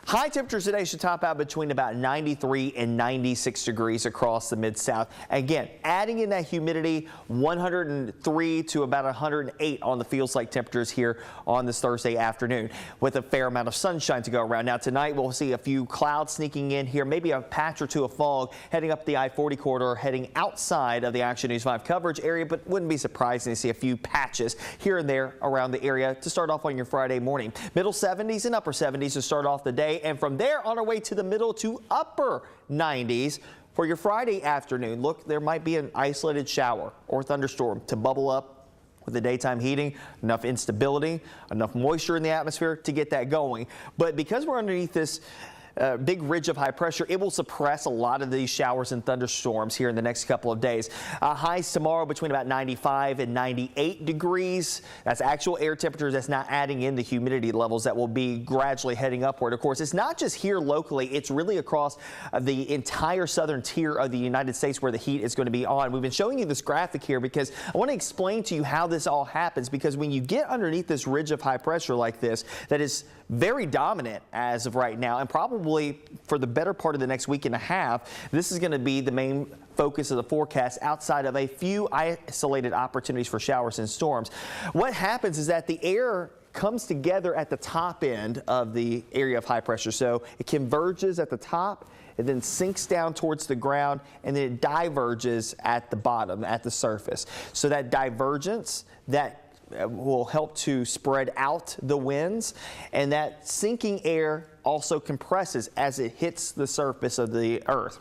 High temperatures today should top out between about 93 and 96 degrees across the Mid-South. Again, adding in that humidity, 103 to about 108 on the feels like temperatures here on this Thursday afternoon with a fair amount of sunshine to go around. Now tonight we'll see a few clouds sneaking in here, maybe a patch or two of fog heading up the I-40 corridor, heading outside of the Action News 5 coverage area, but wouldn't be surprising to see a few patches here and there around the area to start off on your Friday morning. Middle 70s and upper 70s to start off the day. And from there on our way to the middle to upper 90s for your Friday afternoon. Look, there might be an isolated shower or thunderstorm to bubble up with the daytime heating, enough instability, enough moisture in the atmosphere to get that going. But because we're underneath this big ridge of high pressure. It will suppress a lot of these showers and thunderstorms here in the next couple of days. Highs tomorrow between about 95 and 98 degrees. That's actual air temperatures. That's not adding in the humidity levels that will be gradually heading upward. Of course, it's not just here locally. It's really across the entire southern tier of the United States where the heat is going to be on. We've been showing you this graphic here because I want to explain to you how this all happens, because when you get underneath this ridge of high pressure like this, that is very dominant as of right now, and probably for the better part of the next week and a half, this is going to be the main focus of the forecast outside of a few isolated opportunities for showers and storms. What happens is that the air comes together at the top end of the area of high pressure. So it converges at the top, it then sinks down towards the ground, and then it diverges at the bottom, at the surface. So that divergence, that will help to spread out the winds, and that sinking air also compresses as it hits the surface of the earth.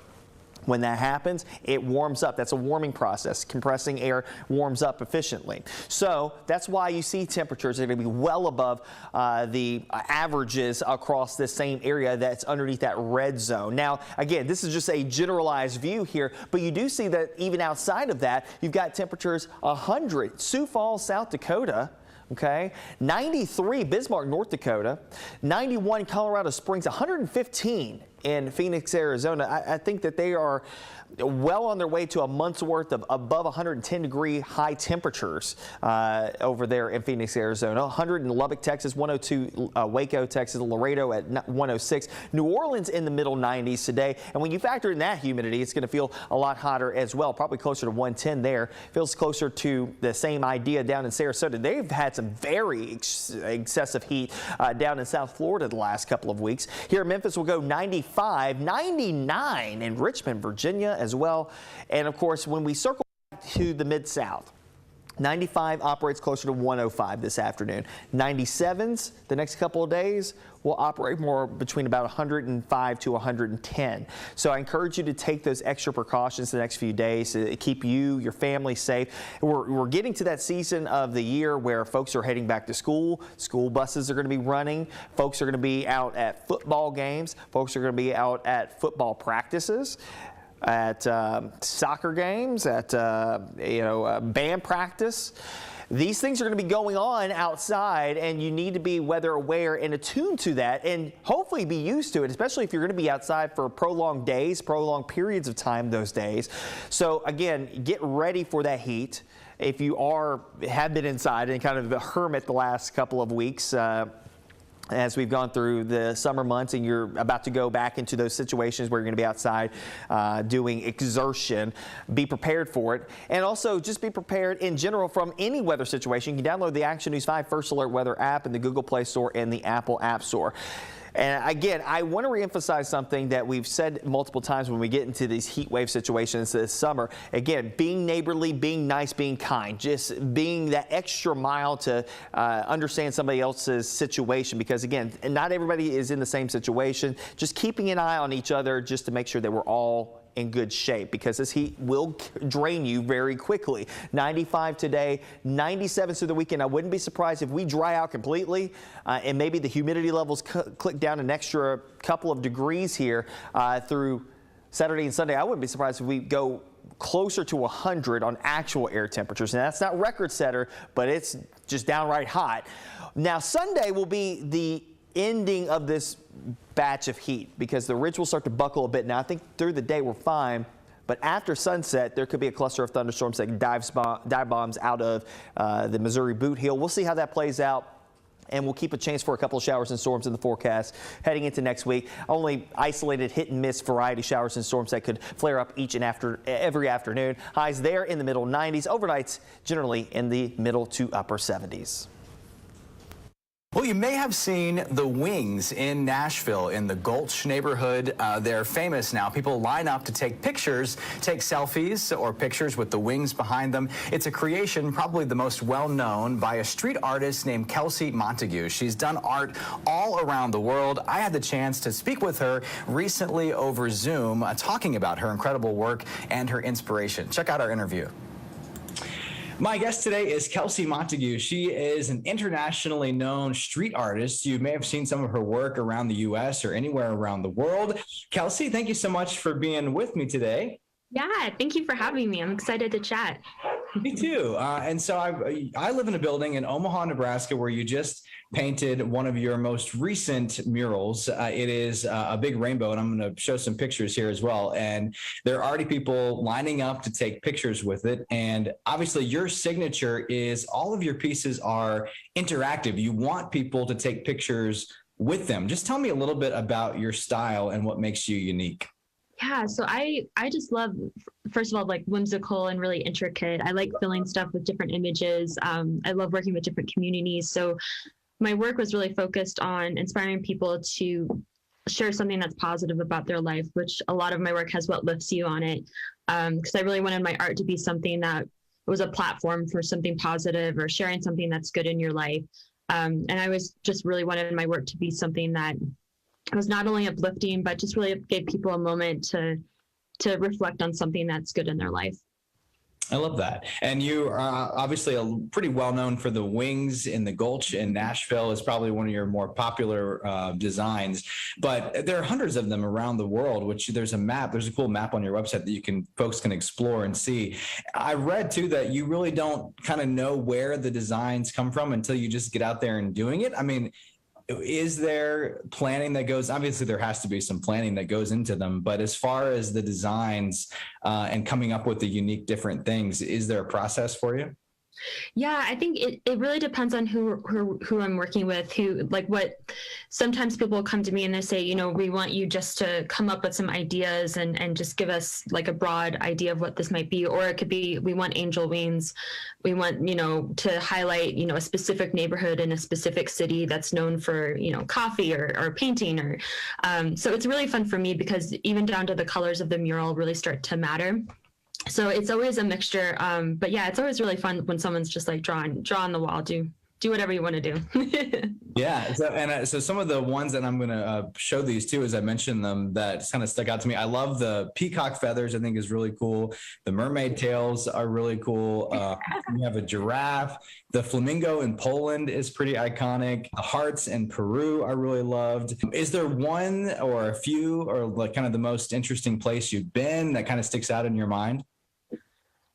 When that happens, it warms up. That's a warming process. Compressing air warms up efficiently. So that's why you see temperatures that are going to be well above the averages across this same area that's underneath that red zone. Now, again, this is just a generalized view here, but you do see that even outside of that, you've got temperatures 100. Sioux Falls, South Dakota. Okay, 93 Bismarck, North Dakota, 91 Colorado Springs, 115 in Phoenix, Arizona. I think that they are well on their way to a month's worth of above 110-degree high temperatures over there in Phoenix, Arizona. 100 in Lubbock, Texas, 102 Waco, Texas, Laredo at 106. New Orleans in the middle 90s today. And when you factor in that humidity, it's going to feel a lot hotter as well, probably closer to 110 there. Feels closer to the same idea down in Sarasota. They've had some very excessive heat down in South Florida the last couple of weeks. Here in Memphis, we'll go 95, 99 in Richmond, Virginia as well. And of course, when we circle back to the Mid-South, 95 operates closer to 105 this afternoon. 97s the next couple of days will operate more between about 105 to 110. So I encourage you to take those extra precautions the next few days to keep you, your family safe. We're getting to that season of the year where folks are heading back to school. School buses are going to be running. Folks are going to be out at football games. Folks are going to be out at football practices, at soccer games, at band practice. These things are going to be going on outside, and you need to be weather aware and attuned to that, and hopefully be used to it, especially if you're going to be outside for prolonged days, prolonged periods of time those days. So again, get ready for that heat. If you have been inside and kind of a hermit the last couple of weeks, as we've gone through the summer months and you're about to go back into those situations where you're going to be outside doing exertion, be prepared for it. And also just be prepared in general from any weather situation. You can download the Action News 5 First Alert Weather app in the Google Play Store and the Apple App Store. And again, I want to reemphasize something that we've said multiple times when we get into these heat wave situations this summer. Again, being neighborly, being nice, being kind, just being that extra mile to understand somebody else's situation, because again, not everybody is in the same situation. Just keeping an eye on each other just to make sure that we're all in good shape, because this heat will drain you very quickly. 95 today, 97 through the weekend. I wouldn't be surprised if we dry out completely and maybe the humidity levels click down an extra couple of degrees here through Saturday and Sunday. I wouldn't be surprised if we go closer to 100 on actual air temperatures. And that's not record setter, but it's just downright hot. Now Sunday will be the ending of this batch of heat, because the ridge will start to buckle a bit. Now I think through the day we're fine, but after sunset there could be a cluster of thunderstorms that dive bombs out of the Missouri Boot Heel. We'll see how that plays out, and we'll keep a chance for a couple of showers and storms in the forecast heading into next week. Only isolated hit and miss variety showers and storms that could flare up each and every afternoon. Highs there in the middle 90s, overnights generally in the middle to upper 70s. Well, you may have seen the Wings in Nashville in the Gulch neighborhood. They're famous now. People line up to take pictures, take selfies or pictures with the Wings behind them. It's a creation, probably the most well-known, by a street artist named Kelsey Montague. She's done art all around the world. I had the chance to speak with her recently over Zoom, talking about her incredible work and her inspiration. Check out our interview. My guest today is Kelsey Montague. She is an internationally known street artist. You may have seen some of her work around the U.S. or anywhere around the world. Kelsey, thank you so much for being with me today. Yeah, thank you for having me. I'm excited to chat. Me too. And so I live in a building in Omaha, Nebraska, where you just painted one of your most recent murals. It is a big rainbow, and I'm going to show some pictures here as well. And there are already people lining up to take pictures with it. And obviously your signature is all of your pieces are interactive. You want people to take pictures with them. Just tell me a little bit about your style and what makes you unique. Yeah, so I just love, first of all, like whimsical and really intricate. I like filling stuff with different images. I love working with different communities. So my work was really focused on inspiring people to share something that's positive about their life, which a lot of my work has what lifts you on it. Because I really wanted my art to be something that was a platform for something positive or sharing something that's good in your life. And I was just really wanted my work to be something that was not only uplifting, but just really gave people a moment to reflect on something that's good in their life. I love that. And you are obviously pretty well known for the wings in the Gulch in Nashville is probably one of your more popular designs, but there are hundreds of them around the world, which there's a cool map on your website that folks can explore and see. I read too that you really don't kind of know where the designs come from until you just get out there and doing it. I mean, is there planning that goes, obviously there has to be some planning that goes into them, but as far as the designs and coming up with the unique different things, is there a process for you? Yeah, I think it really depends on who I'm working with, sometimes people come to me and they say, we want you just to come up with some ideas and just give us like a broad idea of what this might be. Or it could be, we want angel wings. We want, to highlight, a specific neighborhood in a specific city that's known for, coffee or painting or, so it's really fun for me because even down to the colors of the mural really start to matter. So it's always a mixture. But yeah, it's always really fun when someone's just like draw on the wall, do whatever you want to do. Yeah. So some of the ones that I'm going to show these too, as I mentioned them, that kind of stuck out to me. I love the peacock feathers. I think is really cool. The mermaid tails are really cool. We have a giraffe. The flamingo in Poland is pretty iconic. The hearts in Peru are really loved. Is there one or a few or like kind of the most interesting place you've been that kind of sticks out in your mind?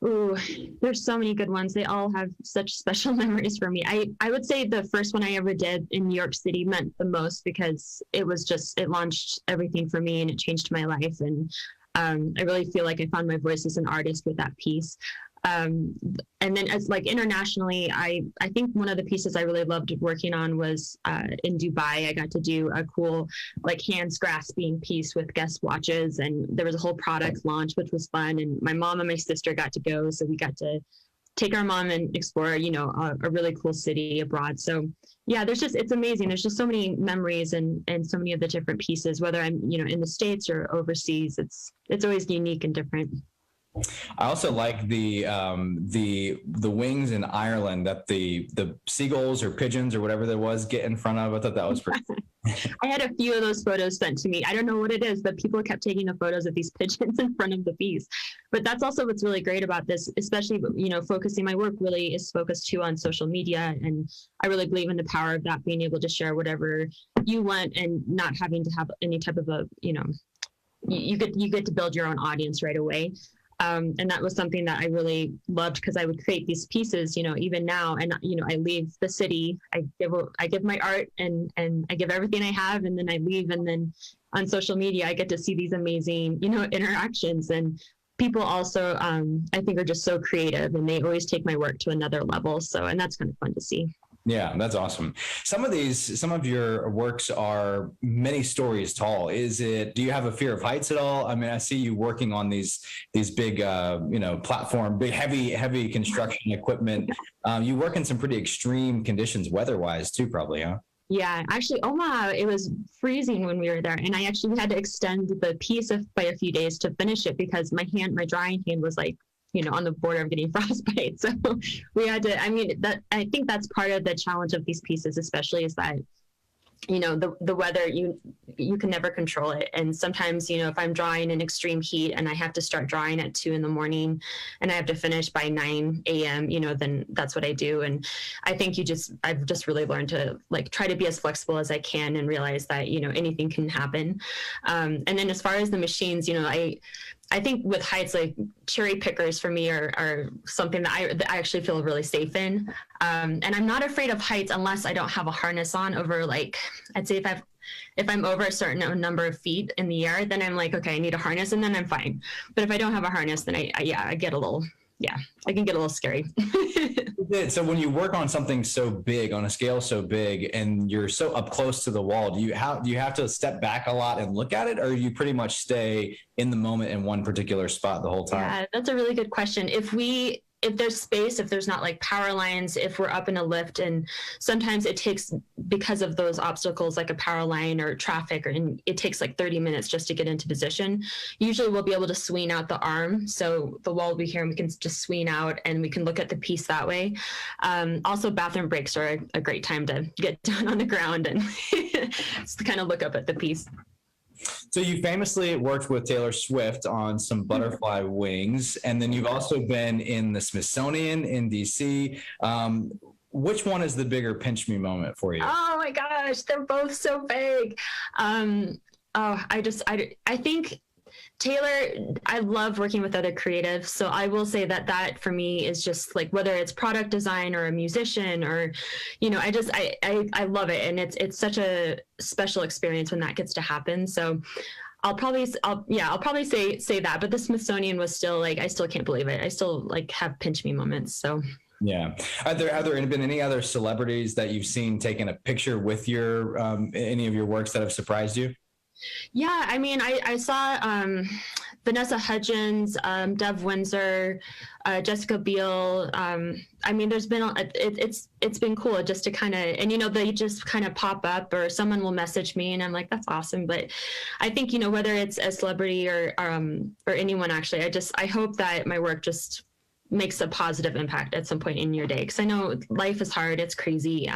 Ooh, there's so many good ones. They all have such special memories for me. I would say the first one I ever did in New York City meant the most because it launched everything for me and it changed my life. And I really feel like I found my voice as an artist with that piece. And then as like internationally, I think one of the pieces I really loved working on was in Dubai. I got to do a cool like hands grasping piece with guest watches, and there was a whole product launch, which was fun. And my mom and my sister got to go, so we got to take our mom and explore, a really cool city abroad. So yeah, it's amazing. There's just so many memories and so many of the different pieces, whether I'm, in the States or overseas, it's always unique and different. I also like the wings in Ireland that the seagulls or pigeons or whatever there was get in front of. I thought that was pretty cool. I had a few of those photos sent to me. I don't know what it is, but people kept taking the photos of these pigeons in front of the piece. But that's also what's really great about this, especially, focusing my work really is focused too on social media. And I really believe in the power of that, being able to share whatever you want and not having to have any type of you get to build your own audience right away. And that was something that I really loved because I would create these pieces, even now. And, I leave the city, I give my art and I give everything I have, and then I leave. And then on social media, I get to see these amazing, interactions. And people also, I think, are just so creative, and they always take my work to another level. So, and that's kind of fun to see. Yeah, that's awesome. Some of your works are many stories tall. Do you have a fear of heights at all? I mean, I see you working on these big, platform, big, heavy construction equipment. You work in some pretty extreme conditions weather-wise too, probably, huh? Yeah, actually, Omaha, it was freezing when we were there, and I actually had to extend the piece by a few days to finish it because my drying hand was like, on the border of getting frostbite. So we had to, I think that's part of the challenge of these pieces, especially, is that the weather, you can never control it. And sometimes, if I'm drawing in extreme heat and I have to start drawing at 2 a.m. and I have to finish by 9 a.m., then that's what I do. And I think I've just really learned to try to be as flexible as I can and realize that, anything can happen. And then as far as the machines, I think with heights, cherry pickers for me are something that I actually feel really safe in. And I'm not afraid of heights unless I don't have a harness on over I'd say if I'm over a certain number of feet in the air, then I'm okay, I need a harness, and then I'm fine. But if I don't have a harness, then I get a little, I can get a little scary. So when you work on something so big, on a scale so big, and you're so up close to the wall, do you have to step back a lot and look at it, or you pretty much stay in the moment in one particular spot the whole time? Yeah, that's a really good question. If there's space, if there's not power lines, if we're up in a lift, and sometimes it takes, because of those obstacles like a power line or traffic, and it takes 30 minutes just to get into position. Usually we'll be able to swing out the arm. So the wall will be here and we can just swing out and we can look at the piece that way. Also bathroom breaks are a great time to get down on the ground and just to kind of look up at the piece. So you famously worked with Taylor Swift on some butterfly wings, and then you've also been in the Smithsonian in DC. Which one is the bigger pinch me moment for you? Oh my gosh, they're both so big. I think Taylor, I love working with other creatives. So I will say that for me is just whether it's product design or a musician or, I love it. And it's such a special experience when that gets to happen. So I'll probably say that, but the Smithsonian was still I still can't believe it. I still have pinch me moments. So. Yeah. Have there been any other celebrities that you've seen taking a picture with your, any of your works that have surprised you? Yeah, I mean, I saw Vanessa Hudgens, Dove Windsor, Jessica Biel. I mean, there's been it's been cool just to kind of, and they just kind of pop up, or someone will message me, and I'm like, that's awesome. But I think whether it's a celebrity or anyone, actually, I hope that my work just makes a positive impact at some point in your day. Because I know life is hard, it's crazy.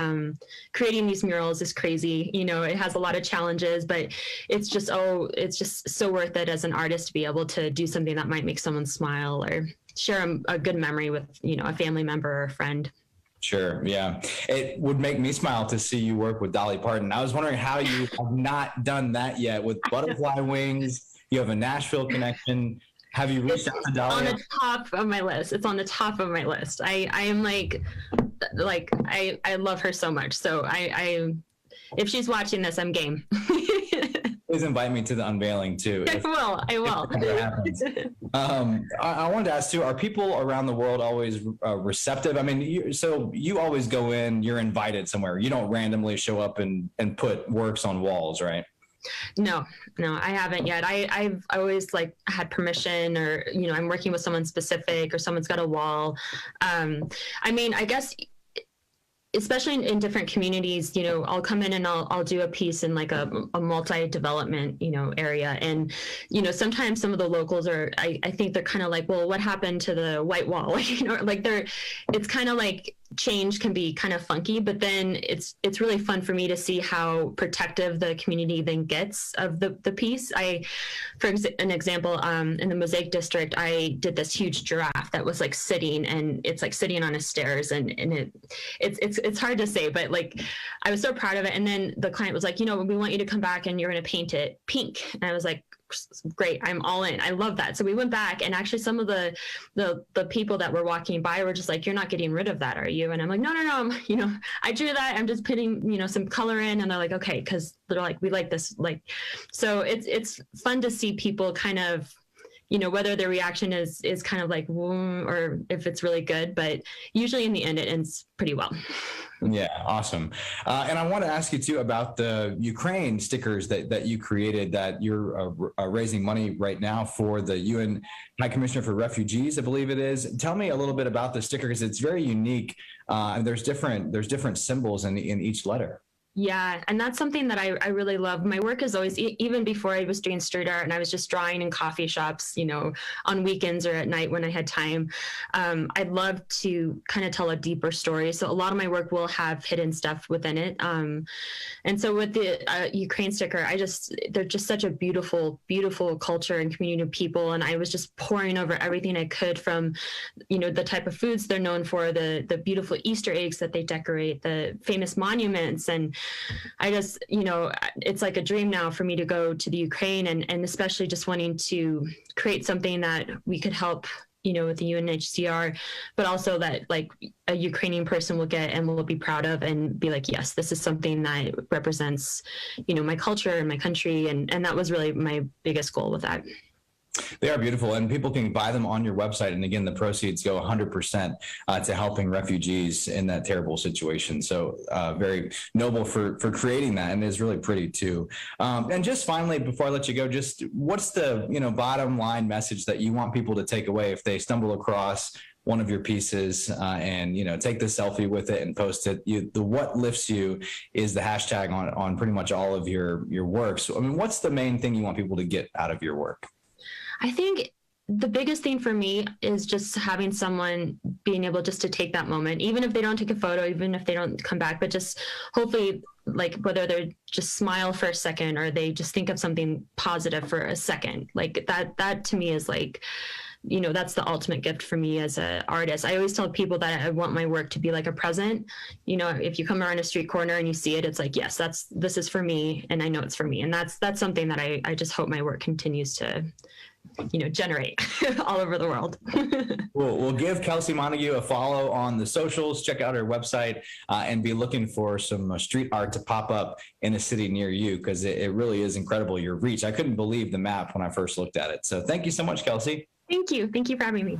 Creating these murals is crazy. It has a lot of challenges, but it's just so worth it as an artist to be able to do something that might make someone smile or share a good memory with, a family member or a friend. Sure. Yeah. It would make me smile to see you work with Dolly Parton. I was wondering how you have not done that yet with butterfly wings. You have a Nashville connection. Have you reached out to Dolly? On the top of my list. It's on the top of my list. I am I love her so much. So if she's watching this, I'm game. Please invite me to the unveiling too. I will. I wanted to ask too, are people around the world always receptive? I mean, you always go in, you're invited somewhere. You don't randomly show up and put works on walls, right? No, I haven't yet. I've always had permission, or, I'm working with someone specific, or someone's got a wall. I mean, I guess, especially in different communities, I'll come in and I'll do a piece in a multi-development, area. And, sometimes some of the locals are, I think they're kind of well, what happened to the white wall? It's kind of change can be kind of funky, but then it's really fun for me to see how protective the community then gets of the piece. For an example, in the Mosaic District, I did this huge giraffe that was sitting, and it's sitting on a stairs, and it's hard to say, but I was so proud of it. And then the client was we want you to come back and you're going to paint it pink. And I was like, great, I'm all in. I love that. So we went back, and actually some of the people that were walking by were just you're not getting rid of that, are you? And I'm like, no, I drew that. I'm just putting, some color in. And they're like, okay. Cause they're we like this. So it's fun to see people kind of, whether their reaction is kind of or if it's really good, but usually in the end, it ends pretty well. Yeah. Awesome. And I want to ask you too about the Ukraine stickers that you created, that you're raising money right now for the UN High Commissioner for Refugees, I believe it is. Tell me a little bit about the sticker, because it's very unique. And there's different symbols in each letter. Yeah, and that's something that I really love. My work is always, even before I was doing street art and I was just drawing in coffee shops, you know, on weekends or at night when I had time, I'd love to kind of tell a deeper story. So a lot of my work will have hidden stuff within it. And so with the Ukraine sticker, they're just such a beautiful, beautiful culture and community of people. And I was just pouring over everything I could, from, you know, the type of foods they're known for, the beautiful Easter eggs that they decorate, the famous monuments. And I just, you know, it's like a dream now for me to go to the Ukraine, and especially just wanting to create something that we could help, you know, with the UNHCR, but also that like a Ukrainian person will get and will be proud of and be like, yes, this is something that represents, you know, my culture and my country. And that was really my biggest goal with that. They are beautiful, and people can buy them on your website. And again, the proceeds go 100% to helping refugees in that terrible situation. So very noble for creating that, and it is really pretty too. And just finally, before I let you go, just what's the bottom line message that you want people to take away if they stumble across one of your pieces and take the selfie with it and post it? The what lifts you is the hashtag on pretty much all of your work. So I mean, what's the main thing you want people to get out of your work? I think the biggest thing for me is just having someone being able just to take that moment, even if they don't take a photo, even if they don't come back, but just hopefully, like, whether they just smile for a second or they just think of something positive for a second, like that to me is like, that's the ultimate gift for me as an artist. I always tell people that I want my work to be like a present. If you come around a street corner and you see it, it's like, yes, this is for me, and I know it's for me. And that's something that I just hope my work continues to generate all over the world. We'll give Kelsey Montague a follow on the socials, check out her website, and be looking for some street art to pop up in a city near you, because it really is incredible, your reach. I couldn't believe the map when I first looked at it. So thank you so much, Kelsey. Thank you. Thank you for having me.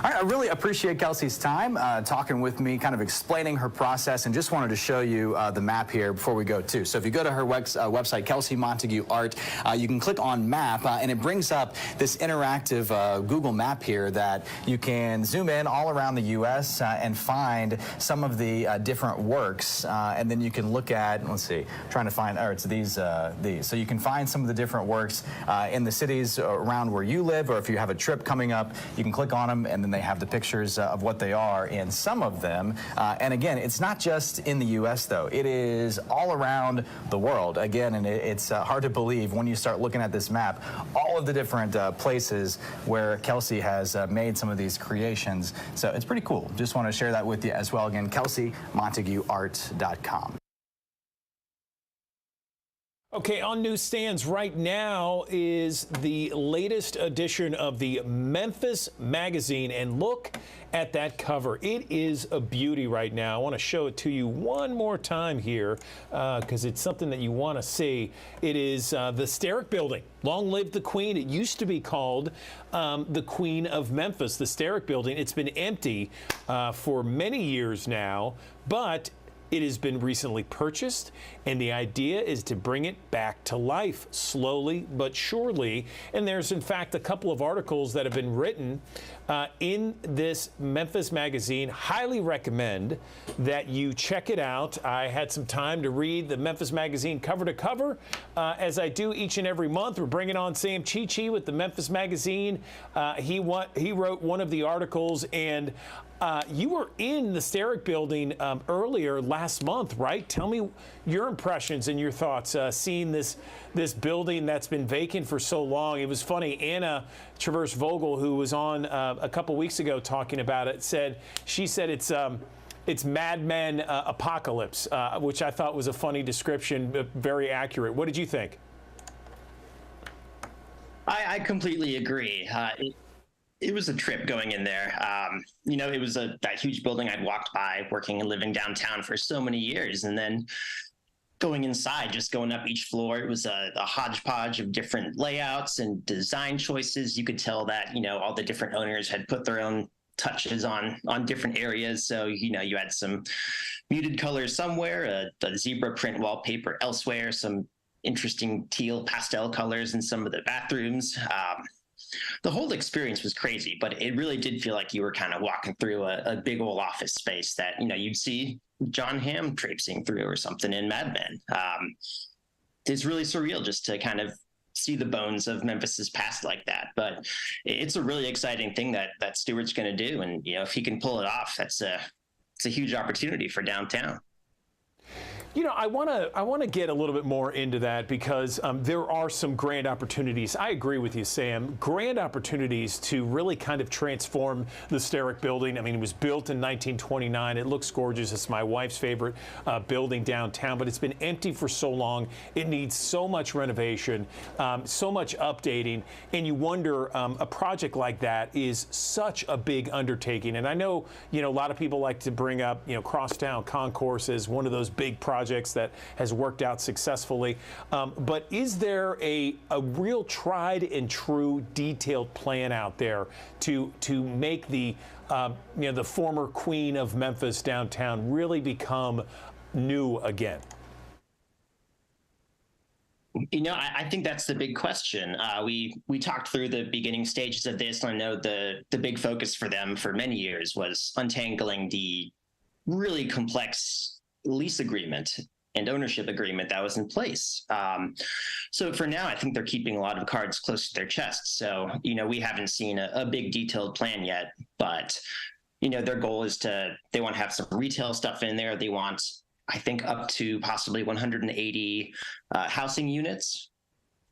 All right, I really appreciate Kelsey's time talking with me, kind of explaining her process, and just wanted to show you the map here before we go too. So if you go to her website, Kelsey Montague Art, you can click on map, and it brings up this interactive Google map here that you can zoom in all around the U.S. And find some of the different works, and then you can look at, let's see, trying to find, it's these. So you can find some of the different works in the cities around where you live, or if you have a trip coming up, you can click on them, and then they have the pictures of what they are in some of them. And again, it's not just in the U.S. though. It is all around the world. Again, and it's hard to believe when you start looking at this map, all of the different places where Kelsey has made some of these creations. So it's pretty cool. Just want to share that with you as well. Again, KelseyMontagueArt.com. Okay, on newsstands right now is the latest edition of the Memphis Magazine, and look at that cover. It is a beauty right now. I want to show it to you one more time here because it's something that you want to see. It is the Starrick Building. Long live the Queen. It used to be called the Queen of Memphis, the Starrick Building. It's been empty for many years now, but it has been recently purchased, and the idea is to bring it back to life slowly but surely. And there's, in fact, a couple of articles that have been written in this Memphis Magazine. Highly recommend that you check it out. I had some time to read the Memphis Magazine cover to cover, as I do each and every month. We're bringing on Sam Chichi with the Memphis Magazine. He wrote one of the articles, and you were in the Starrick Building earlier last month, right? Tell me your impressions and your thoughts seeing this building that's been vacant for so long. It was funny. Anna Traverse Vogel, who was on a couple weeks ago talking about it, said it's Mad Men apocalypse, which I thought was a funny description, but very accurate. What did you think? I completely agree. It was a trip going in there. It was that huge building I'd walked by working and living downtown for so many years. And then going inside, just going up each floor, it was a hodgepodge of different layouts and design choices. You could tell that, all the different owners had put their own touches on different areas. So, you had some muted colors somewhere, the zebra print wallpaper elsewhere, some interesting teal pastel colors in some of the bathrooms. the whole experience was crazy, but it really did feel like you were kind of walking through a big old office space that, you'd see John Hamm traipsing through or something in Mad Men. It's really surreal just to kind of see the bones of Memphis's past like that. But it's a really exciting thing that Stewart's going to do. And, if he can pull it off, it's a huge opportunity for downtown. I want to get a little bit more into that because there are some grand opportunities. I agree with you, Sam. Grand opportunities to really kind of transform the Sterrick building. I mean, it was built in 1929. It looks gorgeous. It's my wife's favorite building downtown, but it's been empty for so long. It needs so much renovation, so much updating, and you wonder, a project like that is such a big undertaking. And I know, a lot of people like to bring up, Crosstown Concourse as one of those big projects that has worked out successfully. But is there a real tried and true detailed plan out there to make the the former Queen of Memphis downtown really become new again? I think that's the big question. We talked through the beginning stages of this, and I know the big focus for them for many years was untangling the really complex lease agreement and ownership agreement that was in place. So for now, I think they're keeping a lot of cards close to their chest. So, we haven't seen a big detailed plan yet, but, their goal is they want to have some retail stuff in there. They want, I think, up to possibly 180 housing units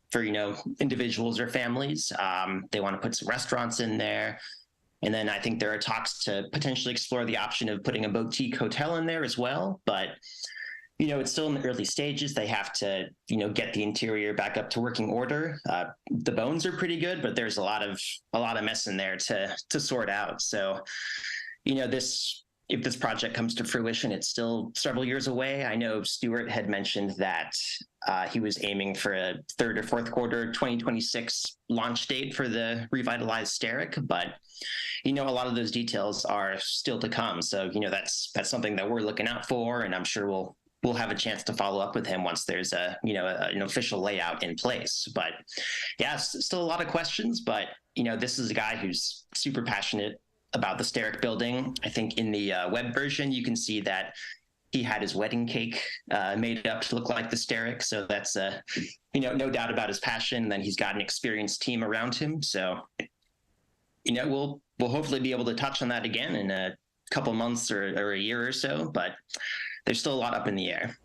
for, individuals or families. They want to put some restaurants in there. And then I think there are talks to potentially explore the option of putting a boutique hotel in there as well. But, it's still in the early stages. They have to, get the interior back up to working order. The bones are pretty good, but there's a lot of mess in there to sort out. So, if this project comes to fruition, it's still several years away. I know Stewart had mentioned that he was aiming for a third or fourth quarter 2026 launch date for the revitalized Sterrick, but a lot of those details are still to come. So that's something that we're looking out for, and I'm sure we'll have a chance to follow up with him once there's an official layout in place. But yeah, still a lot of questions, but this is a guy who's super passionate about the Sterrick building. I think in the web version, you can see that he had his wedding cake made up to look like the Sterrick. So that's, no doubt about his passion. And then he's got an experienced team around him. So, we'll hopefully be able to touch on that again in a couple months or a year or so, but there's still a lot up in the air.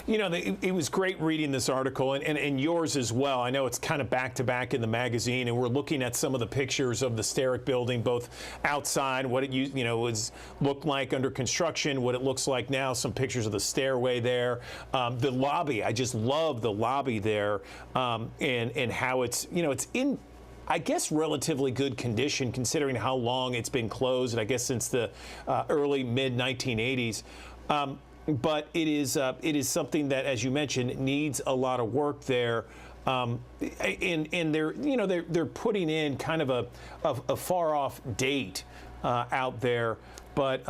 It was great reading this article and yours as well. I know it's kind of back to back in the magazine, and we're looking at some of the pictures of the Sterrick building, both outside, what it looked like under construction, what it looks like now, some pictures of the stairway there, the lobby. I just love the lobby there, and how it's in, I guess, relatively good condition considering how long it's been closed, I guess since the early mid 1980s. But it is something that, as you mentioned, needs a lot of work there, and they're putting in kind of a far off date out there, but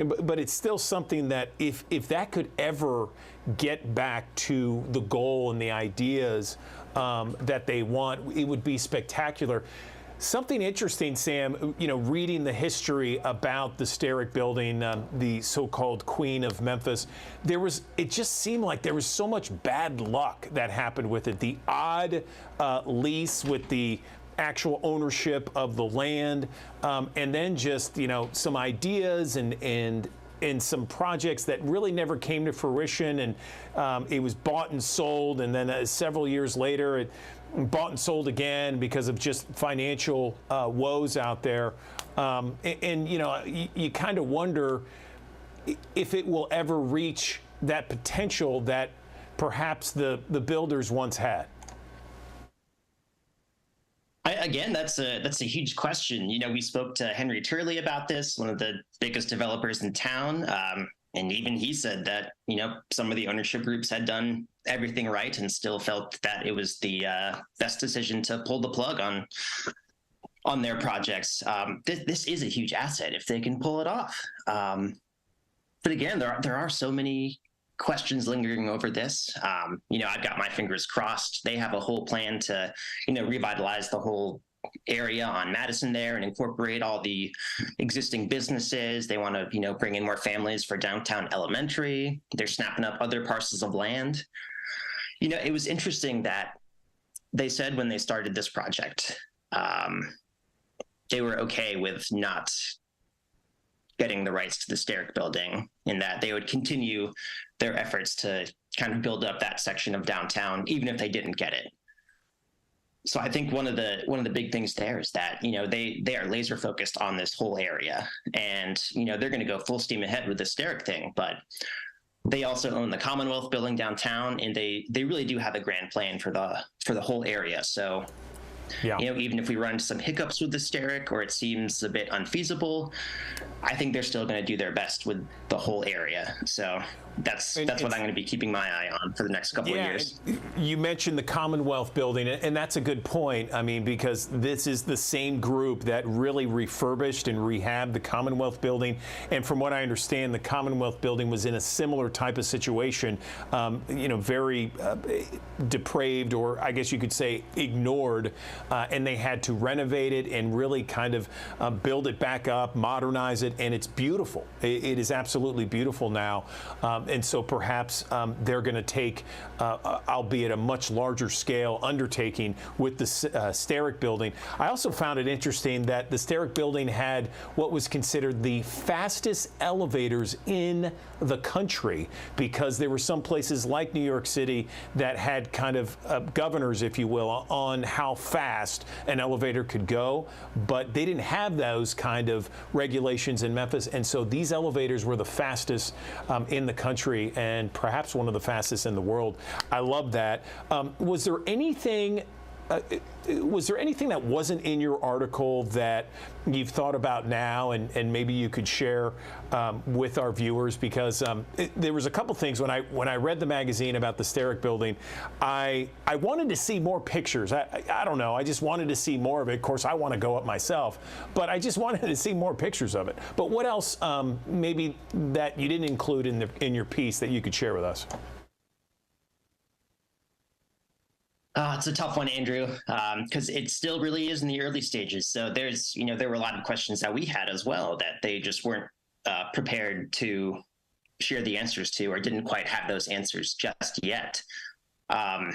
it's still something that if that could ever get back to the goal and the ideas that they want, it would be spectacular. Something interesting, Sam, reading the history about the Sterrick building, the so-called Queen of Memphis, it just seemed like there was so much bad luck that happened with it. The odd lease with the actual ownership of the land, and then just, some ideas and some projects that really never came to fruition, and it was bought and sold, and then several years later it bought and sold again because of just financial woes out there. You kind of wonder if it will ever reach that potential that perhaps the builders once had. Again, that's a huge question. We spoke to Henry Turley about this, one of the biggest developers in town. And even he said that, some of the ownership groups had done everything right and still felt that it was the best decision to pull the plug on their projects. This is a huge asset if they can pull it off. But again, there are so many questions lingering over this. I've got my fingers crossed. They have a whole plan to, revitalize the whole area on Madison there and incorporate all the existing businesses. They want to, bring in more families for downtown elementary. They're snapping up other parcels of land. It was interesting that they said when they started this project, they were okay with not getting the rights to the Steric building, in that they would continue their efforts to kind of build up that section of downtown, even if they didn't get it. So I think one of the big things there is that, they are laser focused on this whole area, and, they're going to go full steam ahead with the Steric thing, but they also own the Commonwealth building downtown, and they really do have a grand plan for the whole area. So, even if we run into some hiccups with the Steric or it seems a bit unfeasible, I think they're still going to do their best with the whole area. So that's what I'm going to be keeping my eye on for the next couple of years. You mentioned the Commonwealth building, and that's a good point. I mean, because this is the same group that really refurbished and rehabbed the Commonwealth building. And from what I understand, the Commonwealth building was in a similar type of situation, very depraved, or I guess you could say ignored, and they had to renovate it and really kind of build it back up, modernize it, and it's beautiful. It is absolutely beautiful now. And so perhaps they're going to take, albeit a much larger scale undertaking with the Steric building. I also found it interesting that the Steric building had what was considered the fastest elevators in the country, because there were some places like New York City that had kind of governors, if you will, on how fast an elevator could go, but they didn't have those kind of regulations in Memphis, and so these elevators were the fastest in the country, and perhaps one of the fastest in the world. I love that. Was there anything that wasn't in your article that you've thought about now, and maybe you could share with our viewers? Because there was a couple things when I read the magazine about the Steric building, I wanted to see more pictures. I don't know. I just wanted to see more of it. Of course, I want to go up myself, but I just wanted to see more pictures of it. But what else maybe that you didn't include in your piece that you could share with us? It's a tough one, Andrew, because it still really is in the early stages. So there's, there were a lot of questions that we had as well that they just weren't prepared to share the answers to, or didn't quite have those answers just yet. I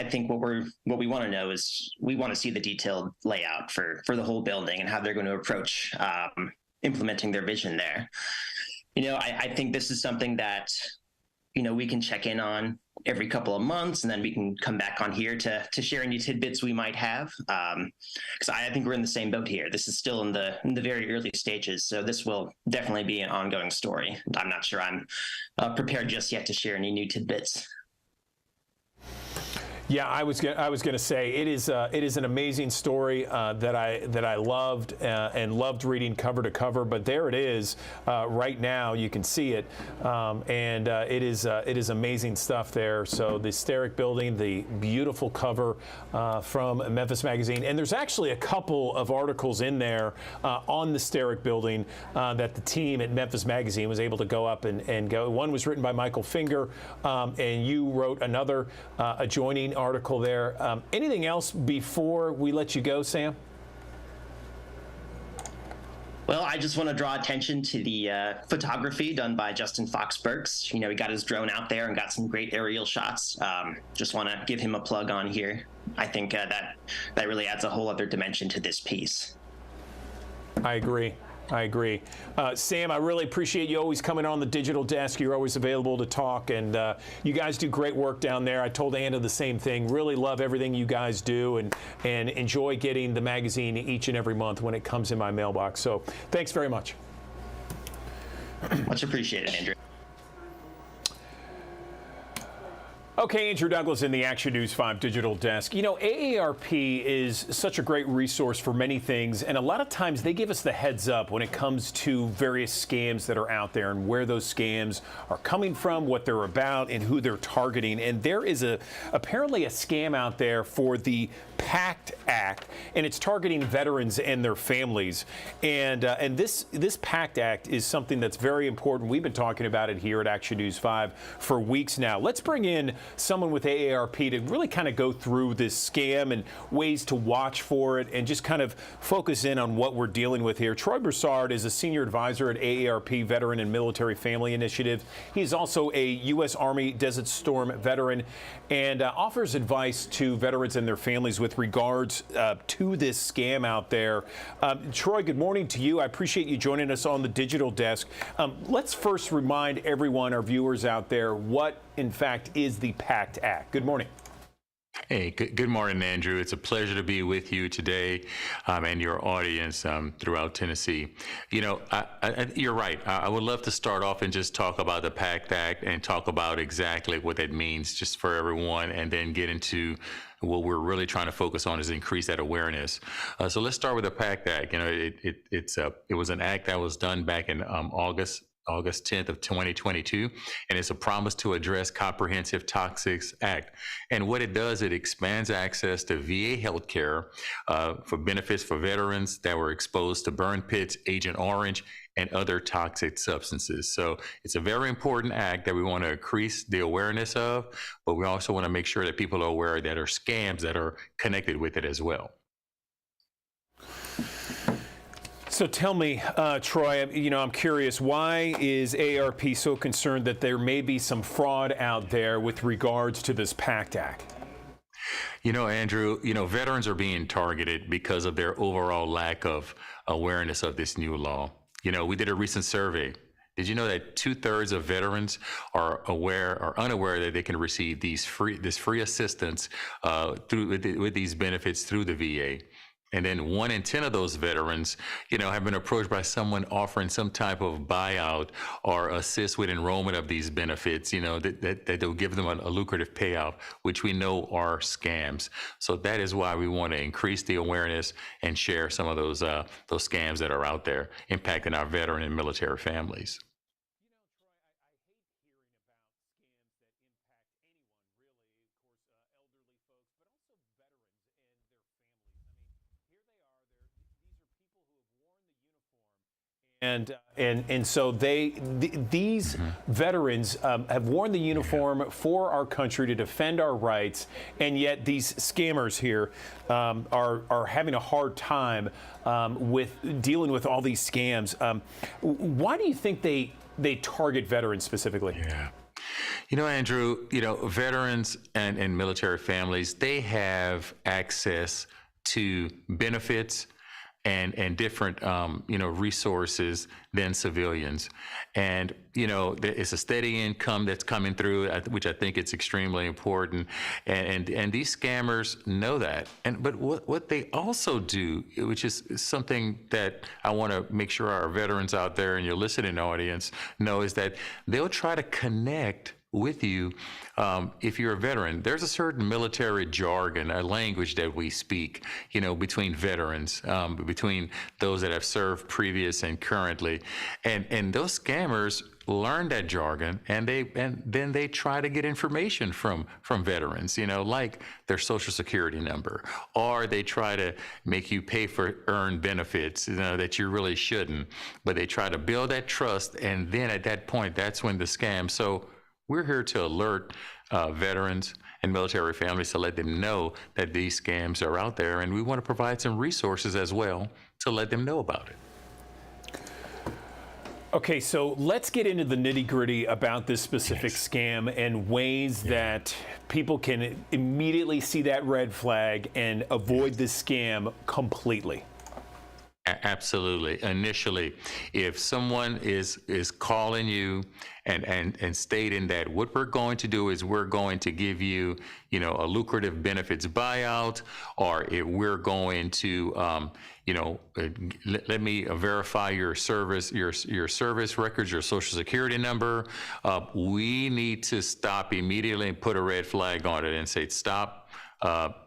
think what we want to know is we want to see the detailed layout for the whole building and how they're going to approach implementing their vision there. I think this is something that, we can check in on every couple of months, and then we can come back on here to share any tidbits we might have. Because I think we're in the same boat here. This is still in the very early stages, so this will definitely be an ongoing story. I'm not sure I'm prepared just yet to share any new tidbits. Yeah, I was going to say it is an amazing story that I loved and loved reading cover to cover. But there it is right now. You can see it, and it is amazing stuff there. So the Steric building, the beautiful cover from Memphis Magazine, and there's actually a couple of articles in there on the Steric building that the team at Memphis Magazine was able to go up and go. One was written by Michael Finger, and you wrote another adjoining article there. Anything else before we let you go, Sam? Well, I just want to draw attention to the photography done by Justin Fox Burks. He got his drone out there and got some great aerial shots. Just want to give him a plug on here. I think that really adds a whole other dimension to this piece. I agree. Sam, I really appreciate you always coming on the digital desk. You're always available to talk, and you guys do great work down there. I told Anna the same thing. Really love everything you guys do, and enjoy getting the magazine each and every month when it comes in my mailbox. So thanks very much. Much appreciated, Andrew. Okay, Andrew Douglas in the Action News 5 digital desk. AARP is such a great resource for many things, and a lot of times they give us the heads up when it comes to various scams that are out there and where those scams are coming from, what they're about, and who they're targeting. And there is apparently a scam out there for the PACT Act, and it's targeting veterans and their families. And this PACT Act is something that's very important. We've been talking about it here at Action News 5 for weeks now. Let's bring in someone with AARP to really kind of go through this scam and ways to watch for it and just kind of focus in on what we're dealing with here. Troy Broussard is a senior advisor at AARP Veteran and Military Family Initiative. He's also a U.S. Army Desert Storm veteran and offers advice to veterans and their families with regards to this scam out there. Troy, good morning to you. I appreciate you joining us on the digital desk. Let's first remind everyone, our viewers out there, what in fact is the PACT Act. Good morning. Hey, good morning, Andrew. It's a pleasure to be with you today and your audience throughout Tennessee. You know, you're right. I would love to start off and just talk about the PACT Act and talk about exactly what that means just for everyone, and then get into what we're really trying to focus on is increase that awareness. So let's start with the PACT Act. You know, it was an act that was done back in August 10th of 2022, and it's a promise to address Comprehensive Toxics Act. And what it does, it expands access to VA healthcare for benefits for veterans that were exposed to burn pits, Agent Orange, and other toxic substances. So it's a very important act that we want to increase the awareness of, but we also want to make sure that people are aware that are scams that are connected with it as well. So tell me, Troy, you know, I'm curious, why is AARP so concerned that there may be some fraud out there with regards to this PACT Act? You know, Andrew, you know, veterans are being targeted because of their overall lack of awareness of this new law. You know, we did a recent survey. Did you know that 2/3 of veterans are aware or unaware that they can receive this free assistance with these benefits through the VA? And then 1 in 10 of those veterans, you know, have been approached by someone offering some type of buyout or assist with enrollment of these benefits, you know, that they'll give them a lucrative payout, which we know are scams. So that is why we want to increase the awareness and share some of those scams that are out there impacting our veteran and military families. And so these veterans have worn the uniform for our country to defend our rights, and yet these scammers here are having a hard time with dealing with all these scams. Why do you think they target veterans specifically? Yeah. You know, Andrew, you know, veterans and military families, they have access to benefits and different, you know, resources than civilians. And, you know, it's a steady income that's coming through, which I think it's extremely important. And these scammers know that. But what they also do, which is something that I want to make sure our veterans out there and your listening audience know, is that they'll try to connect with you if you're a veteran. There's a certain military jargon, a language that we speak, you know, between veterans, between those that have served previous and currently, and those scammers learn that jargon, and then they try to get information from veterans, you know, like their social security number, or they try to make you pay for earned benefits, you know, that you really shouldn't, but they try to build that trust, and then at that point, that's when the scam. So we're here to alert veterans and military families to let them know that these scams are out there, and we want to provide some resources as well to let them know about it. Okay, so let's get into the nitty-gritty about this specific scam and ways that people can immediately see that red flag and avoid this scam completely. Absolutely. Initially, if someone is calling you and stating that what we're going to do is we're going to give you, you know, a lucrative benefits buyout, or if we're going to, you know, let me verify your service, your service records, your social security number, we need to stop immediately and put a red flag on it and say, stop.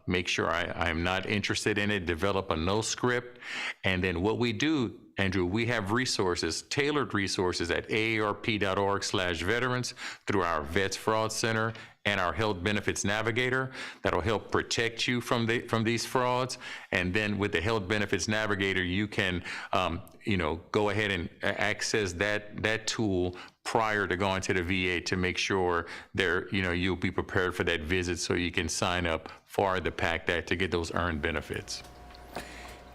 make sure I am not interested in it, develop a no script. And then what we do, Andrew, we have resources, tailored resources at aarp.org/veterans through our Vets Fraud Center and our Health Benefits Navigator that'll help protect you from these frauds. And then with the Health Benefits Navigator, you can go ahead and access that tool prior to going to the VA to make sure you'll be prepared for that visit, so you can sign up for the PACT Act to get those earned benefits.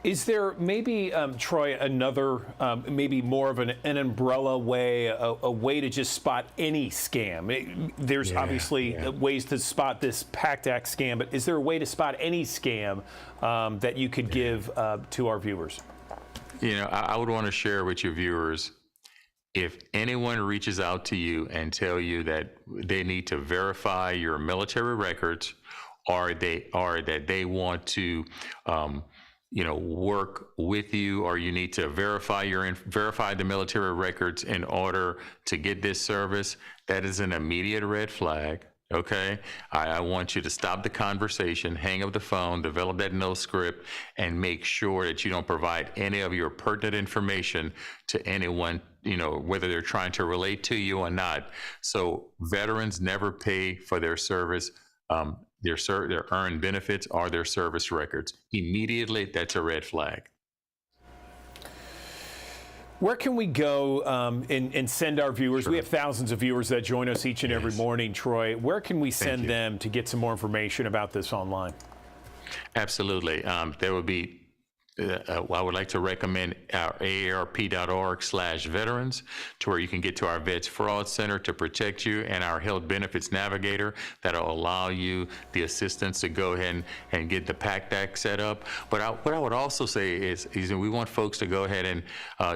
Is there maybe, Troy, another, maybe more of an umbrella way, a way to just spot any scam? There's obviously ways to spot this PACT Act scam, but is there a way to spot any scam that you could give to our viewers? I would want to share with your viewers, if anyone reaches out to you and tell you that they need to verify your military records, or that they want to work with you, or you need to verify the military records in order to get this service, that is an immediate red flag. Okay, I want you to stop the conversation, hang up the phone, develop that no script, and make sure that you don't provide any of your pertinent information to anyone, whether they're trying to relate to you or not. So veterans never pay for their service, their earned benefits, or their service records. Immediately, that's a red flag. Where can we go and send our viewers? We have thousands of viewers that join us each and every morning, Troy. Where can we send them to get some more information about this online? Absolutely. There would be I would like to recommend our aarp.org/veterans, to where you can get to our Vets Fraud Center to protect you, and our Health Benefits Navigator that'll allow you the assistance to go ahead and get the PACT Act set up. But what I would also say is we want folks to go ahead and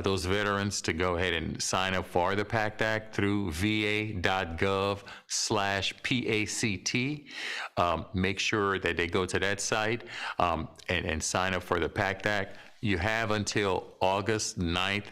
those veterans to go ahead and sign up for the PACT Act through va.gov/PACT. Make sure that they go to that site and sign up for the PACT Act. You have until August 9th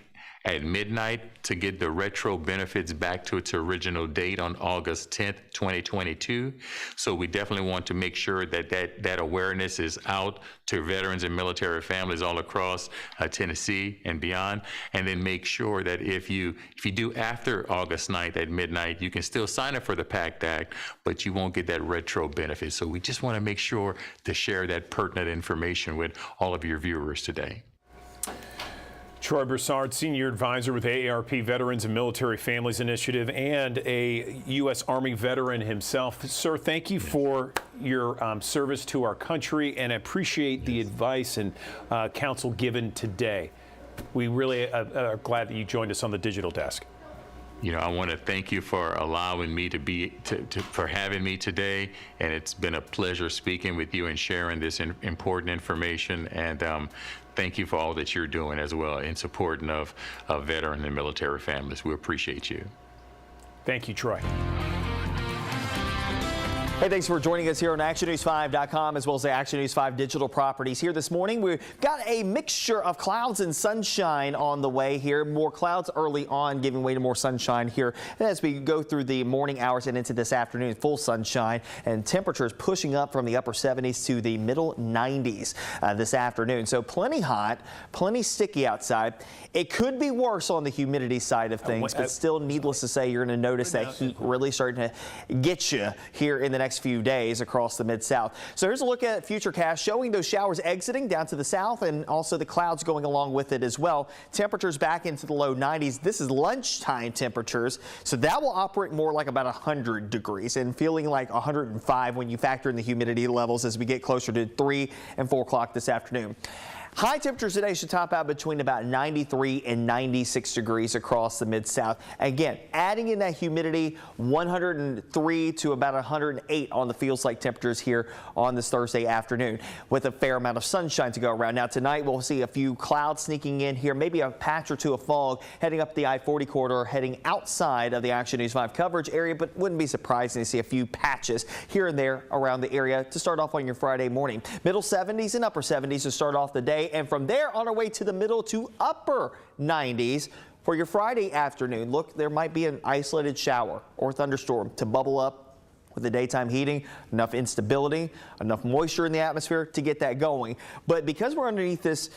at midnight to get the retro benefits back to its original date on August 10th, 2022. So we definitely want to make sure that awareness is out to veterans and military families all across Tennessee and beyond. And then make sure that if you do after August 9th at midnight, you can still sign up for the PACT Act, but you won't get that retro benefit. So we just want to make sure to share that pertinent information with all of your viewers today. Troy Broussard, Senior Advisor with AARP Veterans and Military Families Initiative, and a U.S. Army veteran himself. Sir, thank you for your service to our country, and I appreciate the advice and counsel given today. We really are glad that you joined us on the digital desk. I want to thank you for allowing me for having me today, and it's been a pleasure speaking with you and sharing this important information. And thank you for all that you're doing as well in supporting of veteran and military families. We appreciate you. Thank you, Troy. Hey, thanks for joining us here on ActionNews5.com, as well as the Action News 5 digital properties. Here this morning, we've got a mixture of clouds and sunshine on the way here. More clouds early on, giving way to more sunshine here as we go through the morning hours and into this afternoon. Full sunshine, and temperatures pushing up from the upper 70s to the middle 90s this afternoon. So plenty hot, plenty sticky outside. It could be worse on the humidity side of things, but still, needless to say, you're going to notice that heat really starting to get you here in the next few days across the Mid-South. So here's a look at futurecast showing those showers exiting down to the south, and also the clouds going along with it as well. Temperatures back into the low 90s. This is lunchtime temperatures, so that will operate more like about 100 degrees and feeling like 105 when you factor in the humidity levels as we get closer to 3 and 4 o'clock this afternoon. High temperatures today should top out between about 93 and 96 degrees across the Mid-South. Again, adding in that humidity, 103 to about 108 on the feels like temperatures here on this Thursday afternoon, with a fair amount of sunshine to go around. Now tonight we'll see a few clouds sneaking in here, maybe a patch or two of fog heading up the I-40 corridor, heading outside of the Action News 5 coverage area, but wouldn't be surprising to see a few patches here and there around the area to start off on your Friday morning. Middle 70s and upper 70s to start off the day, and from there on our way to the middle to upper 90s for your Friday afternoon. Look, there might be an isolated shower or thunderstorm to bubble up with the daytime heating, enough instability, enough moisture in the atmosphere to get that going. But because we're underneath this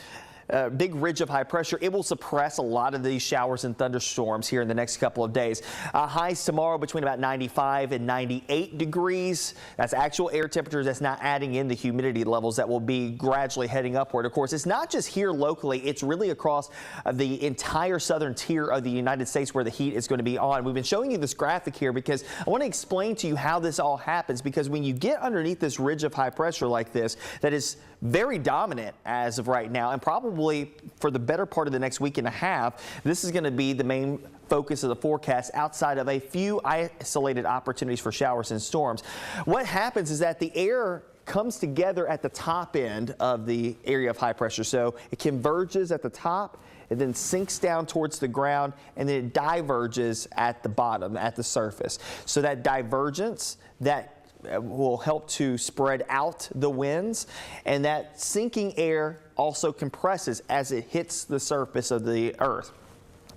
big ridge of high pressure, it will suppress a lot of these showers and thunderstorms here in the next couple of days. Highs tomorrow between about 95 and 98 degrees. That's actual air temperatures. That's not adding in the humidity levels that will be gradually heading upward. Of course, it's not just here locally. It's really across the entire southern tier of the United States where the heat is going to be on. We've been showing you this graphic here because I want to explain to you how this all happens, because when you get underneath this ridge of high pressure like this, that is very dominant as of right now, and probably for the better part of the next week and a half, this is going to be the main focus of the forecast outside of a few isolated opportunities for showers and storms. What happens is that the air comes together at the top end of the area of high pressure. So it converges at the top, it then sinks down towards the ground, and then it diverges at the bottom, at the surface. So that divergence, that will help to spread out the winds, and that sinking air also compresses as it hits the surface of the earth.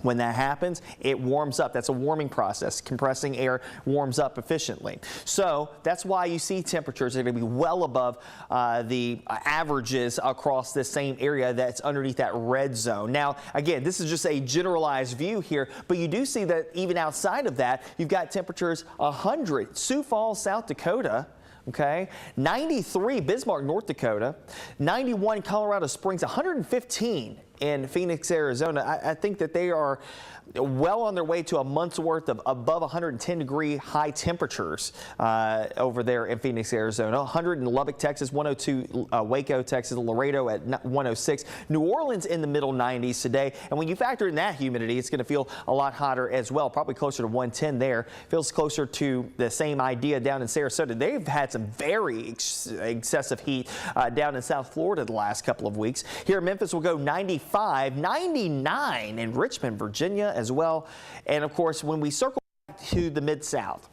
When that happens, it warms up. That's a warming process. Compressing air warms up efficiently. So that's why you see temperatures that are going to be well above the averages across this same area that's underneath that red zone. Now, again, this is just a generalized view here, but you do see that even outside of that, you've got temperatures 100. Sioux Falls, South Dakota. Okay, 93 Bismarck, North Dakota, 91 Colorado Springs, 115 in Phoenix, Arizona. I think that they are well on their way to a month's worth of above 110-degree high temperatures over there in Phoenix, Arizona. 100 in Lubbock, Texas, 102 Waco, Texas, Laredo at 106. New Orleans in the middle 90s today. And when you factor in that humidity, it's going to feel a lot hotter as well, probably closer to 110 there. Feels closer to the same idea down in Sarasota. They've had some very excessive heat down in South Florida the last couple of weeks. Here in Memphis, we'll go 95, 99 in Richmond, Virginia as well. And of course, when we circle back to the Mid-South,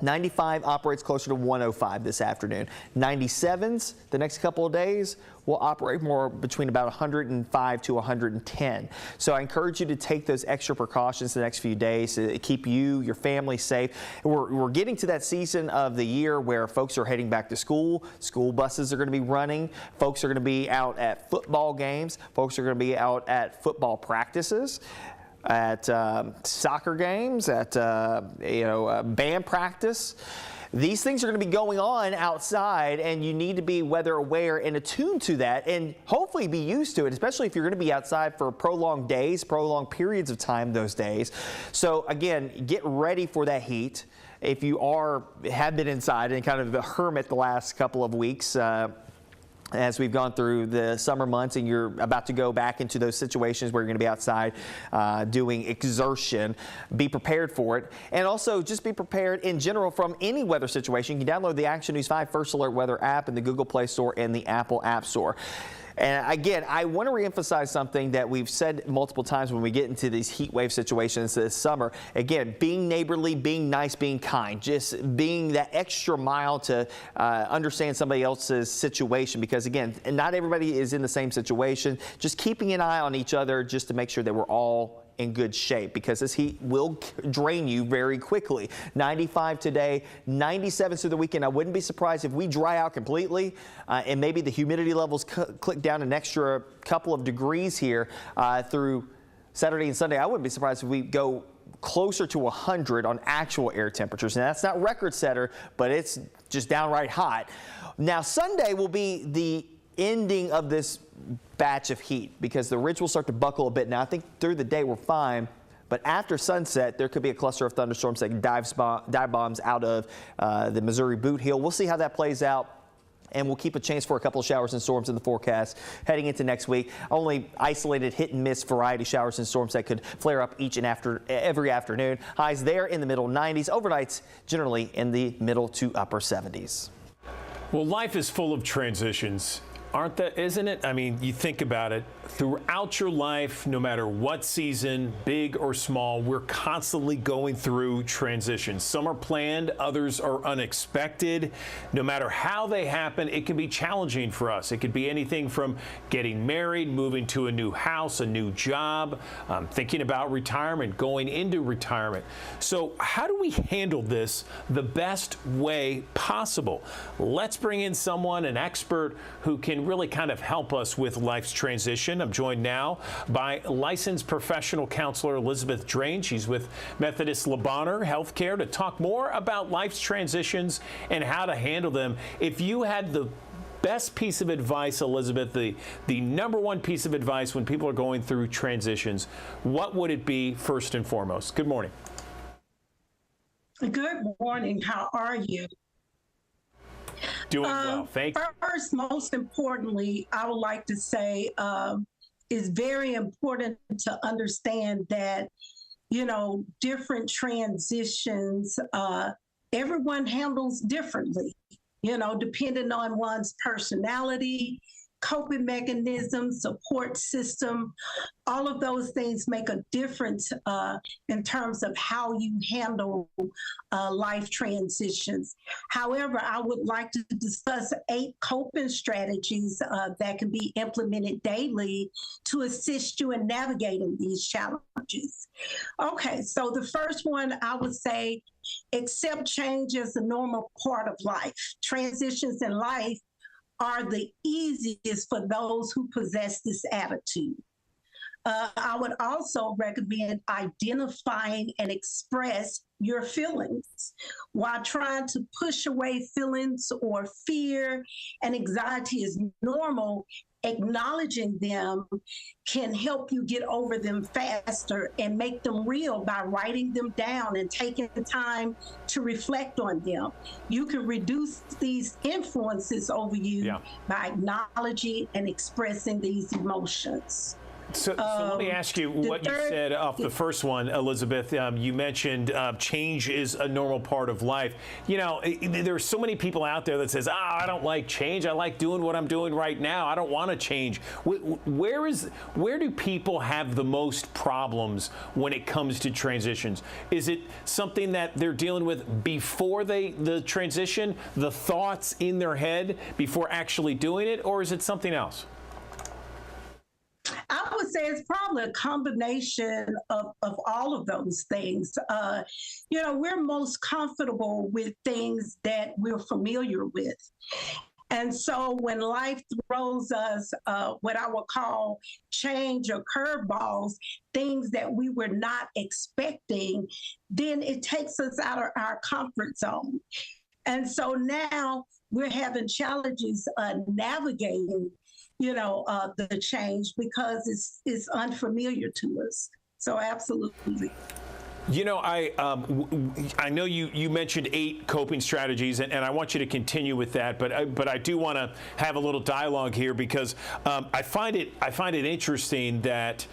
95 operates closer to 105 this afternoon. 97s the next couple of days will operate more between about 105 to 110. So I encourage you to take those extra precautions the next few days to keep you, your family safe. We're getting to that season of the year where folks are heading back to school. School buses are going to be running. Folks are going to be out at football games. Folks are going to be out at football practices, at soccer games, at band practice. These things are going to be going on outside, and you need to be weather aware and attuned to that, and hopefully be used to it, especially if you're going to be outside for prolonged days, prolonged periods of time those days. So again, get ready for that heat. If you have been inside and kind of a hermit the last couple of weeks, as we've gone through the summer months and you're about to go back into those situations where you're going to be outside doing exertion, be prepared for it. And also just be prepared in general from any weather situation. You can download the Action News 5 First Alert Weather app in the Google Play Store and the Apple App Store. And again, I want to reemphasize something that we've said multiple times when we get into these heat wave situations this summer. Again, being neighborly, being nice, being kind, just being that extra mile to understand somebody else's situation, because again, not everybody is in the same situation. Just keeping an eye on each other just to make sure that we're all in good shape, because this heat will drain you very quickly. 95 today, 97 through the weekend. I wouldn't be surprised if we dry out completely and maybe the humidity levels click down an extra couple of degrees here through Saturday and Sunday. I wouldn't be surprised if we go closer to 100 on actual air temperatures. And that's not record setter, but it's just downright hot. Now Sunday will be the ending of this batch of heat, because the ridge will start to buckle a bit. Now I think through the day we're fine, but after sunset there could be a cluster of thunderstorms that can dive bombs out of the Missouri Boot Heel. We'll see how that plays out, and we'll keep a chance for a couple of showers and storms in the forecast heading into next week. Only isolated hit and miss variety showers and storms that could flare up each and every afternoon. Highs there in the middle 90s, overnights generally in the middle to upper 70s. Well, life is full of transitions. isn't it? I mean, you think about it, throughout your life, no matter what season, big or small, we're constantly going through transitions. Some are planned, others are unexpected. No matter how they happen, it can be challenging for us. It could be anything from getting married, moving to a new house, a new job, thinking about retirement, going into retirement. So how do we handle this the best way possible? Let's bring in someone, an expert, who can really kind of help us with life's transition. I'm joined now by licensed professional counselor Elizabeth Drain. She's with Methodist Le Bonheur Healthcare to talk more about life's transitions and how to handle them. If you had the best piece of advice, Elizabeth, the number one piece of advice when people are going through transitions, what would it be first and foremost? Good morning. Good morning. How are you? Doing well, thank you. First, most importantly, I would like to say it's very important to understand that, you know, different transitions, everyone handles differently, you know, depending on one's personality, coping mechanisms, support system. All of those things make a difference in terms of how you handle life transitions. However, I would like to discuss 8 coping strategies that can be implemented daily to assist you in navigating these challenges. Okay, so the first one I would say, accept change as a normal part of life. Transitions in life are the easiest for those who possess this attitude. I would also recommend identifying and express your feelings. While trying to push away feelings or fear and anxiety is normal, acknowledging them can help you get over them faster and make them real by writing them down and taking the time to reflect on them. You can reduce these influences over you by acknowledging and expressing these emotions. So let me ask you what you said off the first one, Elizabeth. You mentioned change is a normal part of life. You know, there's so many people out there that says, I don't like change. I like doing what I'm doing right now. I don't want to change. Where do people have the most problems when it comes to transitions? Is it something that they're dealing with before the transition, the thoughts in their head before actually doing it, or is it something else? I would say it's probably a combination of all of those things. You know, we're most comfortable with things that we're familiar with. And so when life throws us what I would call change or curveballs, things that we were not expecting, then it takes us out of our comfort zone. And so now we're having challenges navigating, you know, the change because it's unfamiliar to us. So absolutely. You know, I know you mentioned 8 coping strategies, and I want you to continue with that. But I do want to have a little dialogue here because I find it interesting that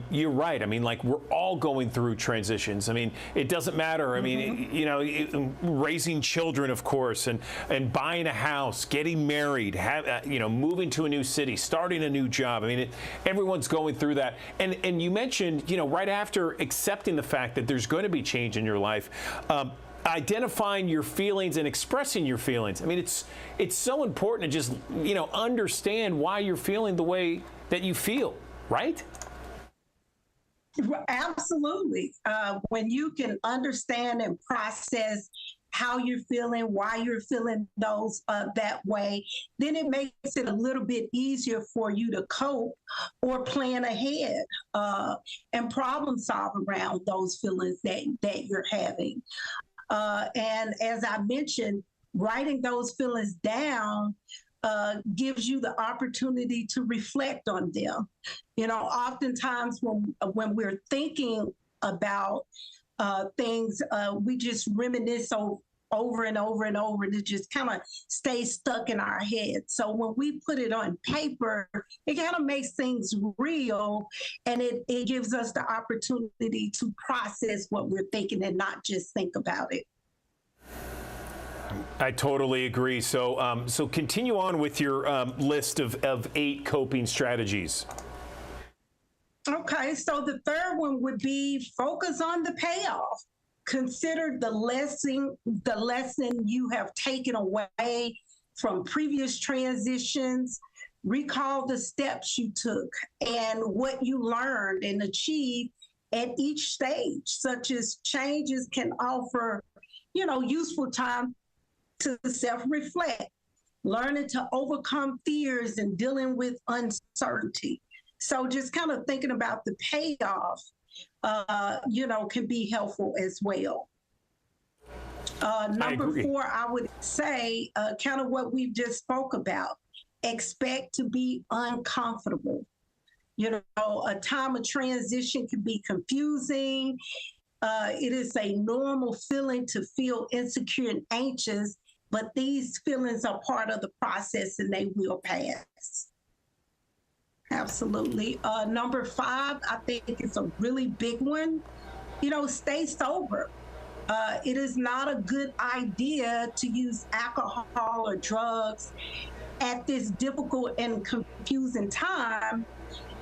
you're right. I mean, like, we're all going through transitions. I mean, it doesn't matter. I mean, you know, raising children, of course, and buying a house, getting married, you know, moving to a new city, starting a new job. I mean, everyone's going through that. And you mentioned, you know, right after accepting the fact that there's going to be change in your life, identifying your feelings and expressing your feelings. I mean, it's so important to just, you know, understand why you're feeling the way that you feel, right? Absolutely. When you can understand and process how you're feeling, why you're feeling those that way, then it makes it a little bit easier for you to cope or plan ahead and problem solve around those feelings that you're having. And as I mentioned, writing those feelings down gives you the opportunity to reflect on them. You know, oftentimes when we're thinking about things, we just reminisce over and over and over, and it just kind of stays stuck in our head. So when we put it on paper, it kind of makes things real, and it gives us the opportunity to process what we're thinking and not just think about it. I totally agree. So, so continue on with your list of 8 coping strategies. Okay, so the third one would be focus on the payoff. Consider the lesson you have taken away from previous transitions. Recall the steps you took and what you learned and achieved at each stage, such as changes can offer, useful time to self-reflect, learning to overcome fears and dealing with uncertainty. So just kind of thinking about the payoff, can be helpful as well. Number 4, I would say kind of what we just spoke about. Expect to be uncomfortable. A time of transition can be confusing. It is a normal feeling to feel insecure and anxious, but these feelings are part of the process and they will pass. Absolutely. Number 5, I think it's a really big one. Stay sober. It is not a good idea to use alcohol or drugs at this difficult and confusing time.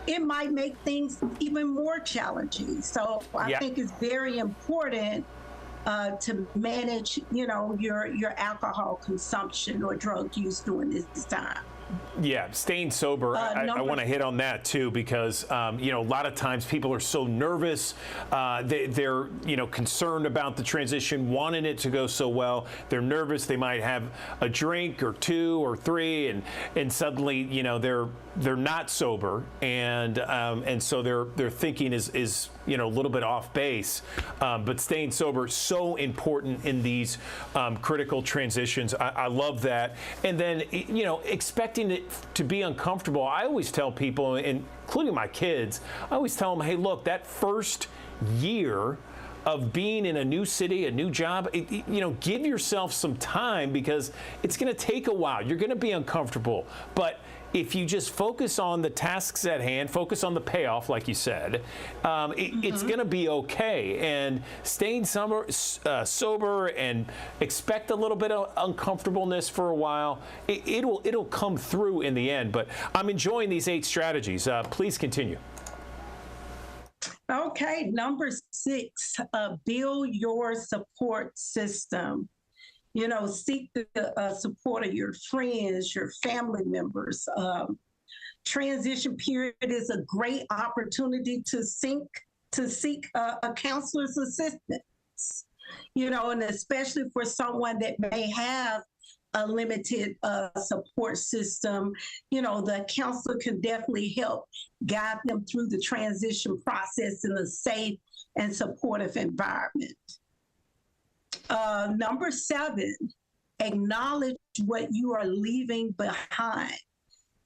It might make things even more challenging. So I think it's very important to manage, your alcohol consumption or drug use during this time. Yeah, staying sober. I want to hit on that too, because a lot of times people are so nervous. They're concerned about the transition, wanting it to go so well. They're nervous. They might have a drink or 2 or 3, and suddenly they're not sober, and so their thinking is a little bit off base. But staying sober is so important in these critical transitions. I love that. And then expecting it to be uncomfortable. I always tell people, including my kids, I always tell them, hey, look, that first year of being in a new city, a new job, give yourself some time, because it's going to take a while. You're going to be uncomfortable. But if you just focus on the tasks at hand, focus on the payoff, like you said, it's going to be okay. And staying sober and expect a little bit of uncomfortableness for a while, it'll come through in the end. But I'm enjoying these 8 strategies. Please continue. Okay, number 6, build your support system. Seek the support of your friends, your family members. Transition period is a great opportunity to seek a counselor's assistance, and especially for someone that may have a limited support system, the counselor can definitely help guide them through the transition process in a safe and supportive environment. Number 7, acknowledge what you are leaving behind.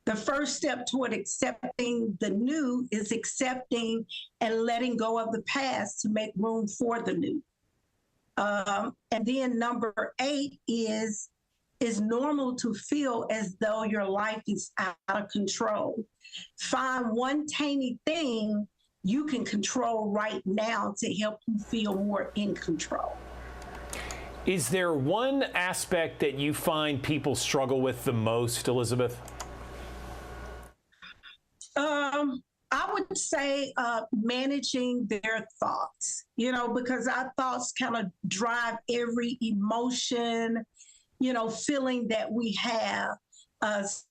The first step toward accepting the new is accepting and letting go of the past to make room for the new. And then number 8 is normal to feel as though your life is out of control. Find one tiny thing you can control right now to help you feel more in control. Is there one aspect that you find people struggle with the most, Elizabeth? I would say managing their thoughts, because our thoughts kind of drive every emotion, feeling that we have.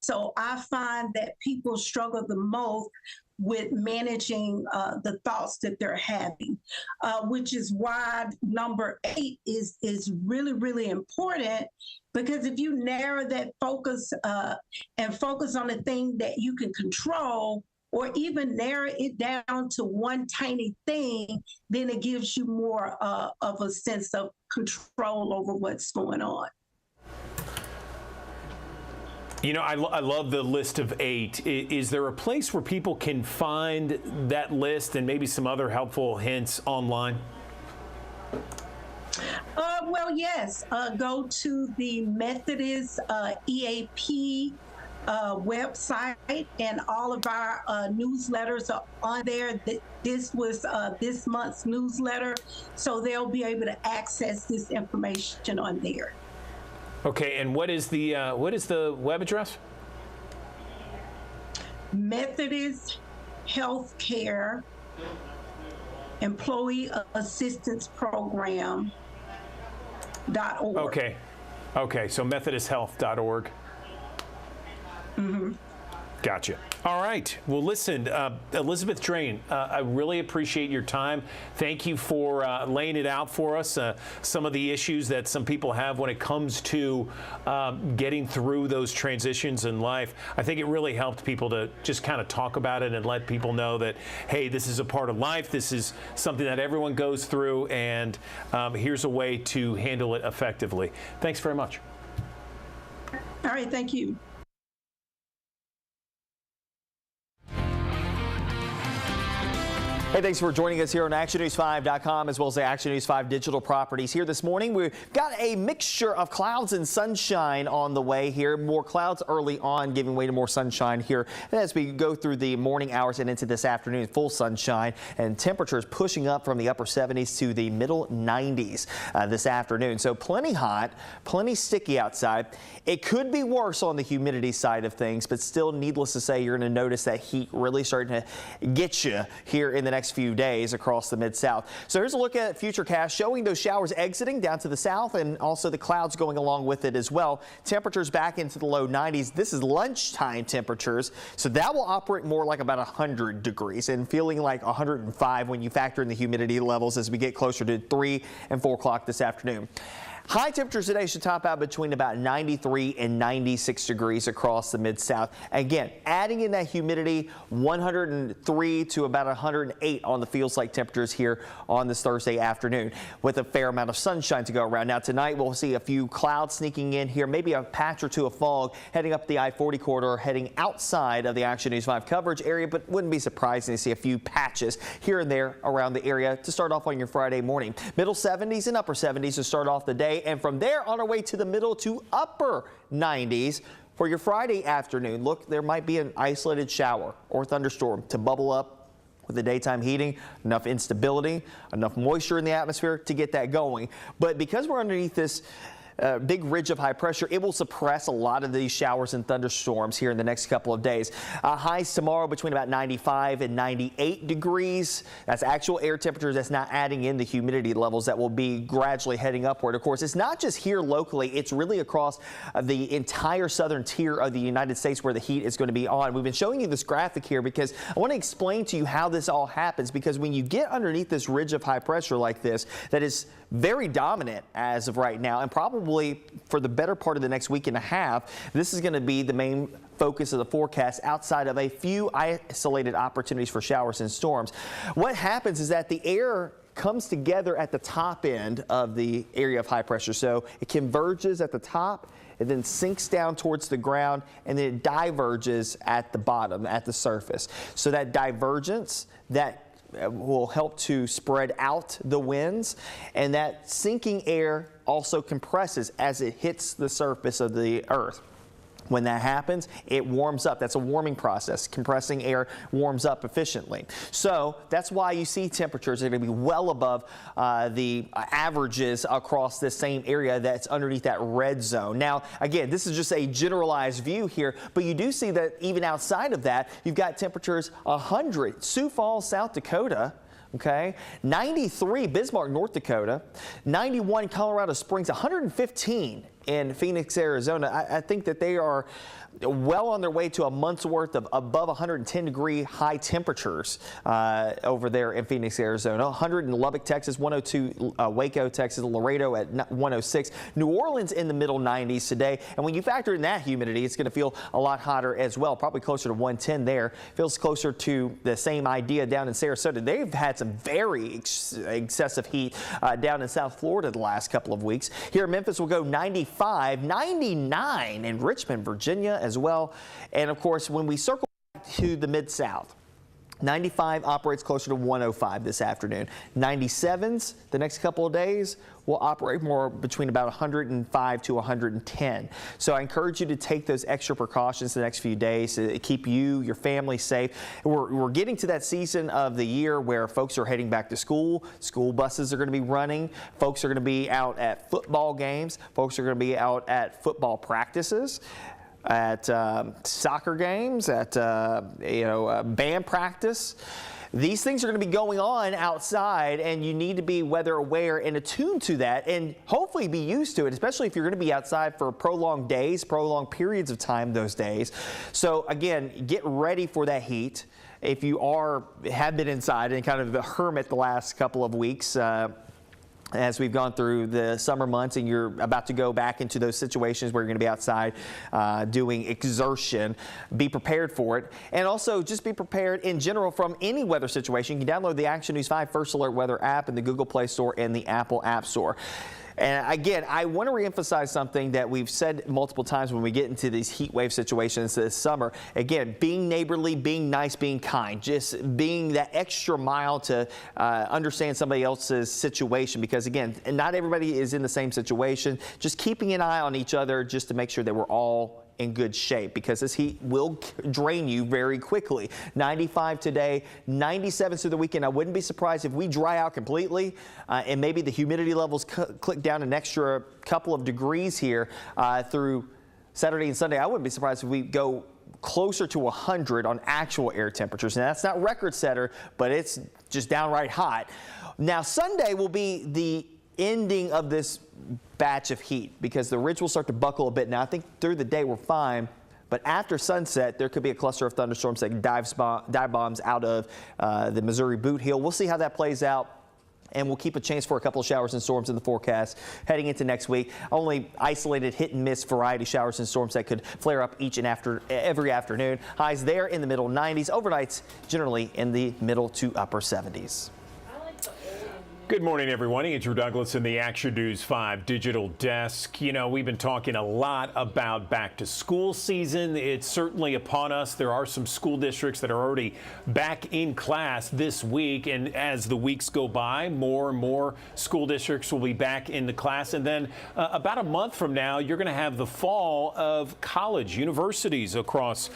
So I find that people struggle the most with managing the thoughts that they're having, which is why number 8 is really, really important, because if you narrow that focus and focus on the thing that you can control, or even narrow it down to one tiny thing, then it gives you more of a sense of control over what's going on. I love the list of 8. Is there a place where people can find that list and maybe some other helpful hints online? Well, yes. Go to the Methodist EAP website, and all of our newsletters are on there. This was this month's newsletter, so they'll be able to access this information on there. Okay, and what is the web address? Methodist Healthcare Employee Assistance Program.org. Okay, so methodisthealth.org. Mm-hmm. Gotcha. All right. Well, listen, Elizabeth Drain, I really appreciate your time. Thank you for laying it out for us, some of the issues that some people have when it comes to getting through those transitions in life. I think it really helped people to just kind of talk about it and let people know that, hey, this is a part of life. This is something that everyone goes through, and here's a way to handle it effectively. Thanks very much. All right. Thank you. Hey, thanks for joining us here on ActionNews5.com as well as the Action News 5 digital properties. Here this morning, we've got a mixture of clouds and sunshine on the way here. More clouds early on, giving way to more sunshine here as we go through the morning hours and into this afternoon. Full sunshine and temperatures pushing up from the upper 70s to the middle 90s this afternoon. So plenty hot, plenty sticky outside. It could be worse on the humidity side of things, but still, needless to say, you're going to notice that heat really starting to get you here in the next few days across the Mid-South. So here's a look at Futurecast showing those showers exiting down to the south and also the clouds going along with it as well. Temperatures back into the low 90s. This is lunchtime temperatures, so that will operate more like about 100 degrees and feeling like 105 when you factor in the humidity levels as we get closer to 3 and 4 o'clock this afternoon. High temperatures today should top out between about 93 and 96 degrees across the Mid-South. Again, adding in that humidity, 103 to about 108 on the feels like temperatures here on this Thursday afternoon with a fair amount of sunshine to go around. Now tonight we'll see a few clouds sneaking in here, maybe a patch or two of fog heading up the I-40 corridor, heading outside of the Action News 5 coverage area, but wouldn't be surprising to see a few patches here and there around the area to start off on your Friday morning. Middle 70s and upper 70s to start off the day. And from there on our way to the middle to upper 90s for your Friday afternoon. Look, there might be an isolated shower or thunderstorm to bubble up with the daytime heating, enough instability, enough moisture in the atmosphere to get that going. But because we're underneath this big ridge of high pressure, it will suppress a lot of these showers and thunderstorms here in the next couple of days. Highs tomorrow between about 95 and 98 degrees. That's actual air temperatures. That's not adding in the humidity levels that will be gradually heading upward. Of course, it's not just here locally. It's really across the entire southern tier of the United States where the heat is going to be on. We've been showing you this graphic here because I want to explain to you how this all happens, because when you get underneath this ridge of high pressure like this, that is very dominant as of right now, and probably for the better part of the next week and a half, this is going to be the main focus of the forecast outside of a few isolated opportunities for showers and storms. What happens is that the air comes together at the top end of the area of high pressure. So it converges at the top, it then sinks down towards the ground, and then it diverges at the bottom, at the surface. So that divergence, that will help to spread out the winds, and that sinking air also compresses as it hits the surface of the earth. When that happens, it warms up. That's a warming process. Compressing air warms up efficiently. So that's why you see temperatures that are going to be well above the averages across this same area that's underneath that red zone. Now, again, this is just a generalized view here, but you do see that even outside of that, you've got temperatures 100. Sioux Falls, South Dakota. Okay, 93 Bismarck, North Dakota, 91 Colorado Springs, 115 in Phoenix, Arizona. I think that they are well on their way to a month's worth of above 110-degree high temperatures over there in Phoenix, Arizona. 100 in Lubbock, Texas, 102 Waco, Texas, Laredo at 106. New Orleans in the middle 90s today. And when you factor in that humidity, it's going to feel a lot hotter as well, probably closer to 110 there. Feels closer to the same idea down in Sarasota. They've had some very excessive heat down in South Florida the last couple of weeks. Here in Memphis, we'll go 95, 99 in Richmond, Virginia as well. And of course, when we circle back to the Mid-South, 95 operates closer to 105 this afternoon. 97s the next couple of days will operate more between about 105 to 110. So I encourage you to take those extra precautions the next few days to keep you, your family safe. We're getting to that season of the year where folks are heading back to school. School buses are going to be running. Folks are going to be out at football games. Folks are going to be out at football practices, at soccer games, at band practice. These things are going to be going on outside, and you need to be weather aware and attuned to that, and hopefully be used to it, especially if you're going to be outside for prolonged days, prolonged periods of time those days. So again, get ready for that heat. If you have been inside and kind of the hermit the last couple of weeks, as we've gone through the summer months and you're about to go back into those situations where you're going to be outside doing exertion, be prepared for it. And also just be prepared in general from any weather situation. You can download the Action News 5 First Alert Weather app in the Google Play Store and the Apple App Store. And again, I want to reemphasize something that we've said multiple times when we get into these heat wave situations this summer. Again, being neighborly, being nice, being kind, just being that extra mile to understand somebody else's situation. Because again, not everybody is in the same situation. Just keeping an eye on each other just to make sure that we're all in good shape, because this heat will drain you very quickly. 95 today, 97 through the weekend. I wouldn't be surprised if we dry out completely and maybe the humidity levels click down an extra couple of degrees here through Saturday and Sunday. I wouldn't be surprised if we go closer to 100 on actual air temperatures. Now, that's not record setter, but it's just downright hot. Now, Sunday will be the ending of this batch of heat because the ridge will start to buckle a bit. Now, I think through the day we're fine, but after sunset, there could be a cluster of thunderstorms that dive bombs out of the Missouri Boot Heel. We'll see how that plays out, and we'll keep a chance for a couple of showers and storms in the forecast heading into next week. Only isolated hit and miss variety showers and storms that could flare up each and every afternoon. Highs there in the middle 90s. Overnights generally in the middle to upper 70s. Good morning, everyone. Andrew Douglas in the Action News 5 digital desk. You know, we've been talking a lot about back to school season. It's certainly upon us. There are some school districts that are already back in class this week. And as the weeks go by, more and more school districts will be back in the class. And then about a month from now, you're going to have the fall of college universities across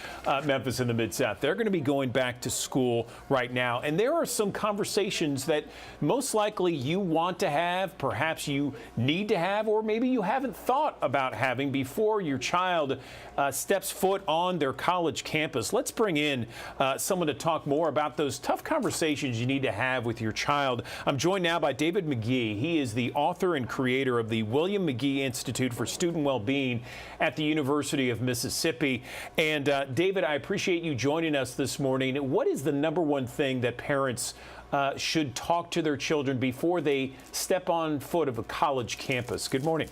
Memphis and the Mid-South. They're going to be going back to school right now. And there are some conversations that most likely you want to have, perhaps you need to have, or maybe you haven't thought about having before your child steps foot on their college campus. Let's bring in someone to talk more about those tough conversations you need to have with your child. I'm joined now by David McGee. He is the author and creator of the William McGee Institute for Student Wellbeing at the University of Mississippi. And David, I appreciate you joining us this morning. What is the number one thing that parents should talk to their children before they step on foot of a college campus? Good morning.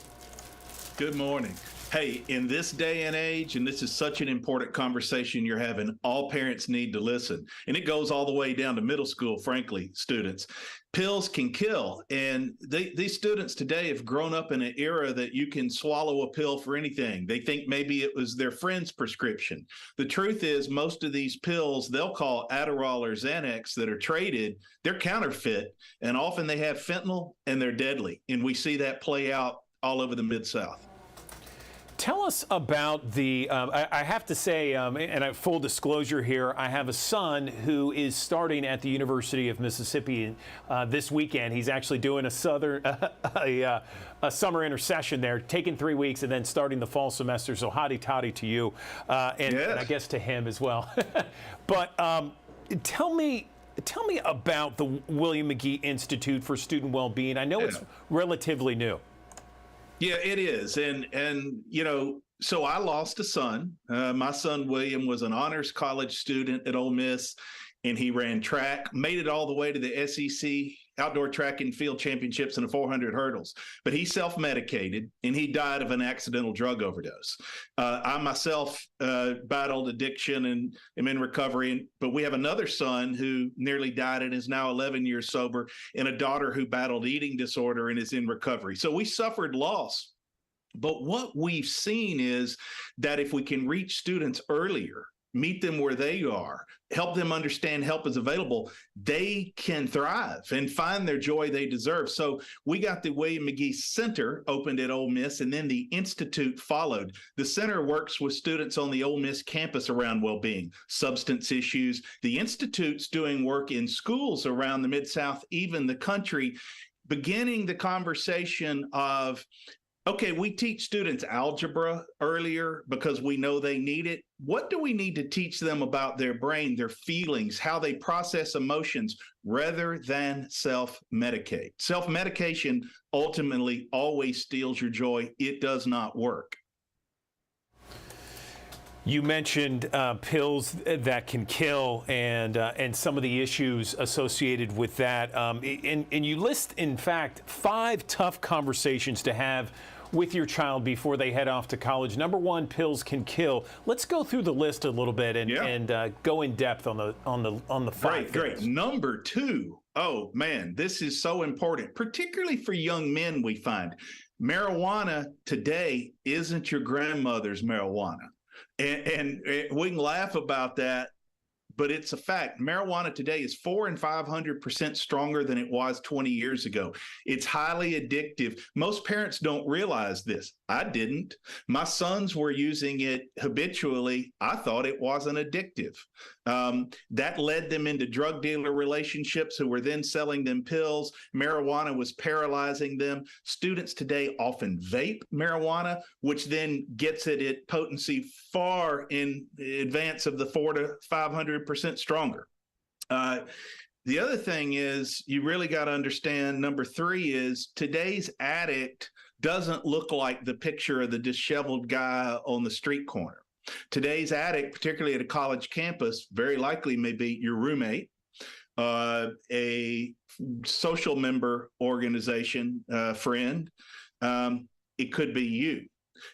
Good morning. Hey, in this day and age, and this is such an important conversation you're having, all parents need to listen. And it goes all the way down to middle school, frankly, students. Pills can kill. And these students today have grown up in an era that you can swallow a pill for anything. They think maybe it was their friend's prescription. The truth is, most of these pills they'll call Adderall or Xanax that are traded, they're counterfeit. And often they have fentanyl and they're deadly. And we see that play out all over the Mid-South. Tell us about the, I have to say, and full disclosure here, I have a son who is starting at the University of Mississippi this weekend. He's actually doing a summer intercession there, taking 3 weeks and then starting the fall semester. So hotty toddy to you, and I guess to him as well. But tell me about the William McGee Institute for Student Wellbeing. I know it's relatively new. Yeah, it is. And you know, so I lost a son. My son, William, was an honors college student at Ole Miss, and he ran track, made it all the way to the SEC outdoor track and field championships in the 400 hurdles. But he self-medicated, and he died of an accidental drug overdose. I myself battled addiction and am in recovery, but we have another son who nearly died and is now 11 years sober, and a daughter who battled eating disorder and is in recovery. So we suffered loss. But what we've seen is that if we can reach students earlier, meet them where they are, help them understand help is available, they can thrive and find their joy they deserve. So we got the William McGee Center opened at Ole Miss, and then the Institute followed. The center works with students on the Ole Miss campus around well-being, substance issues. The Institute's doing work in schools around the Mid-South, even the country, beginning the conversation of, okay, we teach students algebra earlier because we know they need it. What do we need to teach them about their brain, their feelings, how they process emotions, rather than self-medicate? Self-medication ultimately always steals your joy. It does not work. You mentioned pills that can kill and some of the issues associated with that. And you list, in fact, 5 tough conversations to have with your child before they head off to college. Number 1, pills can kill. Let's go through the list a little bit and go in depth on the 5. Great. Number 2. Oh man, this is so important, particularly for young men. We find marijuana today isn't your grandmother's marijuana. And we can laugh about that, but it's a fact. Marijuana today is 400% and 500% stronger than it was 20 years ago. It's highly addictive. Most parents don't realize this. I didn't. My sons were using it habitually. I thought it wasn't addictive. That led them into drug dealer relationships who were then selling them pills. Marijuana was paralyzing them. Students today often vape marijuana, which then gets it at potency far in advance of the 400% to 500% stronger. The other thing is you really got to understand, number 3 is today's addict doesn't look like the picture of the disheveled guy on the street corner. Today's addict, particularly at a college campus, very likely may be your roommate, a social member organization, friend. It could be you.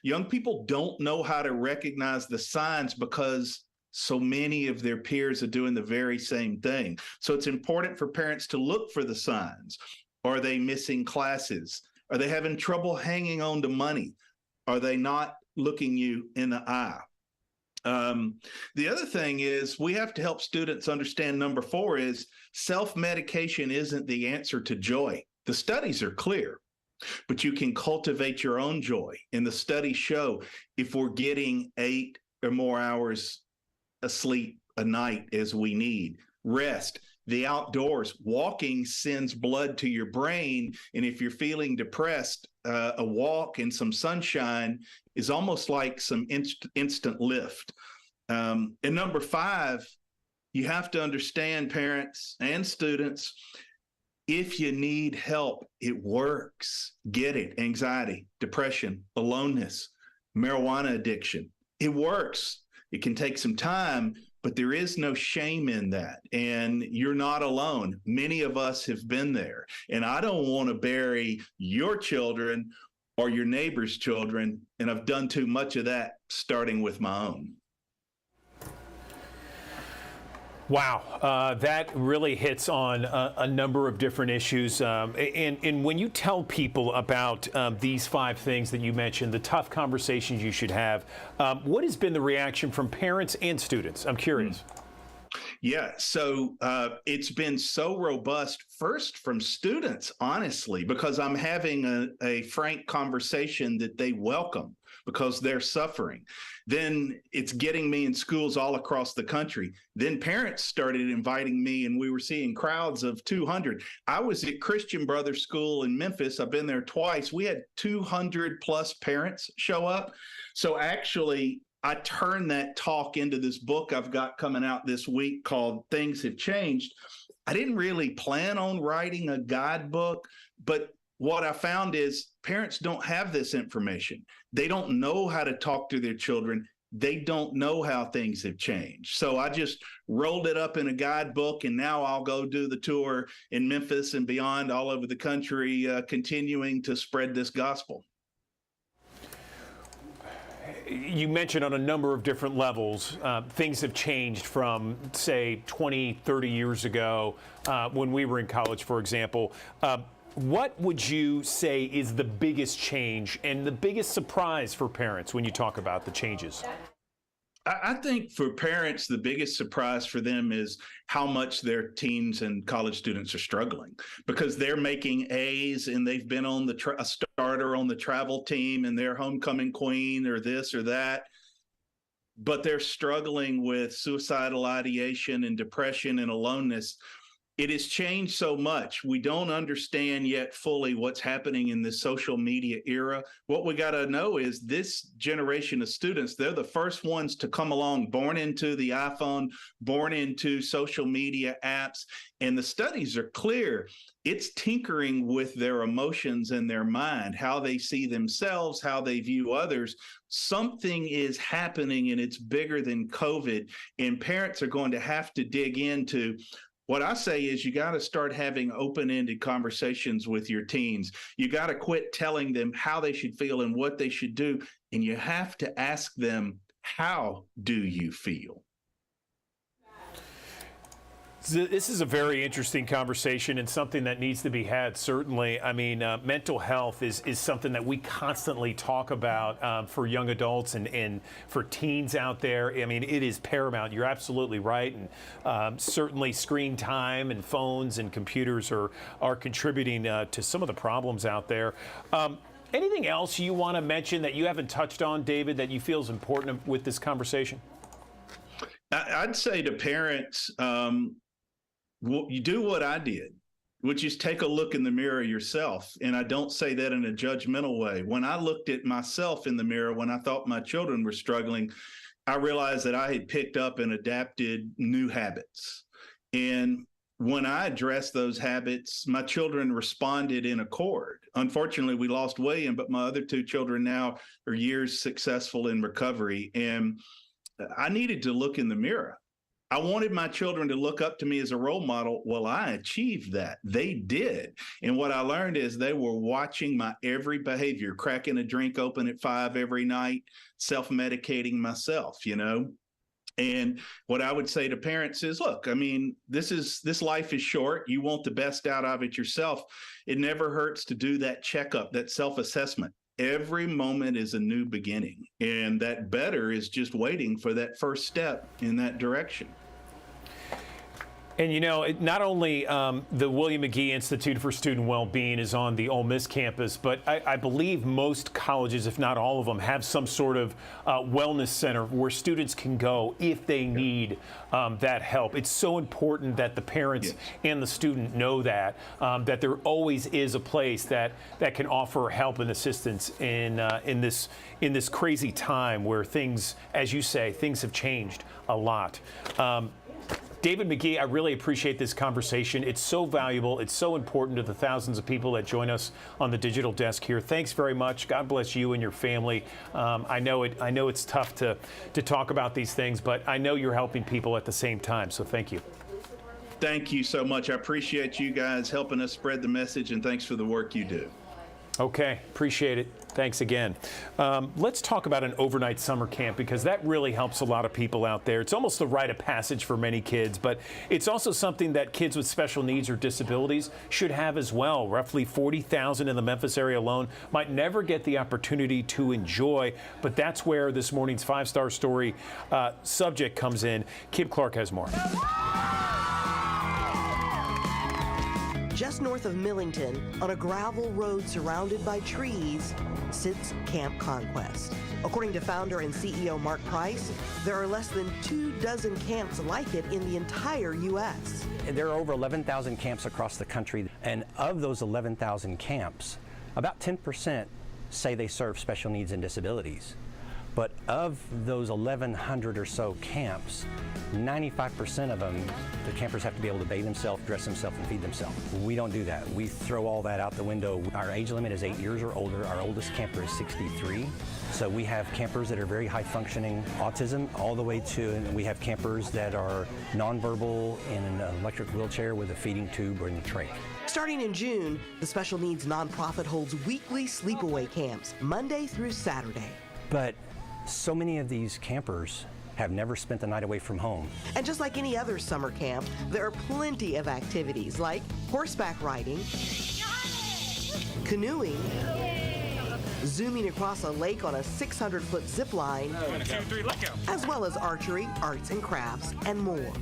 Young people don't know how to recognize the signs because so many of their peers are doing the very same thing. So it's important for parents to look for the signs. Are they missing classes? Are they having trouble hanging on to money? Are they not looking you in the eye? The other thing is we have to help students understand, number 4 is self-medication isn't the answer to joy. The studies are clear, but you can cultivate your own joy. And the studies show if we're getting 8 or more hours asleep a night as we need, rest, the outdoors, walking sends blood to your brain. And if you're feeling depressed, a walk and some sunshine is almost like some instant lift. And number 5, you have to understand, parents and students, if you need help, it works. Get it. Anxiety, depression, aloneness, marijuana addiction. It works. It can take some time, but there is no shame in that. And you're not alone. Many of us have been there. And I don't want to bury your children or your neighbor's children. And I've done too much of that, starting with my own. Wow, that really hits on a number of different issues. And when you tell people about these 5 things that you mentioned, the tough conversations you should have, what has been the reaction from parents and students? I'm curious. Yeah, so it's been so robust, first from students, honestly, because I'm having a frank conversation that they welcome because they're suffering. Then it's getting me in schools all across the country. Then parents started inviting me, and we were seeing crowds of 200. I was at Christian Brothers School in Memphis. I've been there twice. We had 200 plus parents show up. So actually, I turned that talk into this book I've got coming out this week called Things Have Changed. I didn't really plan on writing a guidebook, but what I found is parents don't have this information. They don't know how to talk to their children. They don't know how things have changed. So I just rolled it up in a guidebook, and now I'll go do the tour in Memphis and beyond all over the country, continuing to spread this gospel. You mentioned on a number of different levels, things have changed from, say, 20, 30 years ago when we were in college, for example. What would you say is the biggest change and the biggest surprise for parents when you talk about the changes? I think for parents, the biggest surprise for them is how much their teens and college students are struggling, because they're making A's and they've been on a starter on the travel team and they're homecoming queen or this or that, but they're struggling with suicidal ideation and depression and aloneness. It has changed so much. We don't understand yet fully what's happening in this social media era. What we got to know is this generation of students, they're the first ones to come along, born into the iPhone, born into social media apps. And the studies are clear. It's tinkering with their emotions and their mind, how they see themselves, how they view others. Something is happening, and it's bigger than COVID. And parents are going to have to dig into. What I say is you got to start having open-ended conversations with your teens. You got to quit telling them how they should feel and what they should do. And you have to ask them, how do you feel? This is a very interesting conversation and something that needs to be had, certainly. I mean, mental health is something that we constantly talk about for young adults and for teens out there. I mean, it is paramount. You're absolutely right. And certainly screen time and phones and computers are contributing to some of the problems out there. Anything else you want to mention that you haven't touched on, David, that you feel is important with this conversation? I'd say to parents, you do what I did, which is take a look in the mirror yourself. And I don't say that in a judgmental way. When I looked at myself in the mirror, when I thought my children were struggling, I realized that I had picked up and adapted new habits. And when I addressed those habits, my children responded in accord. Unfortunately, we lost William, but my other two children now are years successful in recovery. And I needed to look in the mirror. I wanted my children to look up to me as a role model. Well, I achieved that. They did. And what I learned is they were watching my every behavior, cracking a drink open at 5 every night, self-medicating myself, you know. And what I would say to parents is, look, I mean, this life is short. You want the best out of it yourself. It never hurts to do that checkup, that self-assessment. Every moment is a new beginning, and that better is just waiting for that first step in that direction. And you know, not only the William McGee Institute for Student Wellbeing is on the Ole Miss campus, but I believe most colleges, if not all of them, have some sort of wellness center where students can go if they need that help. It's so important that the parents and the student know that there always is a place that can offer help and assistance in this crazy time where things, as you say, things have changed a lot. David McGee, I really appreciate this conversation. It's so valuable. It's so important to the thousands of people that join us on the digital desk here. Thanks very much. God bless you and your family. I know it's tough to talk about these things, but I know you're helping people at the same time. So thank you. Thank you so much. I appreciate you guys helping us spread the message, and thanks for the work you do. Okay, appreciate it. Thanks again. Let's talk about an overnight summer camp, because that really helps a lot of people out there. It's almost a rite of passage for many kids, but it's also something that kids with special needs or disabilities should have as well. Roughly 40,000 in the Memphis area alone might never get the opportunity to enjoy, but that's where this morning's 5-star story subject comes in. Kim Clark has more. Just north of Millington, on a gravel road surrounded by trees, sits Camp Conquest. According to founder and CEO Mark Price, there are less than 24 camps like it in the entire U.S. There are over 11,000 camps across the country, and of those 11,000 camps, about 10% say they serve special needs and disabilities. But of those 1,100 or so camps, 95% of them, the campers have to be able to bathe themselves, dress themselves, and feed themselves. We don't do that. We throw all that out the window. Our age limit is 8 years or older. Our oldest camper is 63. So we have campers that are very high-functioning autism, all the way to, and we have campers that are nonverbal in an electric wheelchair with a feeding tube or in a trach. Starting in June, the special needs nonprofit holds weekly sleepaway camps, Monday through Saturday. But so many of these campers have never spent the night away from home. And just like any other summer camp, there are plenty of activities like horseback riding, canoeing, zooming across a lake on a 600-foot zip line, 1, 2, 3, let go. as well as archery, arts and crafts, and more.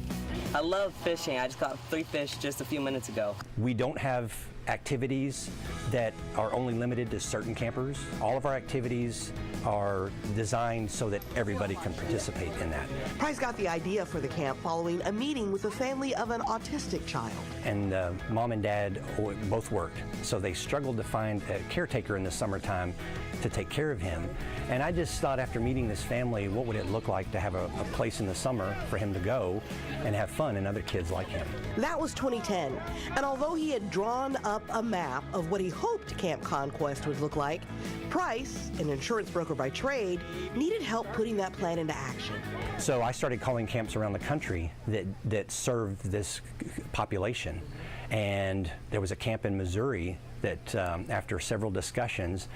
I love fishing. I just caught 3 fish just a few minutes ago. We don't have activities that are only limited to certain campers. All of our activities are designed so that everybody can participate in that. Price got the idea for the camp following a meeting with the family of an autistic child. And mom and dad both worked, so they struggled to find a caretaker in the summertime to take care of him. And I just thought, after meeting this family, what would it look like to have a place in the summer for him to go and have fun and other kids like him. That was 2010, and although he had drawn up a map of what he hoped Camp Conquest would look like, Price, an insurance broker by trade, needed help putting that plan into action. So I started calling camps around the country that served this population. And there was a camp in Missouri that, after several discussions,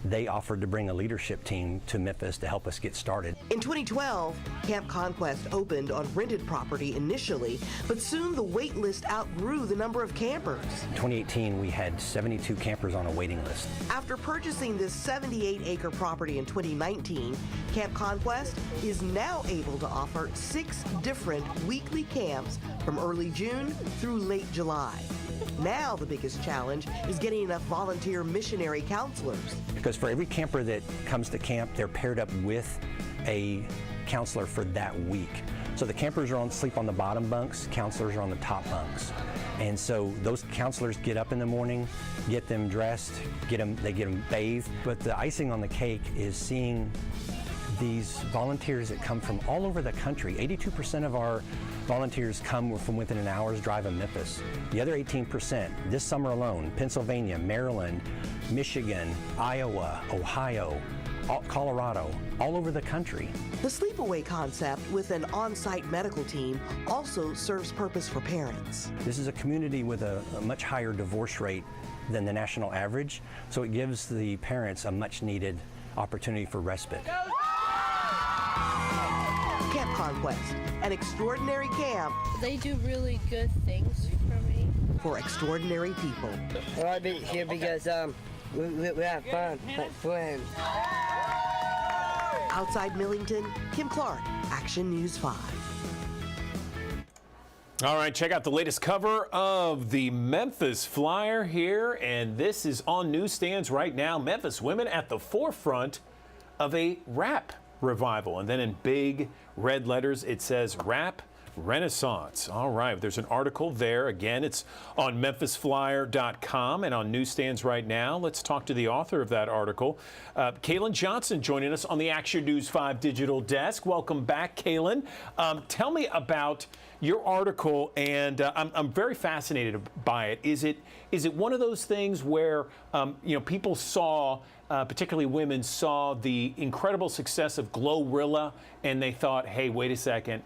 they offered to bring a leadership team to Memphis to help us get started. In 2012, Camp Conquest opened on rented property initially, but soon the wait list outgrew the number of campers. In 2018, we had 72 campers on a waiting list. After purchasing this 78-acre property in 2019, Camp Conquest is now able to offer 6 different weekly camps from early June through late July. Now the biggest challenge is getting enough volunteer missionary counselors. Because for every camper that comes to camp, they're paired up with a counselor for that week. So the campers are sleep on the bottom bunks, counselors are on the top bunks. And so those counselors get up in the morning, get them dressed, they get them bathed. But the icing on the cake is seeing these volunteers that come from all over the country. 82% of our volunteers come from within an hour's drive of Memphis. The other 18%, this summer alone, Pennsylvania, Maryland, Michigan, Iowa, Ohio, Colorado, all over the country. The sleepaway concept with an on-site medical team also serves purpose for parents. This is a community with a much higher divorce rate than the national average, so it gives the parents a much needed opportunity for respite. Camp Conquest, an extraordinary camp. They do really good things for me. For extraordinary people. Well, I've been here because we have fun, like friends. Outside Millington, Kim Clark, Action News 5. All right, check out the latest cover of the Memphis Flyer here, and this is on newsstands right now. Memphis women at the forefront of a rap revival. And then in big red letters, it says Rap Renaissance. All right, there's an article there. Again, it's on memphisflyer.com and on newsstands right now. Let's talk to the author of that article. Kaylin Johnson joining us on the Action News 5 digital desk. Welcome back, Kaylin. Tell me about your article, and I'm very fascinated by it. Is it one of those things where people saw, particularly women, saw the incredible success of Glorilla, and they thought, hey, wait a second,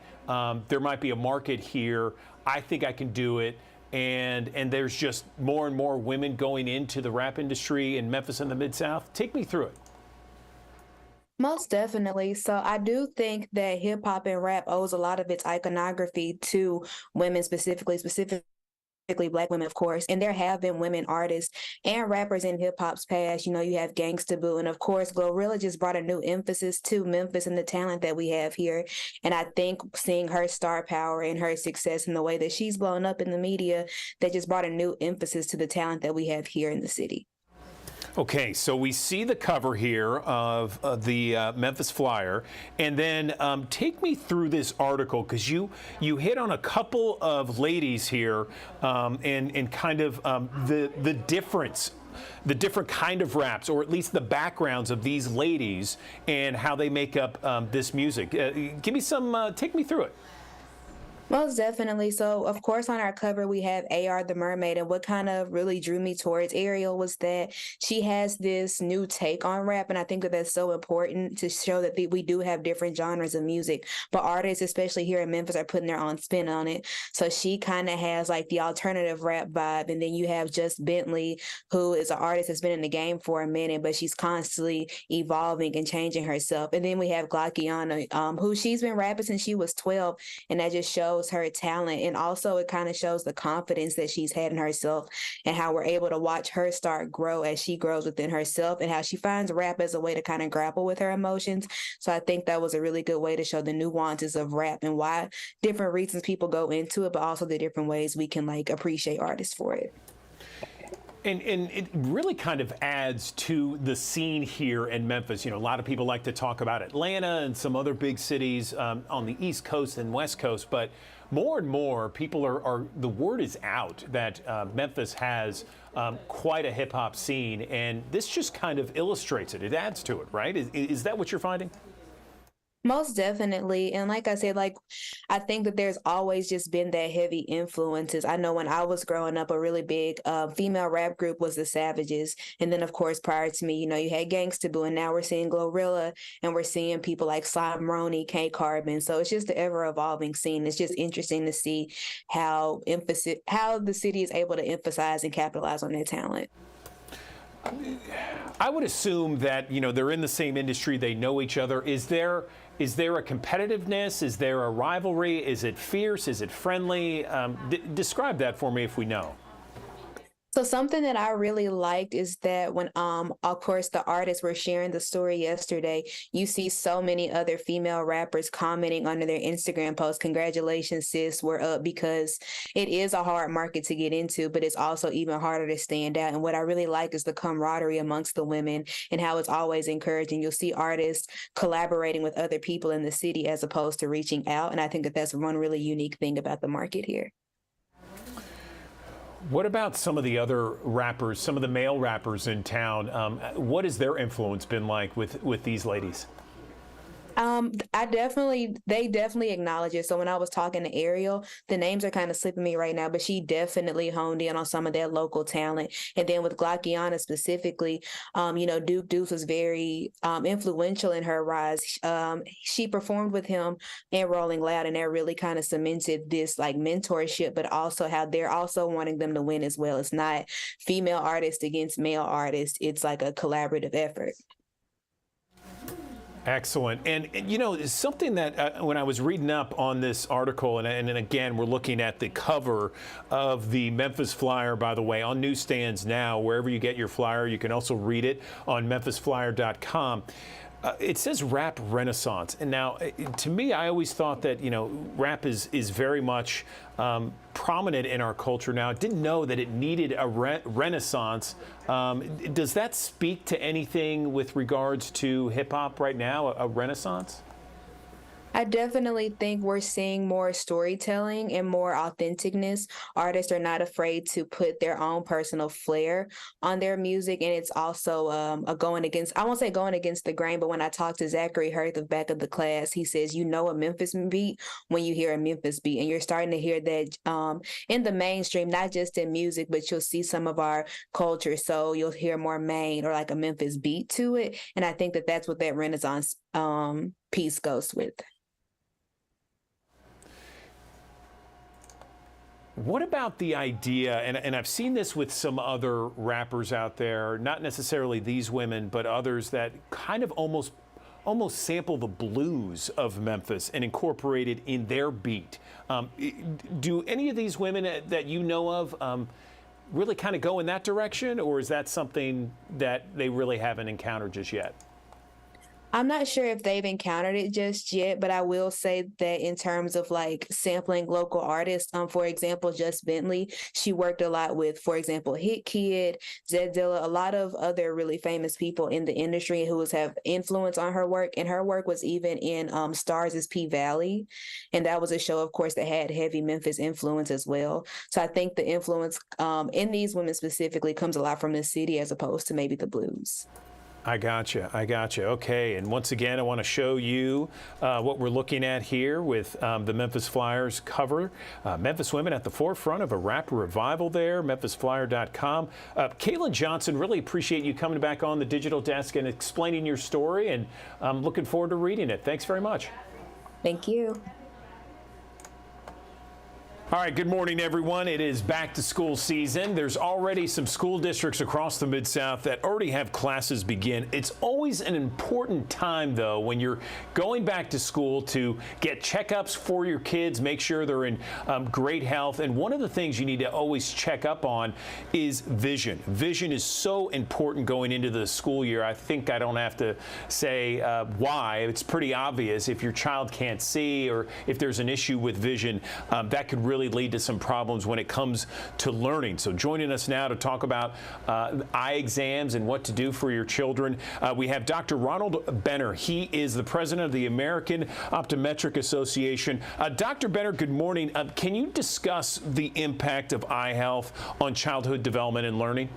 there might be a market here. I think I can do it. And there's just more and more women going into the rap industry in Memphis and the Mid-South. Take me through it. Most definitely. So I do think that hip hop and rap owes a lot of its iconography to women specifically Black women, of course. And there have been women artists and rappers in hip hop's past. You have Gangsta Boo. And of course, Glorilla just brought a new emphasis to Memphis and the talent that we have here. And I think seeing her star power and her success in the way that she's blown up in the media, that just brought a new emphasis to the talent that we have here in the city. Okay, so we see the cover here of the Memphis Flyer, and then take me through this article, because you hit on a couple of ladies here and kind of the difference, the different kind of raps, or at least the backgrounds of these ladies and how they make up this music. Give me some, take me through it. Most definitely. So, of course, on our cover, we have AR the Mermaid. And what kind of really drew me towards Ariel was that she has this new take on rap. And I think that that's so important to show that we do have different genres of music. But artists, especially here in Memphis, are putting their own spin on it. So she kind of has like the alternative rap vibe. And then you have Just Bentley, who is an artist that's been in the game for a minute, but she's constantly evolving and changing herself. And then we have Glockiana, who she's been rapping since she was 12. And that just shows shows her talent, and also it kind of shows the confidence that she's had in herself, and how we're able to watch her start grow as she grows within herself, and how she finds rap as a way to kind of grapple with her emotions. So I think that was a really good way to show the nuances of rap and why different reasons people go into it, but also the different ways we can like appreciate artists for it. And it really kind of adds to the scene here in Memphis. You know, a lot of people like to talk about Atlanta and some other big cities on the East Coast and West Coast, but more and more people are the word is out that Memphis has quite a hip hop scene, and this just kind of illustrates it. It adds to it, right? Is that what you're finding? Most definitely. And like I said, like, I think that there's always just been that heavy influences. I know when I was growing up, a really big female rap group was the Savages. And then, of course, prior to me, you know, you had Gangsta Boo, and now we're seeing Glorilla, and we're seeing people like Slime Roney, K Carbon. So it's just the ever evolving scene. It's just interesting to see how the city is able to emphasize and capitalize on their talent. I would assume that, you know, they're in the same industry, they know each other. Is there a competitiveness? Is there a rivalry? Is it fierce? Is it friendly? Describe that for me if we know. So something that I really liked is that when, of course, the artists were sharing the story yesterday, you see so many other female rappers commenting under their Instagram posts, "Congratulations, sis, we're up," because it is a hard market to get into, but it's also even harder to stand out. And what I really like is the camaraderie amongst the women and how it's always encouraging. You'll see artists collaborating with other people in the city as opposed to reaching out. And I think that that's one really unique thing about the market here. What about some of the other rappers, some of the male rappers in town? What has their influence been like with these ladies? They definitely acknowledge it. So when I was talking to Ariel, the names are kind of slipping me right now, but she definitely honed in on some of that local talent. And then with Glockiana specifically, you know, Duke Deuce was very influential in her rise. She performed with him in Rolling Loud, and that really kind of cemented this like mentorship, but also how they're also wanting them to win as well. It's not female artists against male artists. It's like a collaborative effort. Excellent. And you know, something that when I was reading up on this article, and again, we're looking at the cover of the Memphis Flyer, by the way, on newsstands now, wherever you get your flyer. You can also read it on memphisflyer.com. It says rap renaissance. And now, to me, I always thought that, you know, rap is very much prominent in our culture now. I didn't know that it needed a renaissance. Does that speak to anything with regards to hip hop right now, a renaissance? I definitely think we're seeing more storytelling and more authenticness. Artists are not afraid to put their own personal flair on their music, and it's also a going against, I won't say going against the grain, but when I talked to Zachary Hurth of Back of the Class, he says, you know a Memphis beat when you hear a Memphis beat, and you're starting to hear that in the mainstream, not just in music, but you'll see some of our culture. So you'll hear more Maine or like a Memphis beat to it, and I think that that's what that Renaissance piece goes with. What about the idea, and I've seen this with some other rappers out there, not necessarily these women, but others that kind of almost sample the blues of Memphis and incorporate it in their beat. Do any of these women that you know of really kind of go in that direction, or is that something that they really haven't encountered just yet? I'm not sure if they've encountered it just yet, but I will say that in terms of like sampling local artists, for example, Just Bentley, she worked a lot with, for example, Hit Kid, Zed Dilla, a lot of other really famous people in the industry who have influence on her work. And her work was even in Stars' P-Valley. And that was a show, of course, that had heavy Memphis influence as well. So I think the influence in these women specifically comes a lot from the city as opposed to maybe the blues. I gotcha. Okay, and once again, I want to show you what we're looking at here with the Memphis Flyers cover. Memphis women at the forefront of a rap revival there, memphisflyer.com. Caitlin Johnson, really appreciate you coming back on the digital desk and explaining your story, and I'm looking forward to reading it. Thanks very much. Thank you. All right, good morning, everyone. It is back to school season. There's already some school districts across the Mid-South that already have classes begin. It's always an important time, though, when you're going back to school to get checkups for your kids, make sure they're in great health. And one of the things you need to always check up on is vision. Vision is so important going into the school year. I think I don't have to say why. It's pretty obvious. If your child can't see or if there's an issue with vision, that could really lead to some problems when it comes to learning. So joining us now to talk about eye exams and what to do for your children, we have Dr. Ronald Benner. He is the president of the American Optometric Association. Dr. Benner, good morning. Can you discuss the impact of eye health on childhood development and learning?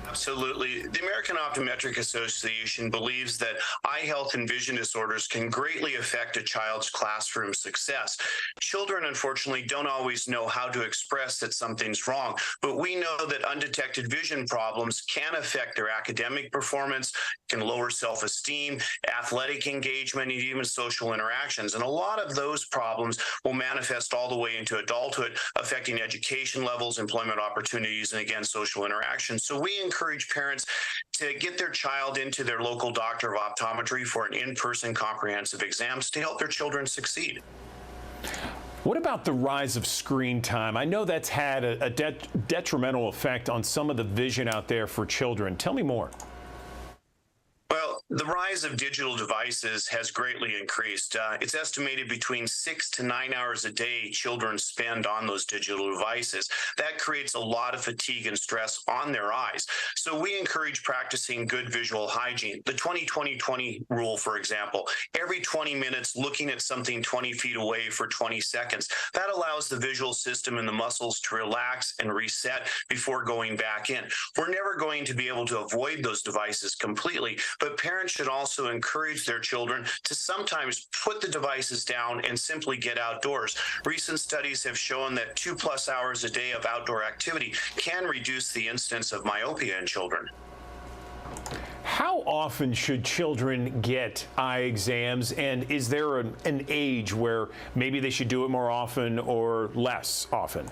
Absolutely. The American Optometric Association believes that eye health and vision disorders can greatly affect a child's classroom success. Children, unfortunately, don't always know how to express that something's wrong, but we know that undetected vision problems can affect their academic performance, can lower self-esteem, athletic engagement, and even social interactions. And a lot of those problems will manifest all the way into adulthood, affecting education levels, employment opportunities, and again, social interactions. So we encourage parents to get their child into their local doctor of optometry for an in-person comprehensive exams to help their children succeed. What about the rise of screen time? I know that's had a detrimental effect on some of the vision out there for children. Tell me more. Well, the rise of digital devices has greatly increased. It's estimated between 6 to 9 hours a day children spend on those digital devices. That creates a lot of fatigue and stress on their eyes. So we encourage practicing good visual hygiene. The 20-20-20 rule, for example, every 20 minutes looking at something 20 feet away for 20 seconds. That allows the visual system and the muscles to relax and reset before going back in. We're never going to be able to avoid those devices completely, but parents should also encourage their children to sometimes put the devices down and simply get outdoors. Recent studies have shown that 2+ hours a day of outdoor activity can reduce the incidence of myopia in children. How often should children get eye exams, and is there an age where maybe they should do it more often or less often?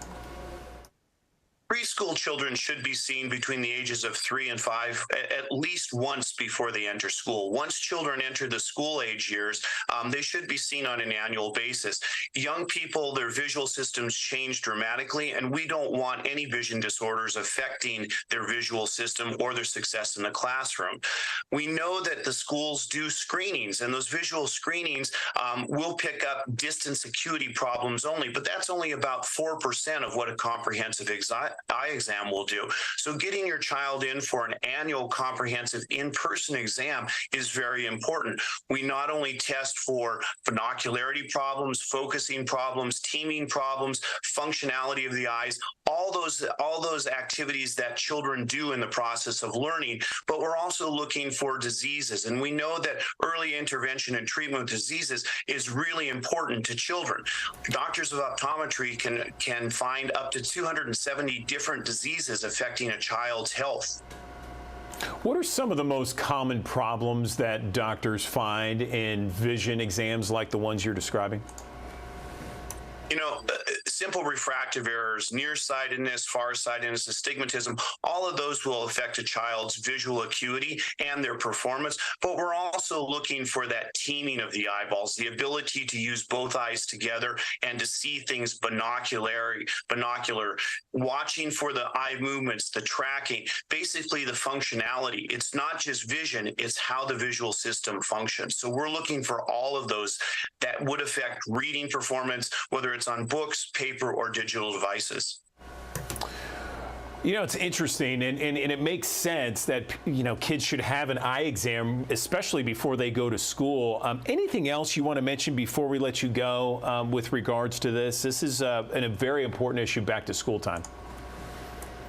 Preschool children should be seen between the ages of 3 and 5 at least once before they enter school. Once children enter the school age years, they should be seen on an annual basis. Young people, their visual systems change dramatically, and we don't want any vision disorders affecting their visual system or their success in the classroom. We know that the schools do screenings, and those visual screenings will pick up distance acuity problems only, but that's only about 4% of what a comprehensive eye exam will do. So getting your child in for an annual comprehensive in-person exam is very important. We not only test for binocularity problems, focusing problems, teaming problems, functionality of the eyes, all those activities that children do in the process of learning, but we're also looking for diseases. And we know that early intervention and treatment of diseases is really important to children. Doctors of optometry can find up to 270 different diseases affecting a child's health. What are some of the most common problems that doctors find in vision exams like the ones you're describing? You know, simple refractive errors, nearsightedness, farsightedness, astigmatism, all of those will affect a child's visual acuity and their performance. But we're also looking for that teaming of the eyeballs, the ability to use both eyes together and to see things binocular, watching for the eye movements, the tracking, basically the functionality. It's not just vision, it's how the visual system functions. So we're looking for all of those that would affect reading performance, whether it's on books, paper, or digital devices. You know, it's interesting, and it makes sense that, you know, kids should have an eye exam, especially before they go to school. Anything else you want to mention before we let you go with regards to this? This is a very important issue back to school time.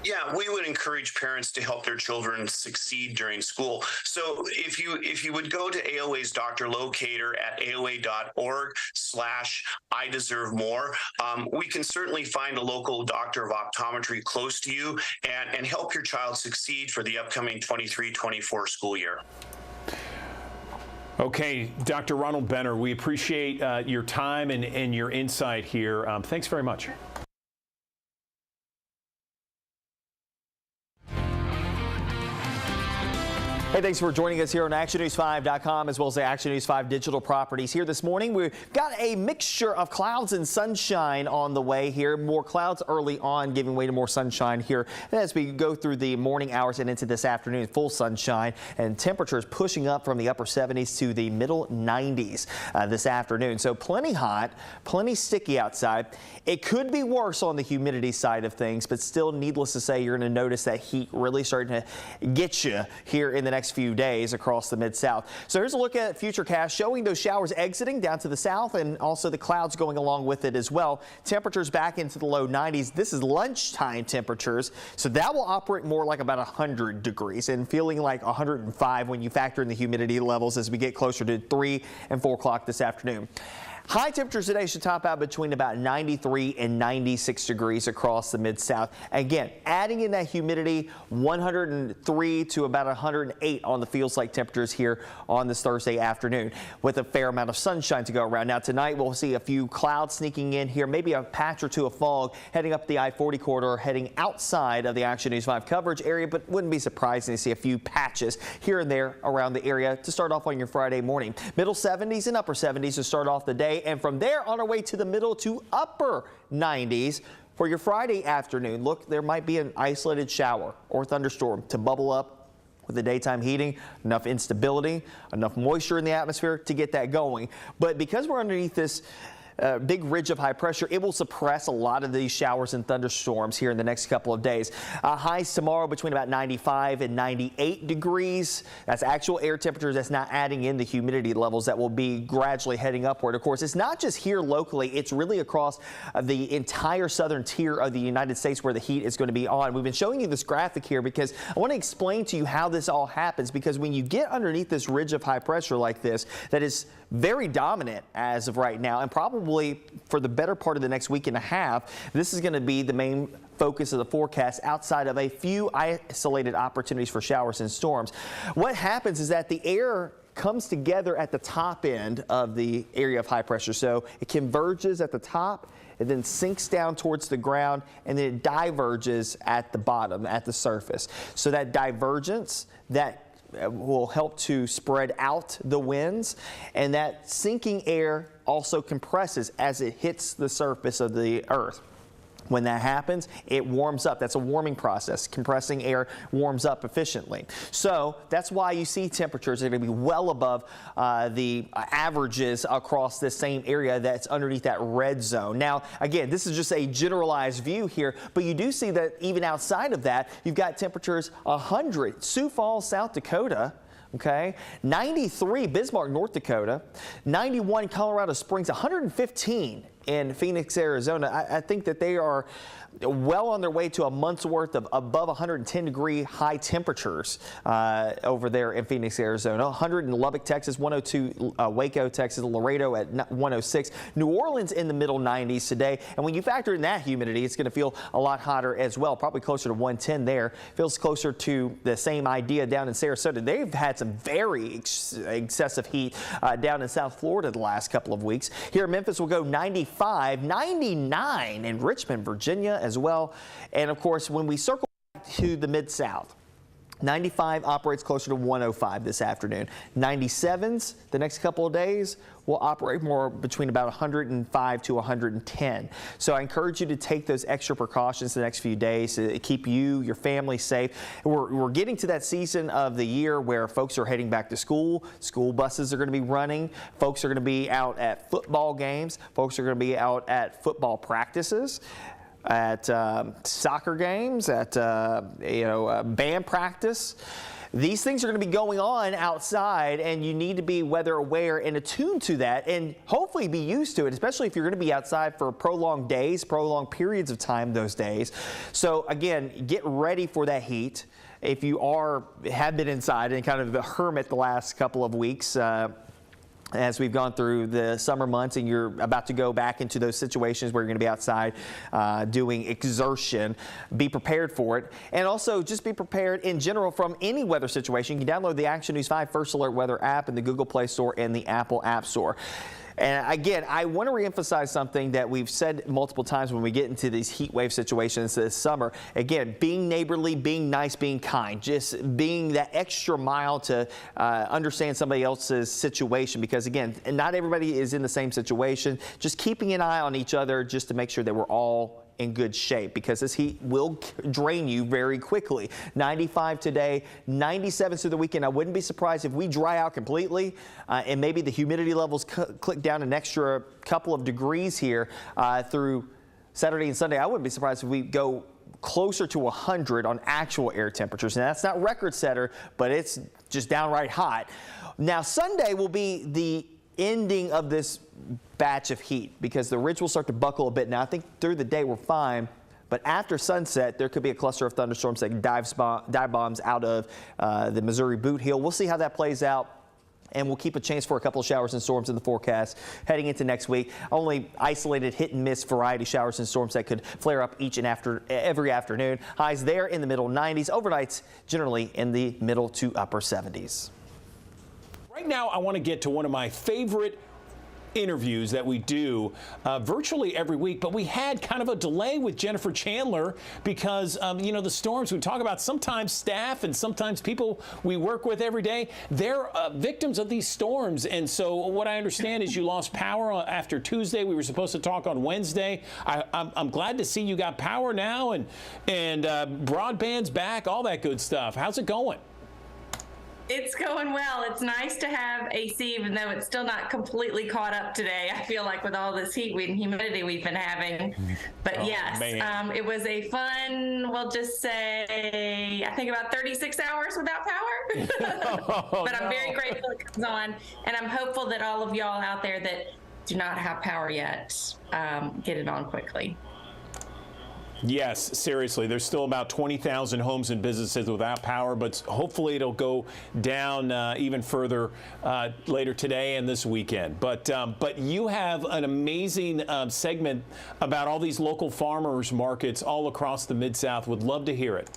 Yeah, we would encourage parents to help their children succeed during school. So if you would go to AOA's doctor locator at aoa.org/IDeserveMore, we can certainly find a local doctor of optometry close to you and help your child succeed for the upcoming 23-24 school year. Okay, Dr. Ronald Benner, we appreciate your time and your insight here. Thanks very much. Hey, thanks for joining us here on ActionNews5.com as well as the Action News 5 digital properties. Here this morning, we've got a mixture of clouds and sunshine on the way here. More clouds early on, giving way to more sunshine here as we go through the morning hours and into this afternoon. Full sunshine and temperatures pushing up from the upper 70s to the middle 90s this afternoon. So plenty hot, plenty sticky outside. It could be worse on the humidity side of things, but still, needless to say, you're going to notice that heat really starting to get you here in the next few days across the Mid-South. So here's a look at Futurecast showing those showers exiting down to the south and also the clouds going along with it as well. Temperatures back into the low 90s. This is lunchtime temperatures, so that will operate more like about 100 degrees and feeling like 105 when you factor in the humidity levels as we get closer to 3 and 4 o'clock this afternoon. High temperatures today should top out between about 93 and 96 degrees across the Mid-South. Again, adding in that humidity, 103 to about 108 on the feels-like temperatures here on this Thursday afternoon with a fair amount of sunshine to go around. Now tonight we'll see a few clouds sneaking in here, maybe a patch or two of fog heading up the I-40 corridor, heading outside of the Action News 5 coverage area, but wouldn't be surprising to see a few patches here and there around the area to start off on your Friday morning. Middle 70s and upper 70s to start off the day. And from there on our way to the middle to upper 90s for your Friday afternoon. Look, there might be an isolated shower or thunderstorm to bubble up with the daytime heating, enough instability, enough moisture in the atmosphere to get that going. But because we're underneath this big ridge of high pressure, it will suppress a lot of these showers and thunderstorms here in the next couple of days. Highs tomorrow between about 95 and 98 degrees. That's actual air temperatures. That's not adding in the humidity levels that will be gradually heading upward. Of course, it's not just here locally. It's really across the entire southern tier of the United States where the heat is going to be on. We've been showing you this graphic here because I want to explain to you how this all happens, because when you get underneath this ridge of high pressure like this, that is very dominant as of right now, and probably for the better part of the next week and a half, this is going to be the main focus of the forecast outside of a few isolated opportunities for showers and storms. What happens is that the air comes together at the top end of the area of high pressure. So it converges at the top, it then sinks down towards the ground, and then it diverges at the bottom, at the surface. So that divergence, that will help to spread out the winds, and that sinking air also compresses as it hits the surface of the earth. When that happens, it warms up. That's a warming process. Compressing air warms up efficiently. So that's why you see temperatures are going to be well above the averages across this same area that's underneath that red zone. Now, again, this is just a generalized view here, but you do see that even outside of that, you've got temperatures 100. Sioux Falls, South Dakota. Okay, 93 Bismarck, North Dakota, 91 Colorado Springs, 115 in Phoenix, Arizona. I think that they are well on their way to a month's worth of above 110 degree high temperatures over there in Phoenix, Arizona. 100 in Lubbock, Texas, 102 Waco, Texas, Laredo at 106. New Orleans in the middle 90s today. And when you factor in that humidity, it's going to feel a lot hotter as well, probably closer to 110 there. Feels closer to the same idea down in Sarasota. They've had some very excessive heat down in South Florida the last couple of weeks. Here in Memphis, we'll go 95, 99 in Richmond, Virginia as well. And of course, when we circle back to the Mid-South, 95 operates closer to 105 this afternoon. 97s the next couple of days will operate more between about 105 to 110. So I encourage you to take those extra precautions the next few days to keep you, your family safe. We're getting to that season of the year where folks are heading back to school. School buses are going to be running. Folks are going to be out at football games. Folks are going to be out at football practices, at soccer games, at band practice. These things are going to be going on outside, and you need to be weather aware and attuned to that, and hopefully be used to it, especially if you're going to be outside for prolonged days, prolonged periods of time those days. So again, get ready for that heat. If you have been inside and kind of the hermit the last couple of weeks, as we've gone through the summer months and you're about to go back into those situations where you're going to be outside doing exertion. Be prepared for it. And also just be prepared in general from any weather situation. You can download the Action News 5 First Alert Weather app in the Google Play Store and the Apple App Store. And again, I want to reemphasize something that we've said multiple times when we get into these heat wave situations this summer. Again, being neighborly, being nice, being kind, just being that extra mile to understand somebody else's situation. Because again, not everybody is in the same situation. Just keeping an eye on each other just to make sure that we're all in good shape, because this heat will drain you very quickly. 95 today, 97 through the weekend. I wouldn't be surprised if we dry out completely and maybe the humidity levels click down an extra couple of degrees here through Saturday and Sunday. I wouldn't be surprised if we go closer to 100 on actual air temperatures. And that's not record setter, but it's just downright hot. Now Sunday will be the ending of this batch of heat because the ridge will start to buckle a bit. Now I think through the day we're fine, but after sunset there could be a cluster of thunderstorms that can dive bombs out of the Missouri Boot Heel. We'll see how that plays out, and we'll keep a chance for a couple of showers and storms in the forecast heading into next week. Only isolated hit and miss variety showers and storms that could flare up each and every afternoon. Highs there in the middle 90s, overnights generally in the middle to upper 70s. Right now, I want to get to one of my favorite interviews that we do virtually every week, but we had kind of a delay with Jennifer Chandler because, you know, the storms we talk about, sometimes staff and sometimes people we work with every day, they're victims of these storms. And so what I understand is you lost power after Tuesday. We were supposed to talk on Wednesday. I'm glad to see you got power now and broadband's back, all that good stuff. How's it going? It's going well. It's nice to have AC, even though it's still not completely caught up today. I feel like with all this heat and humidity we've been having. But yes, it was a fun, we'll just say, I think about 36 hours without power. But I'm very grateful it comes on. And I'm hopeful that all of y'all out there that do not have power yet, get it on quickly. Yes, seriously, there's still about 20,000 homes and businesses without power, but hopefully it'll go down even further later today and this weekend. But you have an amazing segment about all these local farmers markets all across the Mid-South. Would love to hear it.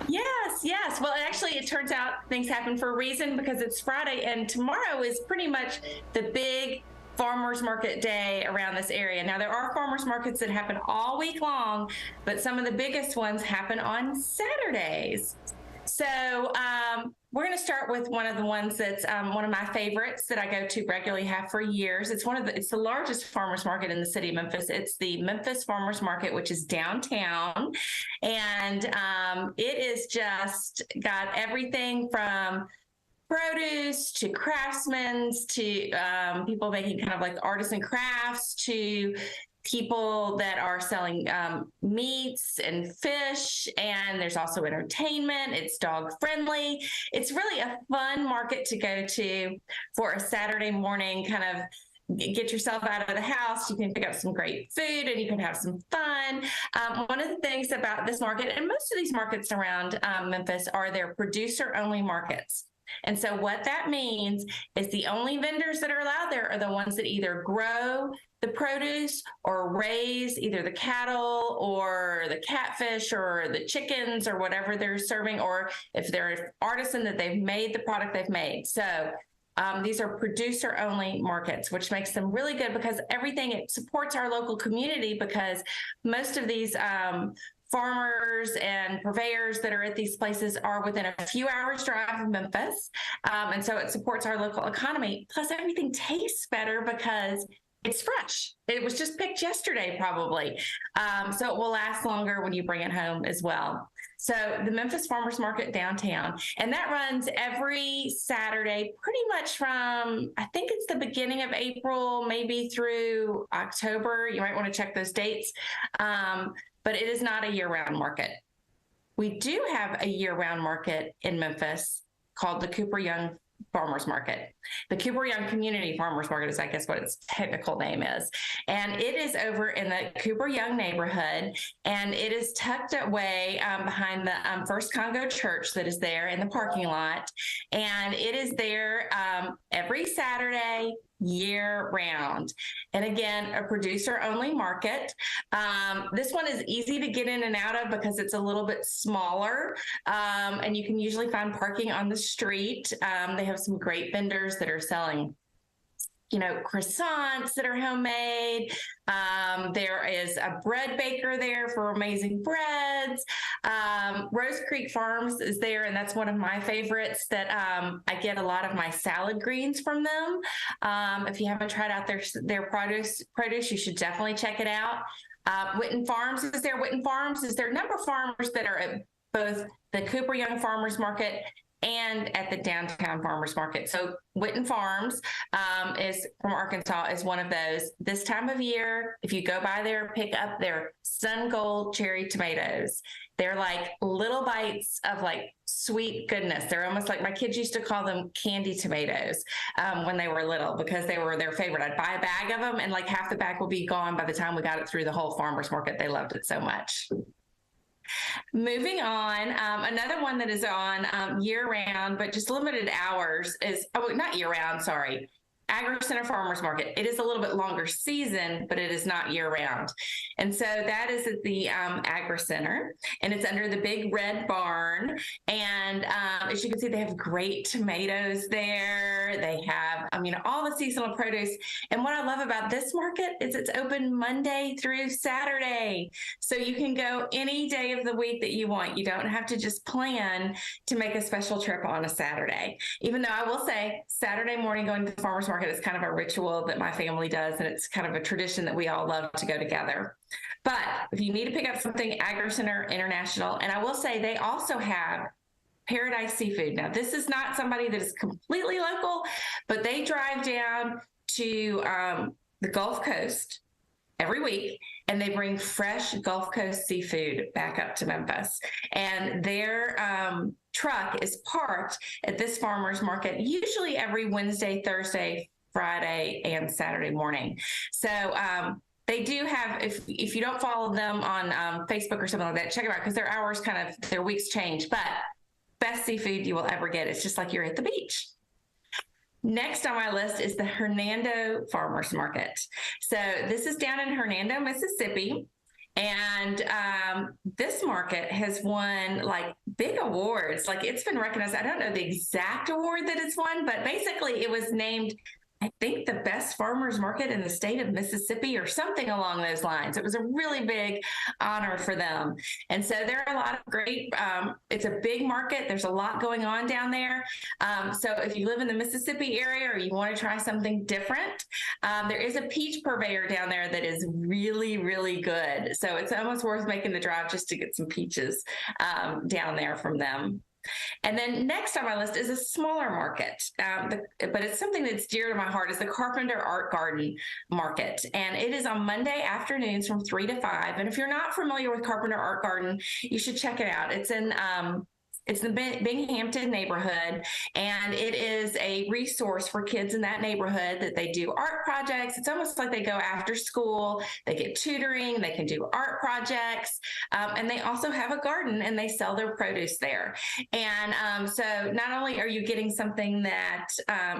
Yes. Well, actually, it turns out things happen for a reason because it's Friday, and tomorrow is pretty much the big farmers market day around this area. Now, there are farmers markets that happen all week long, but some of the biggest ones happen on Saturdays. So we're going to start with one of the ones that's one of my favorites that I go to regularly, have for years. It's the largest farmers market in the city of Memphis. It's the Memphis Farmers Market, which is downtown, and it is just got everything from produce to craftsmen to people making kind of like artisan crafts to people that are selling meats and fish, and there's also entertainment. It's dog friendly. It's really a fun market to go to for a Saturday morning, kind of get yourself out of the house. You can pick up some great food and you can have some fun. One of the things about this market, and most of these markets around Memphis, are their producer only markets. And so what that means is the only vendors that are allowed there are the ones that either grow the produce or raise either the cattle or the catfish or the chickens or whatever they're serving, or if they're an artisan that they've made the product they've made. So these are producer only markets, which makes them really good because it supports our local community, because most of these farmers and purveyors that are at these places are within a few hours drive of Memphis. And so it supports our local economy. Plus everything tastes better because it's fresh. It was just picked yesterday, probably. So it will last longer when you bring it home as well. So the Memphis Farmers Market downtown, and that runs every Saturday, pretty much from, I think it's the beginning of April, maybe through October. You might want to check those dates. But it is not a year-round market. We do have a year-round market in Memphis called the Cooper Young Farmers Market. The Cooper Young Community Farmers Market is, I guess, what its technical name is. And it is over in the Cooper Young neighborhood, and it is tucked away behind the First Congo Church that is there in the parking lot. And it is there every Saturday, year round. And again, a producer only market. This one is easy to get in and out of because it's a little bit smaller, and you can usually find parking on the street. They have some great vendors that are selling, you know, croissants that are homemade. There is a bread baker there for amazing breads. Rose Creek Farms is there, and that's one of my favorites that I get a lot of my salad greens from them. If you haven't tried out their produce, you should definitely check it out. Witten Farms is there. Witten Farms is there. A number of farmers that are at both the Cooper Young Farmers Market and at the downtown farmers market. So Witten Farms is from Arkansas, is one of those. This time of year, if you go by there, pick up their Sun Gold cherry tomatoes. They're like little bites of like sweet goodness. They're almost like, my kids used to call them candy tomatoes when they were little, because they were their favorite. I'd buy a bag of them and like half the bag will be gone by the time we got it through the whole farmers market. They loved it so much. Moving on, another one that is on year-round, but just limited hours is, not year-round, sorry, Agri Center Farmers Market. It is a little bit longer season, but it is not year-round. And so that is at the Agri Center, and it's under the big red barn. And as you can see, they have great tomatoes there. They have, all the seasonal produce. And what I love about this market is it's open Monday through Saturday. So you can go any day of the week that you want. You don't have to just plan to make a special trip on a Saturday. Even though I will say Saturday morning going to the farmers market is kind of a ritual that my family does, and it's kind of a tradition that we all love to go together. But if you need to pick up something, Agri Center International, and I will say they also have Paradise Seafood. Now, this is not somebody that is completely local, but they drive down to the Gulf Coast every week, and they bring fresh Gulf Coast seafood back up to Memphis. And their truck is parked at this farmer's market, usually every Wednesday, Thursday, Friday, and Saturday morning. So they do have, if you don't follow them on Facebook or something like that, check it out, because their hours their weeks change. But best seafood you will ever get. It's just like you're at the beach. Next on my list is the Hernando Farmers Market. So this is down in Hernando, Mississippi. And this market has won like big awards. Like, it's been recognized. I don't know the exact award that it's won, but basically it was named, I think, the best farmers market in the state of Mississippi or something along those lines. It was a really big honor for them. And so there are a lot of great, it's a big market. There's a lot going on down there. So if you live in the Mississippi area or you want to try something different, there is a peach purveyor down there that is really, really good. So it's almost worth making the drive just to get some peaches down there from them. And then next on my list is a smaller market, but it's something that's dear to my heart, is the Carpenter Art Garden Market. And it is on Monday afternoons from 3 to 5. And if you're not familiar with Carpenter Art Garden, you should check it out. It's in it's the Binghamton neighborhood, and it is a resource for kids in that neighborhood that they do art projects. It's almost like they go after school, they get tutoring, they can do art projects, and they also have a garden and they sell their produce there. And so not only are you getting something that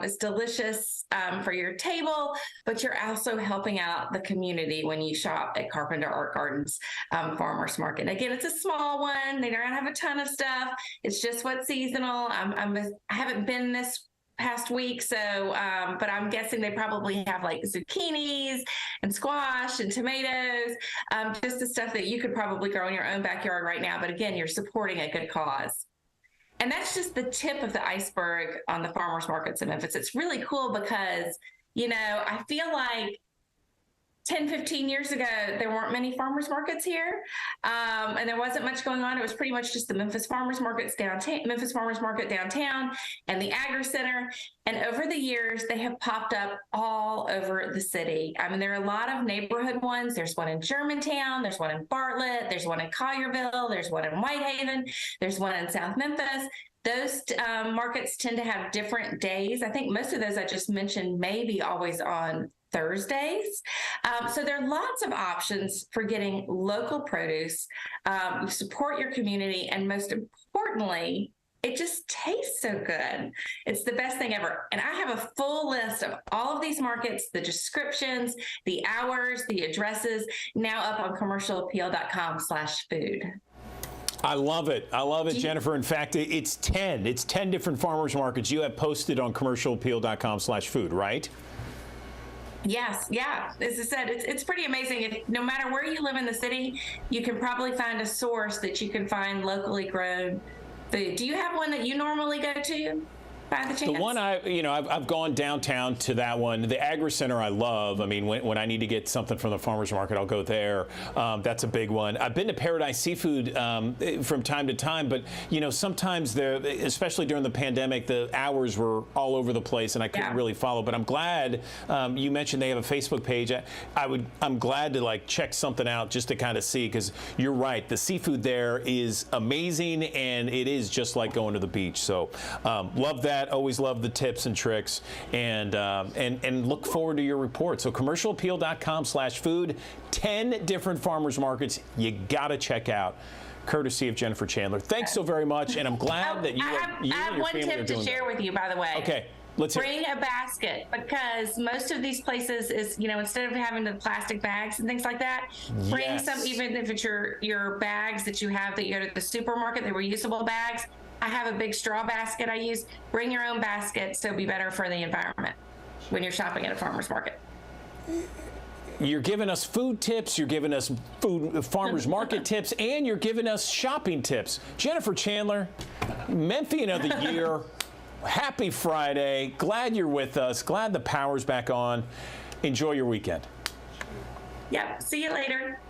is delicious for your table, but you're also helping out the community when you shop at Carpenter Art Gardens Farmers Market. Again, it's a small one. They don't have a ton of stuff. It's just what's seasonal. I haven't been this past week, so but I'm guessing they probably have like zucchinis and squash and tomatoes, just the stuff that you could probably grow in your own backyard right now. But again, you're supporting a good cause. And that's just the tip of the iceberg on the farmers markets in Memphis. It's really cool because, I feel like 10, 15 years ago, there weren't many farmers markets here, and there wasn't much going on. It was pretty much just the Memphis Farmers Market downtown, and the Agri Center. And over the years, they have popped up all over the city. There are a lot of neighborhood ones. There's one in Germantown. There's one in Bartlett. There's one in Collierville. There's one in Whitehaven. There's one in South Memphis. Those markets tend to have different days. I think most of those I just mentioned may be always on Thursdays. So there are lots of options for getting local produce. Support your community, and most importantly, it just tastes so good. It's the best thing ever. And I have a full list of all of these markets, the descriptions, the hours, the addresses, now up on commercialappeal.com/food. I love it. I love it, Jennifer. In fact, it's 10 different farmers markets you have posted on commercialappeal.com/food, right? Yes, yeah. As I said, it's pretty amazing. No matter where you live in the city, you can probably find a source that you can find locally grown food. Do you have one that you normally go to? By the chance? The one I've gone downtown to that one. The Agri Center I love. I mean, when I need to get something from the farmer's market, I'll go there. That's a big one. I've been to Paradise Seafood from time to time, but sometimes especially during the pandemic, the hours were all over the place and I couldn't really follow. But I'm glad you mentioned they have a Facebook page. I'm glad to check something out just to kind of see, because you're right. The seafood there is amazing and it is just like going to the beach. So love that. Always love the tips and tricks, and look forward to your report. So commercialappeal.com/food, 10 different farmers markets you gotta check out, courtesy of Jennifer Chandler. Thanks so very much, and I'm glad that you I and your have one family are tip to doing share with you, by the way. Okay. Let's bring a basket, because most of these places is, instead of having the plastic bags and things like that, bring some, even if it's your bags that you have that you go to the supermarket, they're reusable bags. I have a big straw basket I use. Bring your own basket, so it'll be better for the environment when you're shopping at a farmer's market. You're giving us food tips, you're giving us farmers market tips, and you're giving us shopping tips. Jennifer Chandler, Memphian of the Year. Happy Friday. Glad you're with us. Glad the power's back on. Enjoy your weekend. Yep. See you later.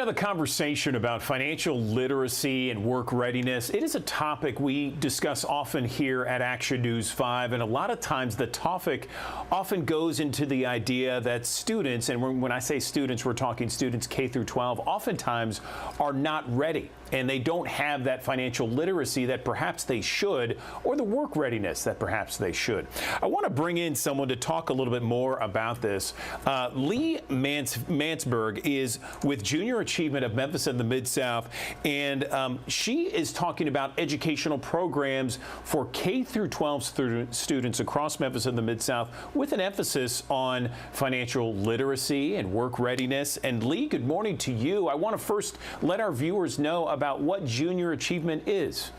The conversation about financial literacy and work readiness, it is a topic we discuss often here at Action News 5, and a lot of times the topic often goes into the idea that students, and when I say students, we're talking students K through 12, oftentimes are not ready, and they don't have that financial literacy that perhaps they should, or the work readiness that perhaps they should. I want to bring in someone to talk a little bit more about this. Lee Mansberg is with Junior Achievement of Memphis in the Mid-South, and she is talking about educational programs for K through 12 students across Memphis in the Mid-South, with an emphasis on financial literacy and work readiness. And Lee, good morning to you. I want to first let our viewers know about what Junior Achievement is.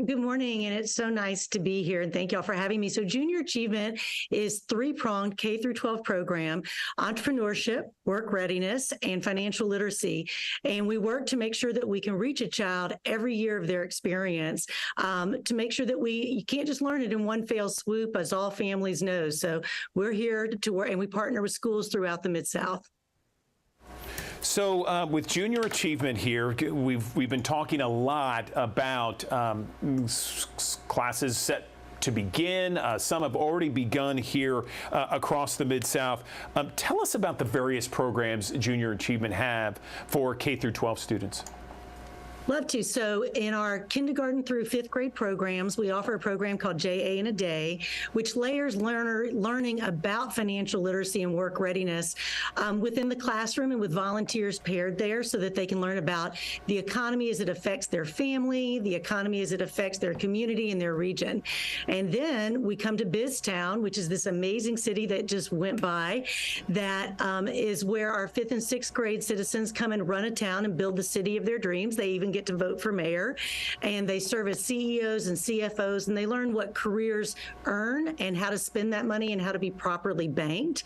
Good morning, and it's so nice to be here, and thank y'all for having me. So Junior Achievement is three-pronged K through 12 program: entrepreneurship, work readiness, and financial literacy. And we work to make sure that we can reach a child every year of their experience, to make sure that you can't just learn it in one fell swoop, as all families know. So we're here to work, and we partner with schools throughout the Mid-South. So with Junior Achievement here, we've been talking a lot about classes set to begin. Some have already begun here across the Mid-South. Tell us about the various programs Junior Achievement have for K through 12 students. Love to. So in our kindergarten through fifth grade programs, we offer a program called JA in a Day, which layers learning about financial literacy and work readiness within the classroom and with volunteers paired there, so that they can learn about the economy as it affects their family, the economy as it affects their community and their region. And then we come to BizTown, which is this amazing city that just went by, that is where our fifth and sixth grade citizens come and run a town and build the city of their dreams. They even get to vote for mayor, and they serve as CEOs and CFOs, and they learn what careers earn and how to spend that money and how to be properly banked.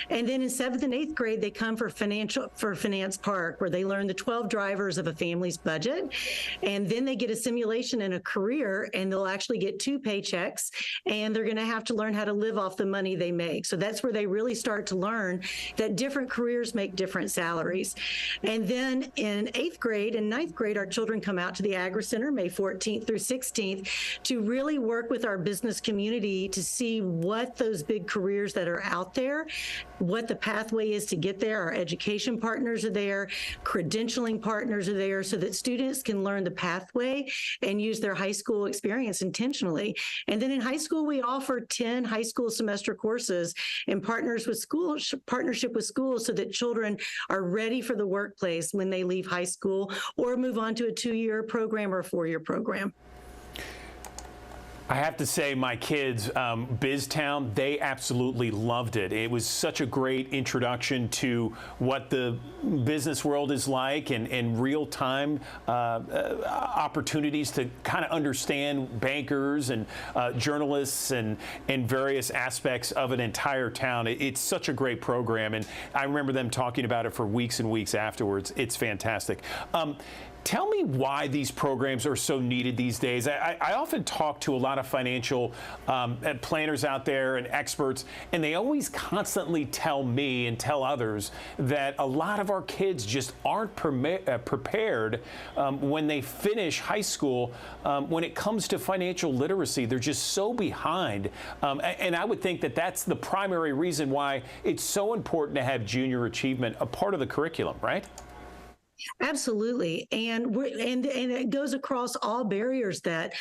And then in seventh and eighth grade, they come for Finance Park, where they learn the 12 drivers of a family's budget. And then they get a simulation in a career, and they'll actually get 2 paychecks, and they're going to have to learn how to live off the money they make. So that's where they really start to learn that different careers make different salaries. And then in eighth grade and ninth grade, our children come out to the Agri Center May 14th through 16th to really work with our business community to see what those big careers that are out there, what the pathway is to get there. Our education partners are there, credentialing partners are there, so that students can learn the pathway and use their high school experience intentionally. And then in high school, we offer 10 high school semester courses in partnership with schools so that children are ready for the workplace when they leave high school or move on to a 2-year program or a 4-year program. I have to say, my kids, BizTown, they absolutely loved it. It was such a great introduction to what the business world is like and real-time opportunities to kind of understand bankers and journalists and various aspects of an entire town. It's such a great program, and I remember them talking about it for weeks and weeks afterwards. It's fantastic. Tell me why these programs are so needed these days. I often talk to a lot of financial planners out there and experts, and they always constantly tell me and tell others that a lot of our kids just aren't prepared when they finish high school. When it comes to financial literacy, they're just so behind. And I would think that that's the primary reason why it's so important to have junior achievement a part of the curriculum, right? Absolutely, and it goes across all barriers that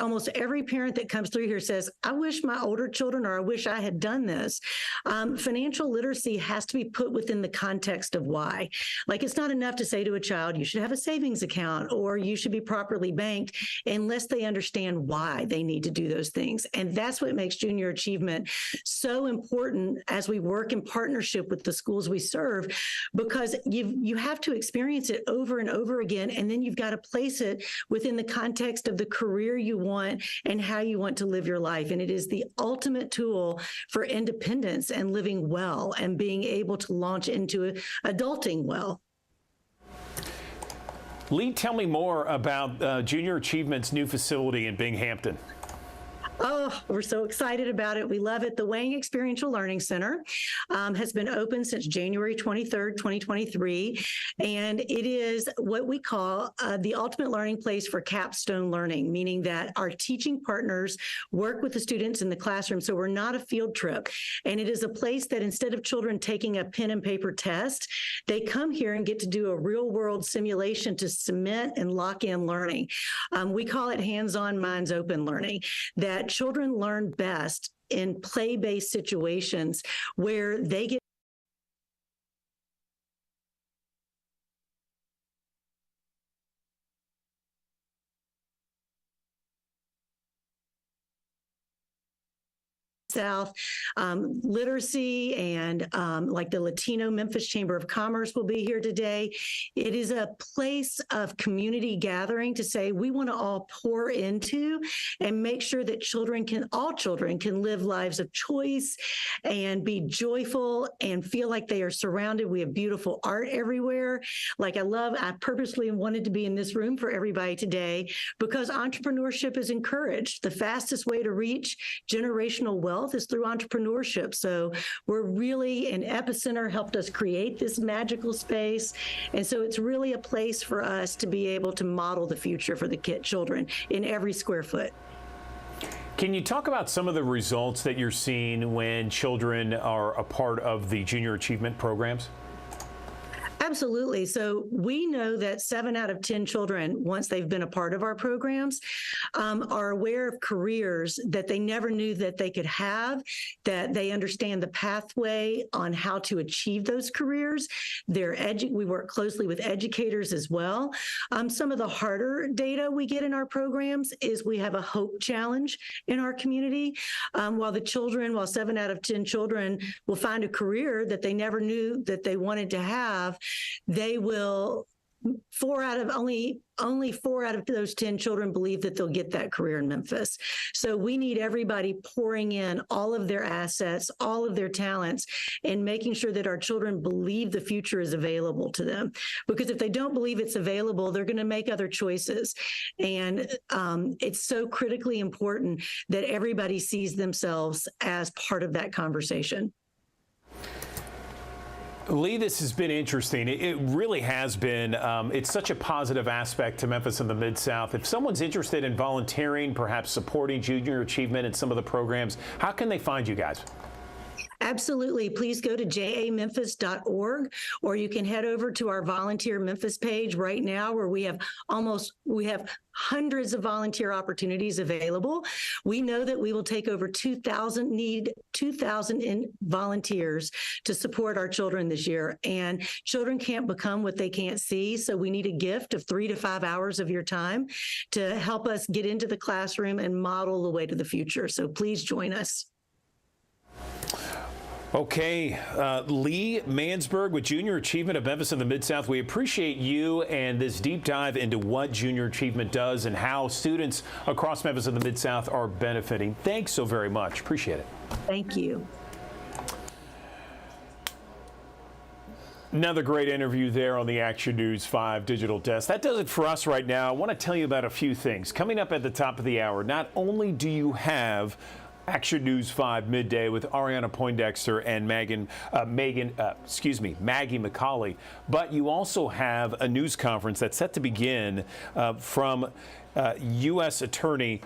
almost every parent that comes through here says, I wish my older children, or I wish I had done this. Financial literacy has to be put within the context of why. Like, it's not enough to say to a child, you should have a savings account or you should be properly banked unless they understand why they need to do those things. And that's what makes junior achievement so important as we work in partnership with the schools we serve, because you have to experience it over and over again, and then you've got to place it within the context of the career you want and how you want to live your life. And it is the ultimate tool for independence and living well and being able to launch into adulting well. Lee, tell me more about Junior Achievement's new facility in Binghamton. Oh, we're so excited about it. We love it. The Wang Experiential Learning Center has been open since January 23rd, 2023, and it is what we call the ultimate learning place for capstone learning, meaning that our teaching partners work with the students in the classroom, so we're not a field trip. And it is a place that instead of children taking a pen and paper test, they come here and get to do a real-world simulation to cement and lock in learning. We call it hands-on, minds open learning, that children learn best in play-based situations where they get South, literacy, and like the Latino Memphis Chamber of Commerce will be here today. It is a place of community gathering to say we want to all pour into and make sure that all children can live lives of choice and be joyful and feel like they are surrounded. We have beautiful art everywhere. Like I purposely wanted to be in this room for everybody today because entrepreneurship is encouraged. The fastest way to reach generational wealth is through entrepreneurship. So we're really, an Epicenter helped us create this magical space. And so it's really a place for us to be able to model the future for the children in every square foot. Can you talk about some of the results that you're seeing when children are a part of the Junior Achievement programs? Absolutely. So we know that 7 out of 10 children, once they've been a part of our programs, are aware of careers that they never knew that they could have, that they understand the pathway on how to achieve those careers. We work closely with educators as well. Some of the harder data we get in our programs is we have a hope challenge in our community. While 7 out of 10 children will find a career that they never knew that they wanted to have, they will, only 4 out of those 10 children believe that they'll get that career in Memphis. So we need everybody pouring in all of their assets, all of their talents, and making sure that our children believe the future is available to them. Because if they don't believe it's available, they're going to make other choices. And it's so critically important that everybody sees themselves as part of that conversation. Lee, this has been interesting. It really has been. It's such a positive aspect to Memphis and the Mid-South. If someone's interested in volunteering, perhaps supporting junior achievement in some of the programs, how can they find you guys? Absolutely. Please go to jamemphis.org, or you can head over to our Volunteer Memphis page right now, where we have hundreds of volunteer opportunities available. We know that we will take over 2,000 volunteers to support our children this year. And children can't become what they can't see. So we need a gift of 3 to 5 hours of your time to help us get into the classroom and model the way to the future. So please join us. Okay, Lee Mansberg with Junior Achievement of Memphis and the Mid-South. We appreciate you and this deep dive into what Junior Achievement does and how students across Memphis and the Mid-South are benefiting. Thanks so very much. Appreciate it. Thank you. Another great interview there on the Action News 5 digital desk. That does it for us right now. I want to tell you about a few things. Coming up at the top of the hour, not only do you have Action News 5 midday with Ariana Poindexter and Maggie McCauley. But you also have a news conference that's set to begin from U.S. Attorney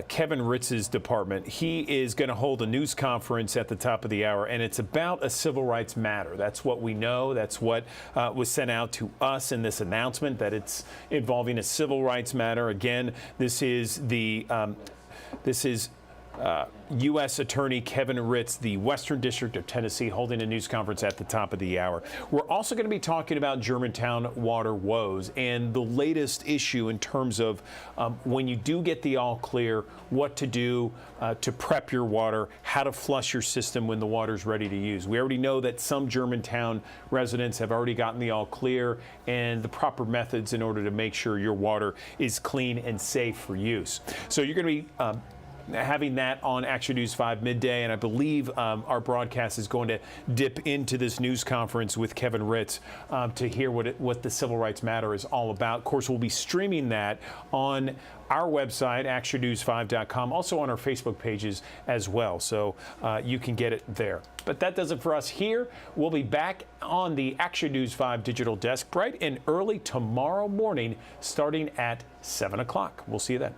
Kevin Ritz's department. He is going to hold a news conference at the top of the hour, and it's about a civil rights matter. That's what we know. That's what was sent out to us in this announcement, that it's involving a civil rights matter. Again, this is U.S. Attorney Kevin Ritz, the Western District of Tennessee, holding a news conference at the top of the hour. We're also going to be talking about Germantown water woes and the latest issue in terms of when you do get the all clear, what to do to prep your water, how to flush your system when the water's ready to use. We already know that some Germantown residents have already gotten the all clear and the proper methods in order to make sure your water is clean and safe for use. So you're going to be having that on Action News 5 midday, and I believe our broadcast is going to dip into this news conference with Kevin Ritz to hear what the Civil Rights Matter is all about. Of course, we'll be streaming that on our website, actionnews5.com, also on our Facebook pages as well, so you can get it there. But that does it for us here. We'll be back on the Action News 5 digital desk bright and early tomorrow morning, starting at 7 o'clock. We'll see you then.